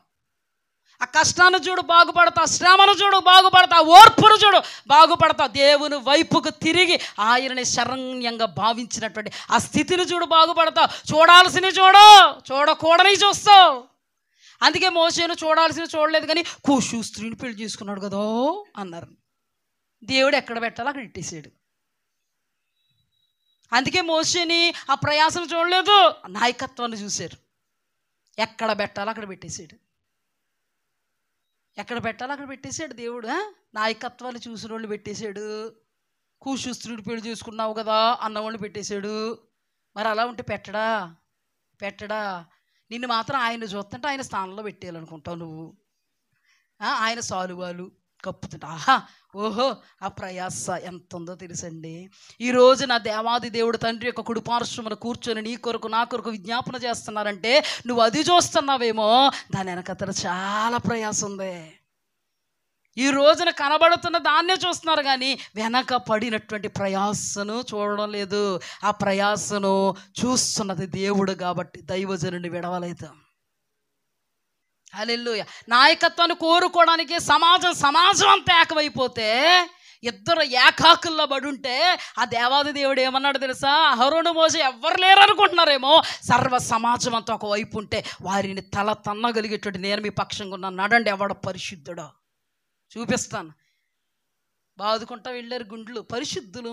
ఆ కష్టాన్ని చూడు, బాగుపడతావు. శ్రమను చూడు, బాగుపడతావు. ఓర్పును చూడు, బాగుపడతావు. దేవుని వైపుకు తిరిగి ఆయనని శరణ్యంగా భావించినటువంటి ఆ స్థితిని చూడు, బాగుపడతావు. చూడాల్సినవి చూడు, చూడకూడని చూస్తావు. అందుకే మోసేను చూడాల్సినవి చూడలేదు కానీ కూషు స్త్రీని పెళ్లి చేసుకున్నాడు కదా అన్నారు. దేవుడు ఎక్కడ పెట్టాలో అక్కడ ఇట్టేసాడు. అందుకే మోసేని ఆ ప్రయాసం చూడలేదు, నాయకత్వాన్ని చూశారు. ఎక్కడ పెట్టాలో అక్కడ పెట్టేశాడు, ఎక్కడ పెట్టాలో అక్కడ పెట్టేశాడు దేవుడు. నాయకత్వాన్ని చూసిన వాళ్ళు పెట్టేశాడు. కూషు స్త్రీని పెళ్లి చేసుకున్నావు కదా అన్నవాళ్ళు పెట్టేశాడు. మరి అలా ఉంటే పెట్టడా? నిన్ను మాత్రం ఆయన చూస్తుంటే ఆయన స్థానంలో పెట్టేయాలనుకుంటావు నువ్వు. ఆయన సాలువాలు కప్పుతుంటా. ఓహో, ఆ ప్రయాస ఎంత ఉందో తెలుసండి. ఈరోజు నా దేవాది దేవుడు తండ్రి యొక్క కుడిపార్శ్వమున కూర్చొని నీ కొరకు, నా కొరకు విజ్ఞాపన చేస్తున్నారంటే నువ్వు అది చూస్తున్నావేమో, దాని వెనకతల చాలా ప్రయాసం ఉంది. ఈ రోజున కనబడుతున్న దాన్నే చూస్తున్నారు కానీ వెనక పడినటువంటి ప్రయాసను చూడడం లేదు. ఆ ప్రయాసను చూస్తున్నది దేవుడు కాబట్టి దైవజనుని విడవలేదు. హల్లెలూయా. నాయకత్వాన్ని కోరుకోవడానికి సమాజం అంతా ఏకమైపోతే, ఇద్దరు ఏకాకుల్లో పడుంటే ఆ దేవాది దేవుడు ఏమన్నాడు తెలుసా? అహరోను మోసే ఎవ్వరు లేరు అనుకుంటున్నారేమో, సర్వ సమాజం అంతా ఒకవైపు ఉంటే వారిని తల తన్నగలిగేటువంటి నేను మీ పక్షంగా ఉన్నాను, నడండి, ఎవడ పరిశుద్ధుడో చూపిస్తాను. బాదుకుంటా వెళ్ళారు గుండ్లు, పరిశుద్ధులు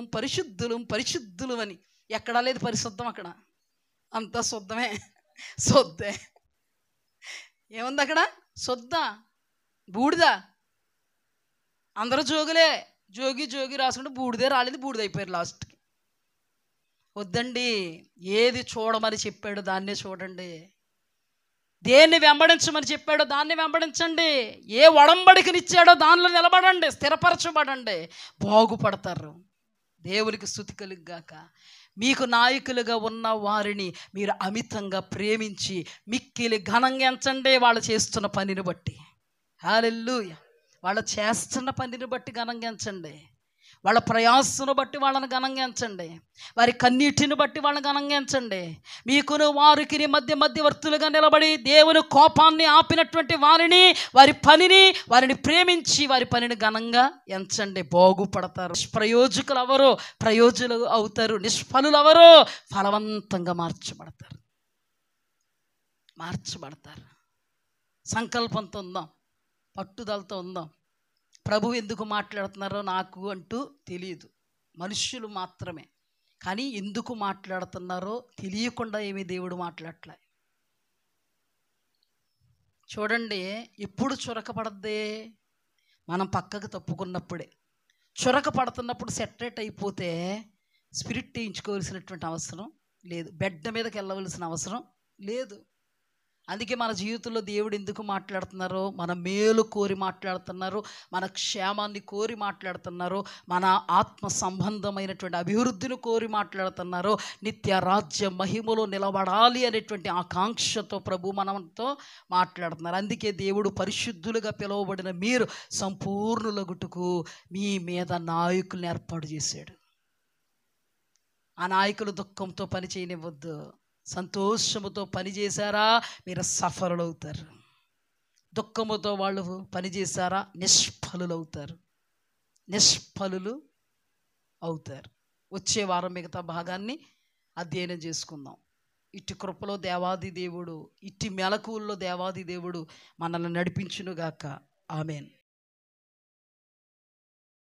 అని. ఎక్కడా లేదు పరిశుద్ధం, అక్కడ అంతా శుద్ధే. ఏముంది అక్కడ? శుద్ధ బూడిద. అందరూ జోగులే, జోగి రాసుకుంటే బూడిదే రాలేదు, బూడిదైపోయారు లాస్ట్కి. వద్దండి, ఏది చూడమని చెప్పాడు దాన్నే చూడండి, దేన్ని వెంబడించమని చెప్పాడో దాన్ని వెంబడించండి, ఏ ఒడంబడికనిచ్చాడో దానిలో నిలబడండి, స్థిరపరచబడండి, బాగుపడతారు. దేవునికి స్తుతి కలుగుగాక. మీకు నాయకులుగా ఉన్న వారిని మీరు అమితంగా ప్రేమించి మిక్కిలి ఘనంగా ఎంచండి. వాళ్ళు చేస్తున్న పనిని బట్టి, హల్లెలూయా, వాళ్ళు చేస్తున్న పనిని బట్టి ఘనంగా ఎంచండి. వాళ్ళ ప్రయాసను బట్టి వాళ్ళని ఘనంగా ఎంచండి. వారి కన్నీటిని బట్టి వాళ్ళని ఘనంగా ఎంచండి. మీకును వారికి మధ్యవర్తులుగా నిలబడి దేవుని కోపాన్ని ఆపినటువంటి వారిని ప్రేమించి వారి పనిని ఘనంగా ఎంచండి, బాగుపడతారు. నిష్ప్రయోజకులు ఎవరో ప్రయోజకులు అవుతారు, నిష్ఫలులు ఎవరో ఫలవంతంగా మార్చబడతారు. సంకల్పంతో ఉందాం, పట్టుదలతో ఉందాం. ప్రభు ఎందుకు మాట్లాడుతున్నారో నాకు అంటూ తెలియదు, మనుష్యులు మాత్రమే. కానీ ఎందుకు మాట్లాడుతున్నారో తెలియకుండా ఏమీ దేవుడు మాట్లాడలే. చూడండి, ఎప్పుడు చురకపడద్దే? మనం పక్కకు తప్పుకున్నప్పుడే. చురక పడుతున్నప్పుడు సెటరేట్ అయిపోతే స్పిరిట్ వేయించుకోవాల్సినటువంటి అవసరం లేదు, బెడ్ మీదకి వెళ్ళవలసిన అవసరం లేదు. అందుకే మన జీవితంలో దేవుడు ఎందుకు మాట్లాడుతున్నారో, మన మేలు కోరి మాట్లాడుతున్నారు, మన క్షేమాన్ని కోరి మాట్లాడుతున్నారు, మన ఆత్మ సంబంధమైనటువంటి అభివృద్ధిని కోరి మాట్లాడుతున్నారు, నిత్య రాజ్య మహిమలో నిలబడాలి అనేటువంటి ఆకాంక్షతో ప్రభు మనతో మాట్లాడుతున్నారు. అందుకే దేవుడు పరిశుద్ధులుగా పిలువబడిన మీరు సంపూర్ణులగుటకు మీ మీద నాయకుల్ని ఏర్పాటు చేశాడు. ఆ నాయకులు దుఃఖంతో పని చేయనివ్వద్దు, సంతోషముతో పని చేశారా మీరు సఫలులవుతారు. దుఃఖముతో వాళ్ళు పని చేశారా నిష్ఫలులు అవుతారు. వచ్చే వారం మిగతా భాగాన్ని అధ్యయనం చేసుకుందాం. ఇట్టి కృపలో దేవాది దేవుడు, ఇట్టి మెలకువల్లో దేవాది దేవుడు మనల్ని నడిపించునుగాక. ఆమేన్.